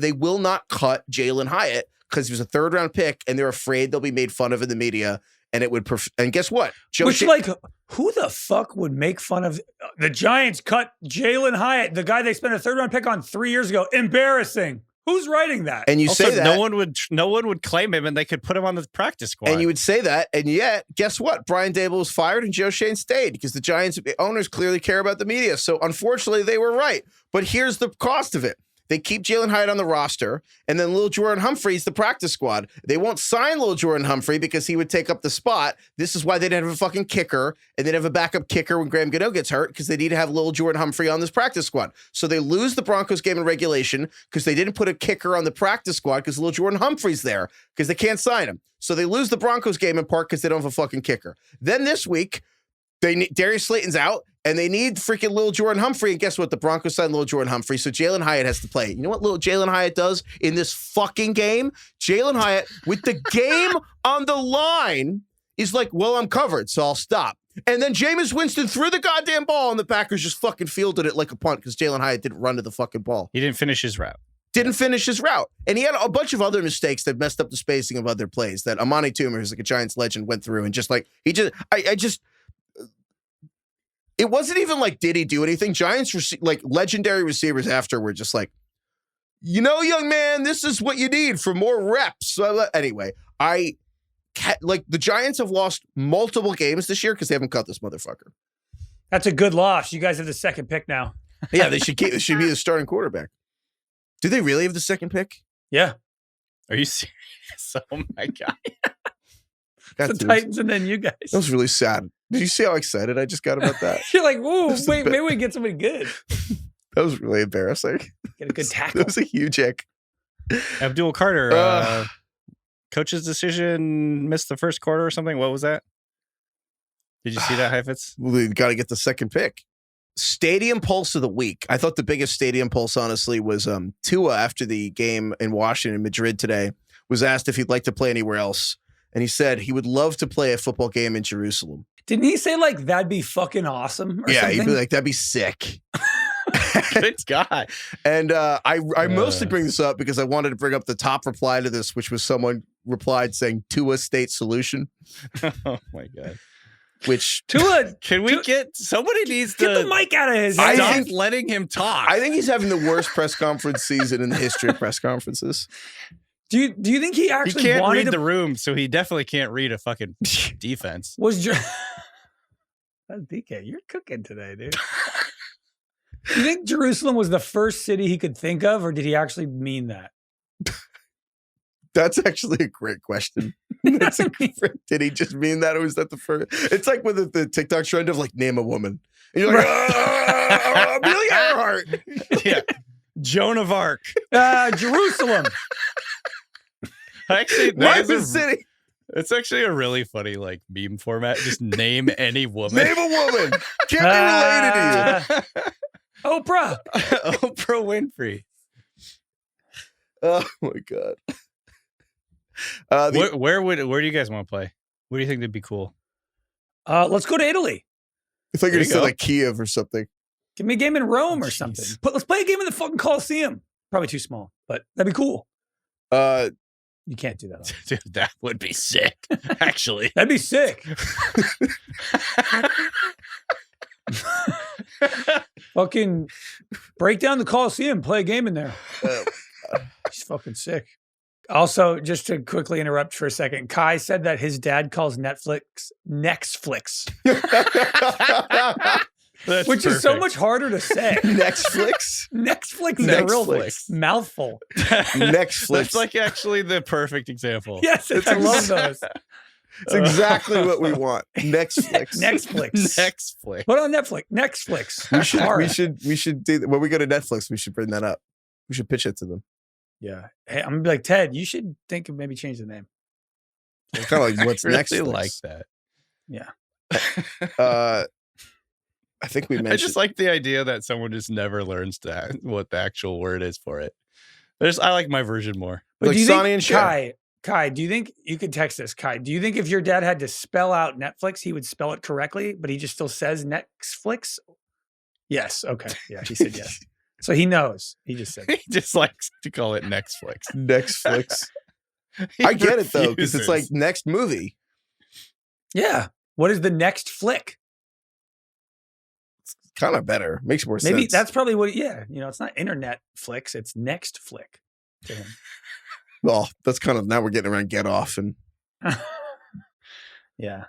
they will not cut Jalen Hyatt because he was a 3rd-round pick and they're afraid they'll be made fun of in the media and it would. And guess what? Who the fuck would make fun of the Giants? Cut Jalen Hyatt, the guy they spent a 3rd-round pick on 3 years ago. Embarrassing. Who's writing that? And you also, say that no one would claim him, and they could put him on the practice squad. And you would say that, and yet, guess what? Brian Dable was fired, and Joe Schoen stayed because the Giants owners clearly care about the media. So unfortunately, they were right. But here's the cost of it. They keep Jalen Hyatt on the roster, and then Lil Jordan Humphrey's the practice squad. They won't sign Lil Jordan Humphrey because he would take up the spot. This is why they didn't have a fucking kicker, and they didn't have a backup kicker when Graham Gano gets hurt because they need to have Lil Jordan Humphrey on this practice squad. So they lose the Broncos game in regulation because they didn't put a kicker on the practice squad because Lil Jordan Humphrey's there because they can't sign him. So they lose the Broncos game in part because they don't have a fucking kicker. Then this week, Darius Slayton's out, and they need freaking Lil Jordan Humphrey. And guess what? The Broncos signed Lil Jordan Humphrey, so Jalen Hyatt has to play. You know what little Jalen Hyatt does in this fucking game? Jalen Hyatt, with the game on the line, is like, well, I'm covered, so I'll stop. And then Jameis Winston threw the goddamn ball, and the Packers just fucking fielded it like a punt because Jalen Hyatt didn't run to the fucking ball. He didn't finish his route. And he had a bunch of other mistakes that messed up the spacing of other plays that Amani Toomer, who's like a Giants legend, went through and it wasn't even like, did he do anything? Giants, legendary receivers after were just like, young man, this is what you need for more reps. So, anyway, the Giants have lost multiple games this year because they haven't cut this motherfucker. That's a good loss. You guys have the 2nd pick now. Yeah, they should be the starting quarterback. Do they really have the 2nd pick? Yeah. Are you serious? Oh my God. The Titans and then you guys. That was really sad. Did you see how excited I just got about that? You're like, whoa, wait, maybe we can get somebody good. That was really embarrassing. Get a good tackle. That was a huge ick. Abdul Carter, coach's decision, missed the first quarter or something. What was that? Did you see that, Heifetz? We got to get the 2nd pick. Stadium pulse of the week. I thought the biggest stadium pulse, honestly, was Tua after the game in Washington, Madrid today, was asked if he'd like to play anywhere else. And he said he would love to play a football game in Jerusalem. Didn't he say, like, that'd be fucking awesome? Or something? He'd be like, that'd be sick. Good guy. And I mostly bring this up because I wanted to bring up the top reply to this, which was someone replied saying Tua state solution. Oh, my God. Which Tua, can we get somebody needs to get the mic out of his stop head. letting him talk. I think he's having the worst press conference season in the history of press conferences. Do you think he actually can't wanted read to... the room, so he definitely can't read a fucking defense. DK, you're cooking today, dude. Do you think Jerusalem was the first city he could think of, or did he actually mean that? That's actually a great question. Did he just mean that, or was that the first? It's like with the TikTok trend of like, name a woman. And you're like, Amelia Earhart. Yeah. Joan of Arc. Jerusalem. Actually, City. It's actually a really funny like meme format. Just name any woman. Name a woman. Can't be related to you. Oprah. Oprah Winfrey. Oh my God. Where do you guys want to play? What do you think would be cool? Let's go to Italy. I thought you were going to say like Kiev or something. Give me a game in Rome or something. Let's play a game in the fucking Coliseum. Probably too small, but that'd be cool. You can't do that. Dude, that would be sick. Actually, that'd be sick. Fucking break down the Coliseum, play a game in there. He's fucking sick. Also, just to quickly interrupt for a second, Kai said that his dad calls Netflix Nextflix. Which is so much harder to say. Nextflix? Nextflix is a real mouthful. Nextflix. That's like actually the perfect example. Yes, I love those. It's exactly what we want. Nextflix. Nextflix. Put on Netflix. Nextflix. We should do when we go to Netflix, we should bring that up. We should pitch it to them. Yeah. Hey, I'm gonna be like, Ted, you should think of maybe change the name. Kind of like what's next? I like that. Yeah. I think we mentioned. I just like the idea that someone just never learns that what the actual word is for it. I like my version more. But like do you Sonny think, and Kai, do you think you could text this? Kai, do you think if your dad had to spell out Netflix, he would spell it correctly, but he just still says Netflix? Yes. Okay. Yeah, he said yes. So he knows. He just said. He just likes to call it Nextflix. Nextflix. I get it though, because it's like next movie. Yeah. What is the next flick? Kind of better. Makes more sense. Maybe that's probably what. Yeah, it's not internet flicks. It's next flick to him. Well, that's kind of now we're getting around Get Off and Yeah,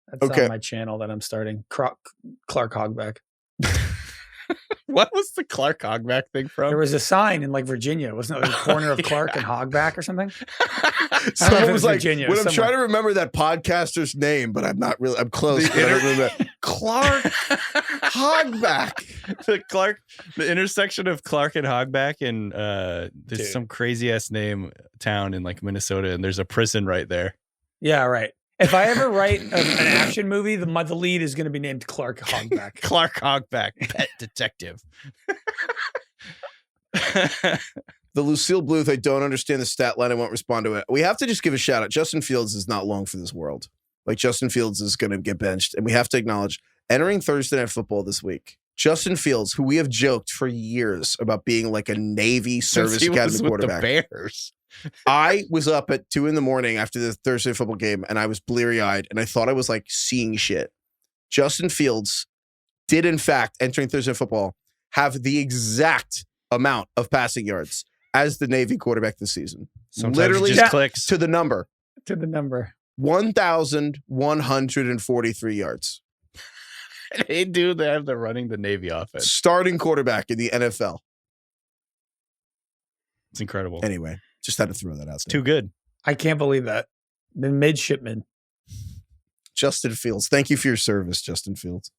that's on my channel that I'm starting. Clark Hogback. What was the Clark Hogback thing from? There was a sign in like Virginia, wasn't it? Like the corner of Clark and Hogback or something. Someone was like, Virginia, when I'm trying to remember that podcaster's name, but I'm not really. I'm close. But I don't remember. Clark Hogback. The intersection of Clark and Hogback, and there's some crazy ass name town in like Minnesota, and there's a prison right there. Yeah, right. If I ever write an action movie, the lead is going to be named Clark Hogback. Clark Hogback, pet detective. The Lucille Bluth, I don't understand the stat line. I won't respond to it. We have to just give a shout out. Justin Fields is not long for this world. Like, Justin Fields is going to get benched. And we have to acknowledge, entering Thursday Night Football this week, Justin Fields, who we have joked for years about being like a Navy Service Academy quarterback. With the Bears. I was up at 2 a.m. after the Thursday football game, and I was bleary-eyed, and I thought I was like seeing shit. Justin Fields did, in fact, entering Thursday football, have the exact amount of passing yards as the Navy quarterback this season. Sometimes literally just clicks to the number. 1,143 yards. They do. They have the running the Navy offense. Starting quarterback in the NFL. It's incredible. Anyway, just had to throw that out. It's too good. I can't believe that. The midshipman. Justin Fields. Thank you for your service, Justin Fields.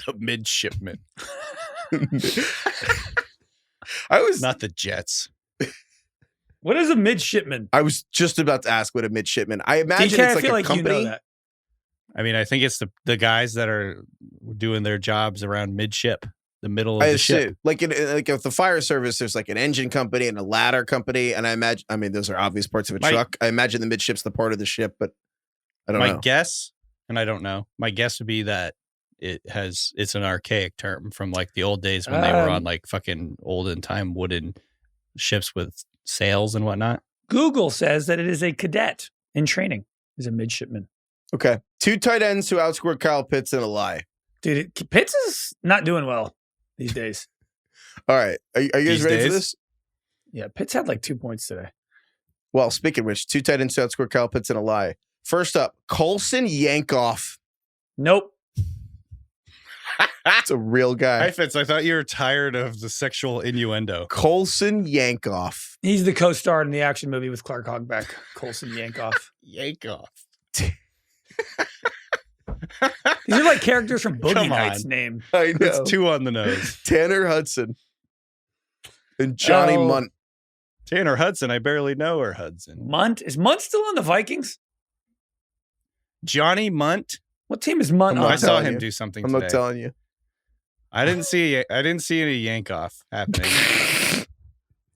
The midshipman. I was not the Jets. What is a midshipman? I was just about to ask what a midshipman. I imagine DK, it's like I feel a company. You know that. I mean, I think it's the guys that are doing their jobs around midship, the middle of the ship. Like if the fire service, there's like an engine company and a ladder company, and I mean, those are obvious parts of a truck. I imagine the midship's the part of the ship, but I don't know. My guess, and I don't know, my guess would be that it's an archaic term from like the old days when they were on like fucking olden time wooden ships with sails and whatnot. Google says that it is a cadet in training, is a midshipman. Okay. 2 tight ends who outscored Kyle Pitts in a lie. Dude, Pitts is not doing well these days. All right. Are you guys ready for this? Yeah, Pitts had like 2 points today. Well, speaking of which, 2 tight ends who outscored Kyle Pitts in a lie. First up, Colson Yankoff. Nope. That's a real guy. Heifetz, I thought you were tired of the sexual innuendo. Colson Yankoff. He's the co-star in the action movie with Clark Hogback. Colson Yankoff. Yankoff. These are like characters from Boogie Nights name. I know. It's 2 on the nose. Tanner Hudson and Johnny Munt. Tanner Hudson. I barely know her, Hudson. Munt? Is Munt still on the Vikings? Johnny Munt? What team is Munt on? I saw him do something today. I'm not telling you. I didn't see any Yankoff happening.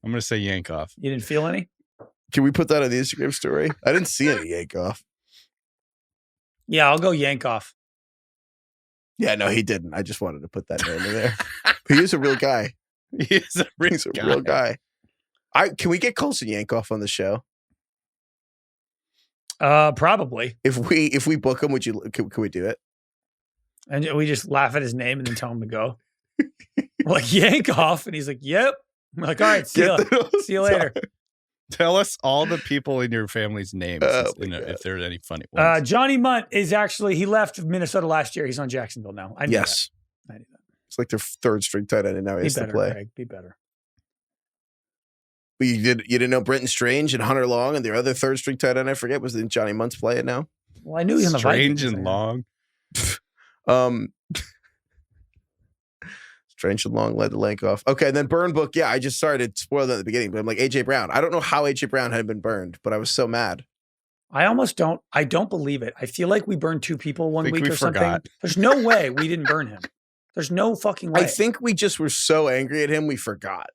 I'm going to say Yankoff. You didn't feel any? Can we put that on the Instagram story? I didn't see any Yankoff. Yeah, I'll go Yankoff. Yeah, no, he didn't. I just wanted to put that name in there. He is a real guy. He's a real guy. Can we get Colson Yankoff on the show? Probably. If we book him, can we do it? And we just laugh at his name and then tell him to go. We're like, Yankoff. And he's like, yep. We're like, all right, see you later. Tell us all the people in your family's names, if there's any funny ones. Johnny Munt is actually, he left Minnesota last year. He's on Jacksonville now. I knew that. It's like their 3rd string tight end, and now he has to play. Greg, be better. But you didn't know Brenton Strange and Hunter Long and their other 3rd string tight end, I forget, was in Johnny Munt's playing now? Well, I knew he was on the Vikings. Strange and Long. Strange and Long led the Lankoff. Okay, and then burn book. Yeah, I just started to spoil that at the beginning, but I'm like AJ Brown. I don't know how AJ Brown had been burned, but I was so mad. I don't believe it. I feel like we burned 2 people one week or something. Forgot. There's no way we didn't burn him. There's no fucking way. I think we just were so angry at him we forgot.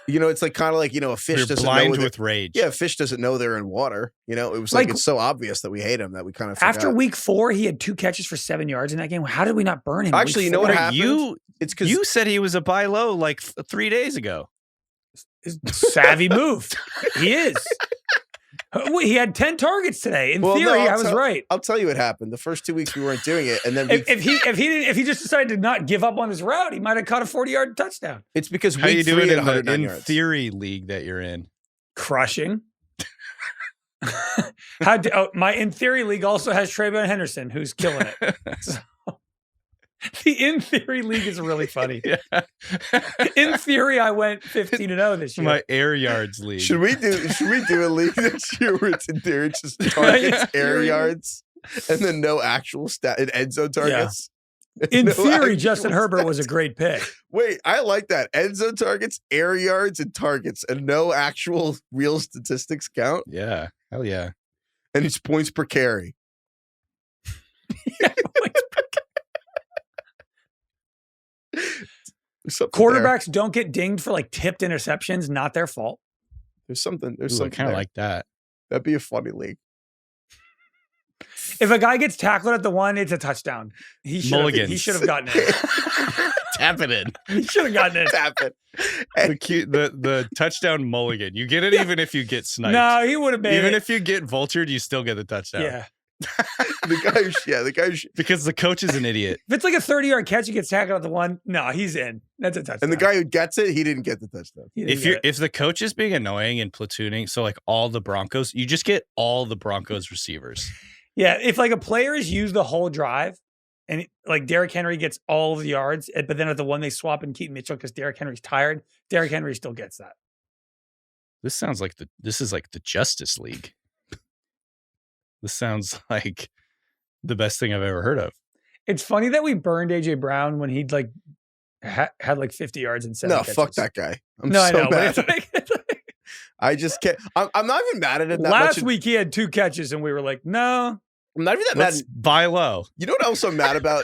It's like kind of like, a fish doesn't blind know with rage. Yeah, a fish doesn't know they're in water. It was like it's so obvious that we hate him that we kind of forgot. After week 4, he had 2 catches for 7 yards in that game. How did we not burn him? Actually, you know what happened? It's because you said he was a buy low like 3 days ago. Savvy move. He is. He had 10 targets today. In Well, no, theory, I'll I was tell- right. I'll tell you what happened. The first 2 weeks we weren't doing it, and then If he just decided to not give up on his route, he might have caught a 40-yard touchdown. it's because How you week doing 3 at in the 109 in yards. theory league that you're in? Crushing. My in theory league also has Trayvon Henderson, who's killing it. So, the in theory league is really funny. Yeah. In theory, I went 15-0 this year. My air yards league. Should we do a league this year where it's in theory just targets, air yards, and then no actual stat and end zone targets? In No theory, actual Justin Herbert was a great pick. Wait, I like that. End zone targets, air yards, and targets, and no actual real statistics count. Yeah. Hell yeah. And it's points per carry. There's something Quarterbacks don't get dinged for like tipped interceptions. Not their fault. There's something. There's Ooh, I something. kind of there. like that. That'd be a funny league. If a guy gets tackled at the 1, it's a touchdown. He should have gotten it. Tap it in. He should have gotten it. Tap it. The touchdown mulligan. You get it even if you get sniped. No, he would have made Even it. if you get vultured, you still get the touchdown. Yeah. the guy. Because the coach is an idiot. If it's like a 30-yard catch, he gets tackled at the 1. No, he's in. That's a touchdown. And the guy who gets it, he didn't get the touchdown. He didn't If get you're it. if the coach is being annoying and platooning, so like all the Broncos, you just get all the Broncos receivers. Yeah, if like a player is used the whole drive and like Derrick Henry gets all of the yards, but then at the 1 they swap in Keaton Mitchell because Derrick Henry's tired, Derrick Henry still gets that. This sounds like this is like the Justice League. This sounds like the best thing I've ever heard of. It's funny that we burned AJ Brown when he'd like had like 50 yards and 7 No, catches. fuck that guy. I know, mad. but it's like I just can't. I'm not even mad at him that last much. week he had 2 catches and we were like, no. I'm not even that mad. Let's buy low. You know what else I'm mad about?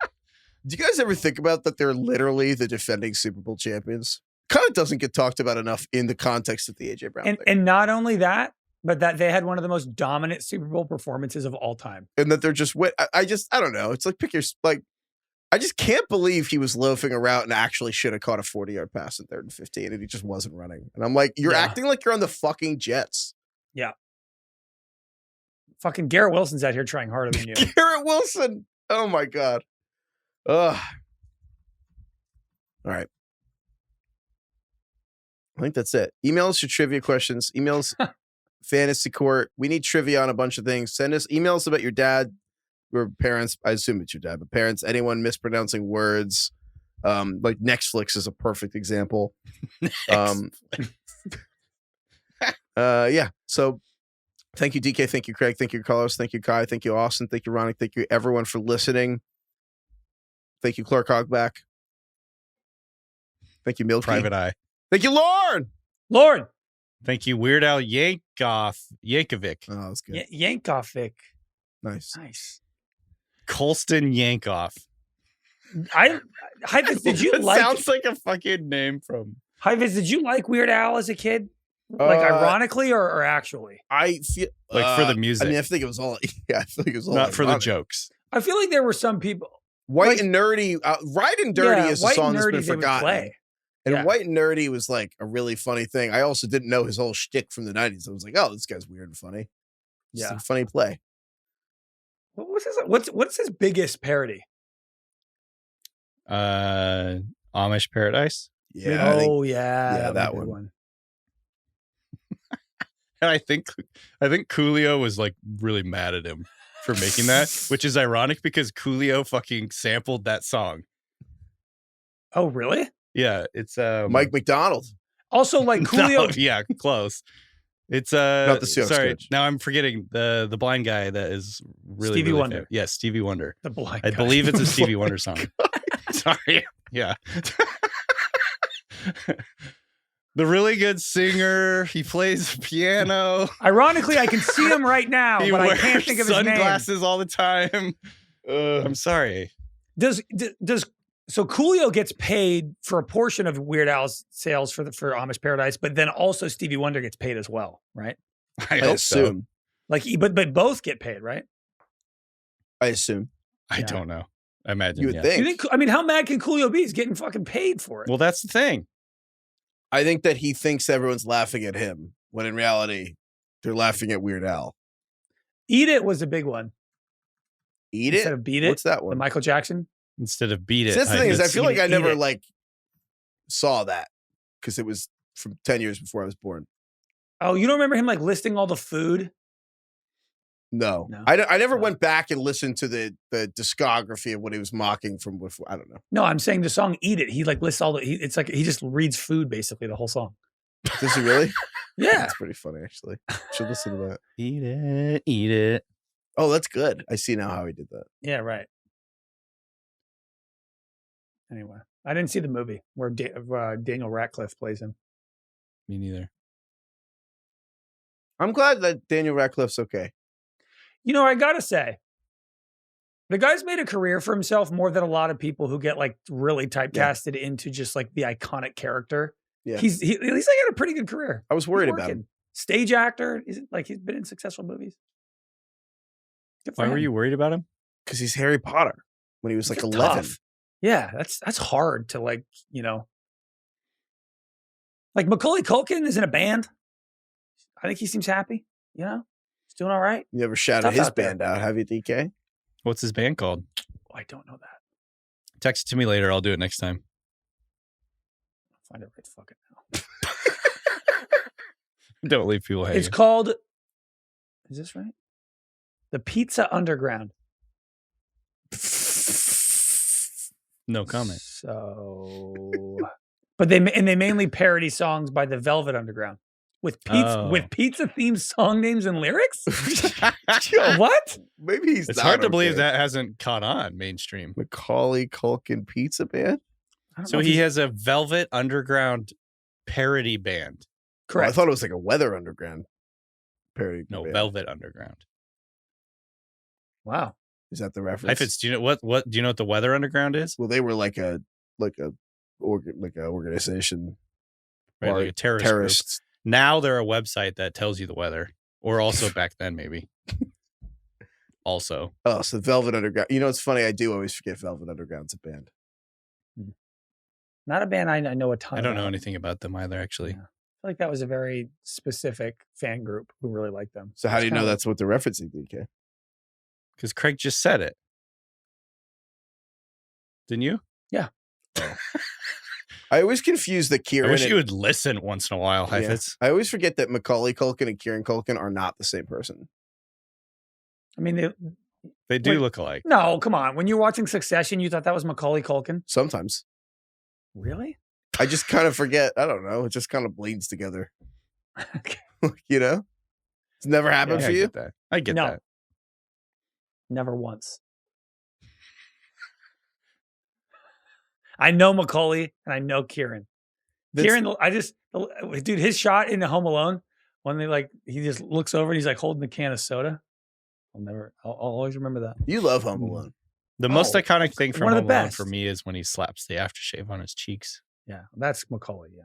Do you guys ever think about that they're literally the defending Super Bowl champions? Kind of doesn't get talked about enough in the context of the AJ Brown thing. And not only that, but that they had one of the most dominant Super Bowl performances of all time. And that they're just I don't know. It's like I just can't believe he was loafing around and actually should have caught a 40-yard pass in 3rd and 15 and he just wasn't running. And I'm like, you're acting like you're on the fucking Jets. Yeah. Fucking Garrett Wilson's out here trying harder than you. Garrett Wilson. Oh my God. Ugh. All right. I think that's it. Email us your trivia questions. Emails Fantasy Court. We need trivia on a bunch of things. Send us emails about your dad or parents. I assume it's your dad, but parents, anyone mispronouncing words. Like Netflix is a perfect example. Yeah. So thank you, DK. Thank you, Craig. Thank you, Carlos. Thank you, Kai. Thank you, Austin. Thank you, Ronak. Thank you, everyone, for listening. Thank you, Clark Hogback. Thank you, Milky. Private Eye. Thank you, Lauren. Lord. Thank you, Weird Al Yankovic. Oh, that's good. Yankovic. Nice. Nice. Colston Yankoff. Heifetz, did you It like sounds like a fucking name from Heifetz, did you like Weird Al as a kid? Like ironically or actually? I feel like for the music. I mean, I think it was all. Yeah, I feel like it was all not for the ironic. jokes. I feel like there were some people. White and Nerdy. Right and Dirty is a White song and that's been Nerdy they would forgotten. play. And Yeah. White and Nerdy was like a really funny thing. I also didn't know his whole shtick from the 90s. I was like, oh, this guy's weird and funny. Just Yeah. a funny play. What's his biggest parody? Amish Paradise. Yeah. I think- yeah, that would be one. And I think Coolio was like really mad at him for making that, which is ironic because Coolio fucking sampled that song. Oh, really? Yeah, it's Mike McDonald. Also, like Coolio. No, yeah, close. It's Not the Seahawks sorry, coach. now I'm forgetting the blind guy that is really Stevie really Wonder. famous. Yes, Stevie Wonder. The blind I guy. believe it's a Stevie Wonder song. Sorry. Yeah. The really good singer. He plays piano. Ironically, I can see him right now, He but I wears can't think of his name. sunglasses all the time. I'm sorry. Does so Coolio gets paid for a portion of Weird Al's sales for Amish Paradise, but then also Stevie Wonder gets paid as well, right? I I hope assume. Like, but both get paid, right? I assume. so. I Yeah. don't know. I imagine. You would yes. think. You think? I mean, how mad can Coolio be? He's getting fucking paid for it. Well, that's the thing. I think that he thinks everyone's laughing at him when in reality, They're laughing at Weird Al. Eat It was a big one. Eat Instead It? of Beat It. What's that The one? Michael Jackson. Instead of Beat It. See, that's the thing is, I feel like I Eat never It. like saw that because it was from 10 years before I was born. Oh, you don't remember him like listing all the food? No. No. I never No. went back and listened to the discography of what he was mocking from before. I don't know. No, I'm saying the song "Eat It." He like lists all the. It's like he just reads food basically the whole song. Does he really? Yeah, That's pretty funny, actually. Should listen to that. Eat it, eat it. Oh, that's good. I see now how he did that. yeah, right. Anyway, I didn't see the movie where Daniel Radcliffe plays him. Me neither. I'm glad that Daniel Radcliffe's okay. You know, I gotta say, the guy's made a career for himself more than a lot of people who get like really typecasted into just like the iconic character. Yeah. At least I got a pretty good career. I was He's worried about working. him. Stage actor. He's been in successful movies. Good for Why were him. you worried about him? Because he's Harry Potter when he was like That's 11. tough. Yeah, that's hard to like, you know. Like Macaulay Culkin is in a band. I think he seems happy. You know, he's doing all right. You never shouted Tough his out there. band out, have you, DK? What's his band called? Oh, I don't know that. Text it to me later. I'll do it next time. I'll find it right fucking now. Don't leave people hanging. It's called. Is this right? The Pizza Underground. No comment. So, but they mainly parody songs by the Velvet Underground with pizza themed song names and lyrics. What? Maybe he's It's not hard to believe okay. that hasn't caught on mainstream. Macaulay Culkin Pizza Band? I don't So know if he he's- has a Velvet Underground parody band. Oh, I correct. thought it was like a Weather Underground parody. No, band. Velvet Underground. Wow. Is that the reference? Heifetz, do you know what do you know what the Weather Underground is? Well, they were like a organization. Right, or like a terrorist group. terrorists. Now they're a website that tells you the weather. Or also back then, maybe. Also. Oh, so Velvet Underground. You know, it's funny. I do always forget Velvet Underground's a band. Not a band I know a ton. I don't know about. anything about them either, actually. Yeah. I feel like that was a very specific fan group who really liked them. So how It's do you know kinda- that's what they're referencing, DK? Because Craig just said it. Didn't you? I always confuse the I Kieran. wish and- you would listen once in a while, Yeah. Heifetz. I always forget that Macaulay Culkin and Kieran Culkin are not the same person. I mean, They do Wait. look alike. no, come on. When you're watching Succession, you thought that was Macaulay Culkin? Sometimes. Really? I just kind of forget. I don't know. It just kind of bleeds together. You know? It's never happened Yeah, for I you? get that. I get No. that. Never once. I know Macaulay and I know Kieran. That's- Kieran, dude, his shot in the Home Alone when he just looks over and he's like holding the can of soda. I'll always remember that. You love Home Alone. The most Oh, iconic thing from one of Home the Alone best. for me is when he slaps the aftershave on his cheeks. Yeah, that's Macaulay. Yeah,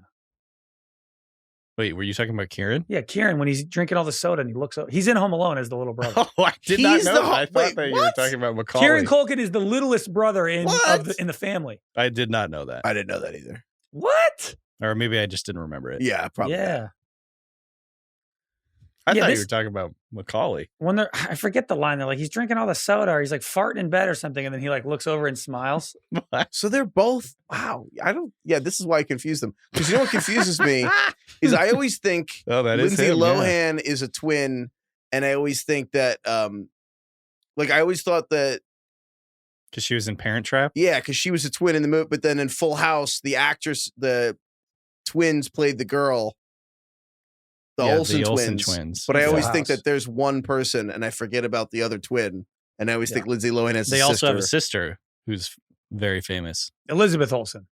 Wait, were you talking about Kieran? yeah. Kieran when he's drinking all the soda and he looks over, he's in Home Alone as the little brother. Oh, I did not He's know the that. ho- I thought wait, that you were what? talking about Macaulay. Kieran Culkin is the littlest brother in What? in the family. I did not know that. I didn't know that either. What? Or maybe I just didn't remember it. Yeah, probably. Yeah. I Yeah, thought this- you were talking about Macaulay. When I forget the line. They're like, he's drinking all the soda, or he's like farting in bed or something, and then he like looks over and smiles. So they're both, wow. This is why I confuse them. Because you know what confuses me is I always think Oh, that is Lindsay him, yeah. Lohan is a twin. And I always think that, I always thought that, Because she was in Parent Trap. yeah, because she was a twin in the movie. But then in Full House, the actress, the twins played the girl. The Yeah, Olsen twins. But I Full always think House. that there's one person and I forget about the other twin. And I always think Lindsay Lohan has They a also sister. have a sister who's very famous. Elizabeth Olsen.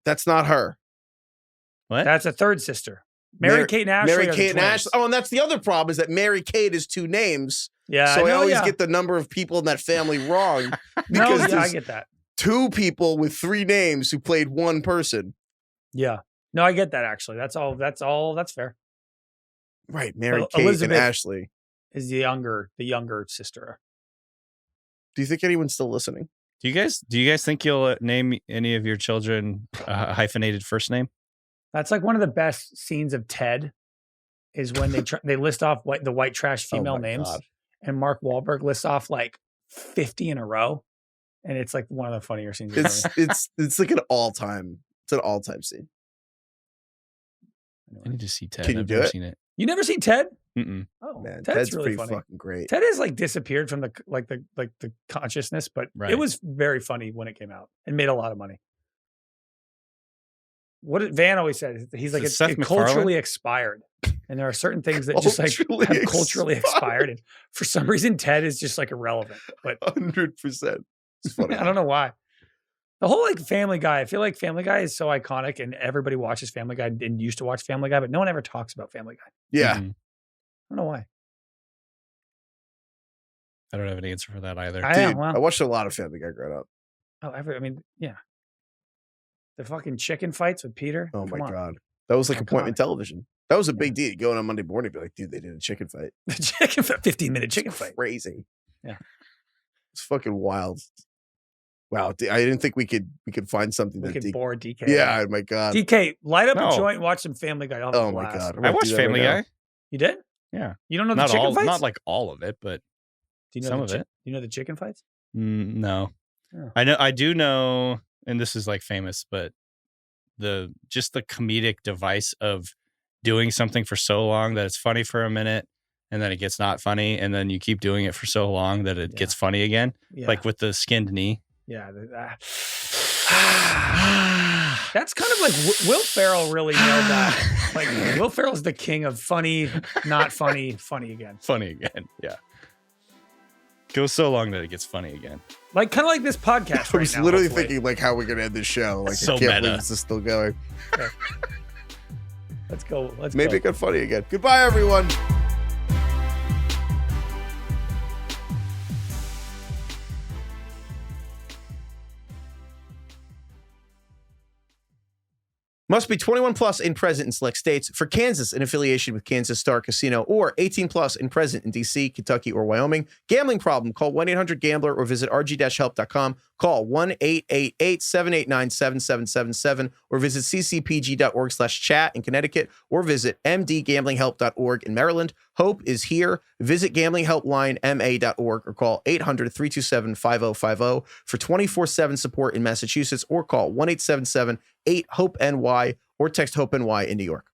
That's not her. What? That's a third sister. Mary Kate and Ashley. Mary are the Kate and twins. Ashley. Oh, and that's the other problem is that Mary Kate is two names. Yeah. So I know, always yeah. get the number of people in that family wrong No, because yeah, I there's get that. two people with three names who played one person. Yeah. No, I get that actually. That's fair. Right. Mary Well, Kate Elizabeth- and Ashley. Is the younger sister. Do you think anyone's still listening? Do you guys think you'll name any of your children a hyphenated first name? That's like one of the best scenes of Ted is when they list off the white trash female my names, God. and Mark Wahlberg lists off like 50 in a row, and it's like one of the funnier scenes. It's like an all-time scene. I need to see Ted. Can you I've do never it? seen it. You never seen Ted? Mm-mm. Oh Man, Ted's Ted's really pretty funny. fucking great. Ted has like disappeared from the consciousness, but Right. it was very funny when it came out and made a lot of money. What Van always said, he's like, Is it it's Seth culturally MacFarlane? expired. And there are certain things that just like Culturally have culturally expired. expired. And for some reason, Ted is just like irrelevant. But 100%. It's funny. I don't know why. The whole like Family Guy, I feel like Family Guy is so iconic and everybody watches Family Guy and used to watch Family Guy, but no one ever talks about Family Guy. Yeah. Mhm. I don't know why. I don't have an answer for that either. I am. Dude, Well, I watched a lot of Family Guy growing up. I mean, yeah. The fucking chicken fights with Peter. Oh my Come on. God. That was like appointment Iconic. television. That was a big deal. Going on Monday morning, be like, dude, they did a chicken fight. The chicken fight, 15-minute chicken fight. Crazy. Yeah. It's fucking wild. Wow. I didn't think we could find something We that could bore DK. Yeah, my God. DK, light up No. a joint and watch some Family Guy. I'll have a Oh my blast. God. I'm I gonna watched do that right Family now. Guy. You did? Yeah. You don't know the Not chicken all, fights? not like all of it, but Do you know some the of it. Do you know the chicken fights? No. Oh. I do know, and this is like famous, but the comedic device of doing something for so long that it's funny for a minute and then it gets not funny, and then you keep doing it for so long that it gets funny again. Yeah. Like with the skinned knee. Yeah. That's kind of like Will Ferrell really nailed that. Like Will Ferrell's the king of funny, not funny, funny again. Funny again. Yeah. Goes so long that it gets funny again. Like kind of like this podcast. I was right now, literally hopefully. thinking like how we're gonna end this show. Like So I can't meta. believe this is still going. Let's go. Let's Maybe go. it got funny again. Goodbye, everyone. Must be 21 plus in present in select states. For Kansas, in affiliation with Kansas Star Casino, or 18 plus in present in D.C., Kentucky, or Wyoming. Gambling problem? Call 1-800-GAMBLER or visit rg-help.com. Call 1-888-789-7777 or visit ccpg.org/chat in Connecticut or visit mdgamblinghelp.org in Maryland. Hope is here. Visit gamblinghelplinema.org or call 800-327-5050 for 24/7 support in Massachusetts or call 1-877-8-HOPE-NY or text HOPE-NY in New York.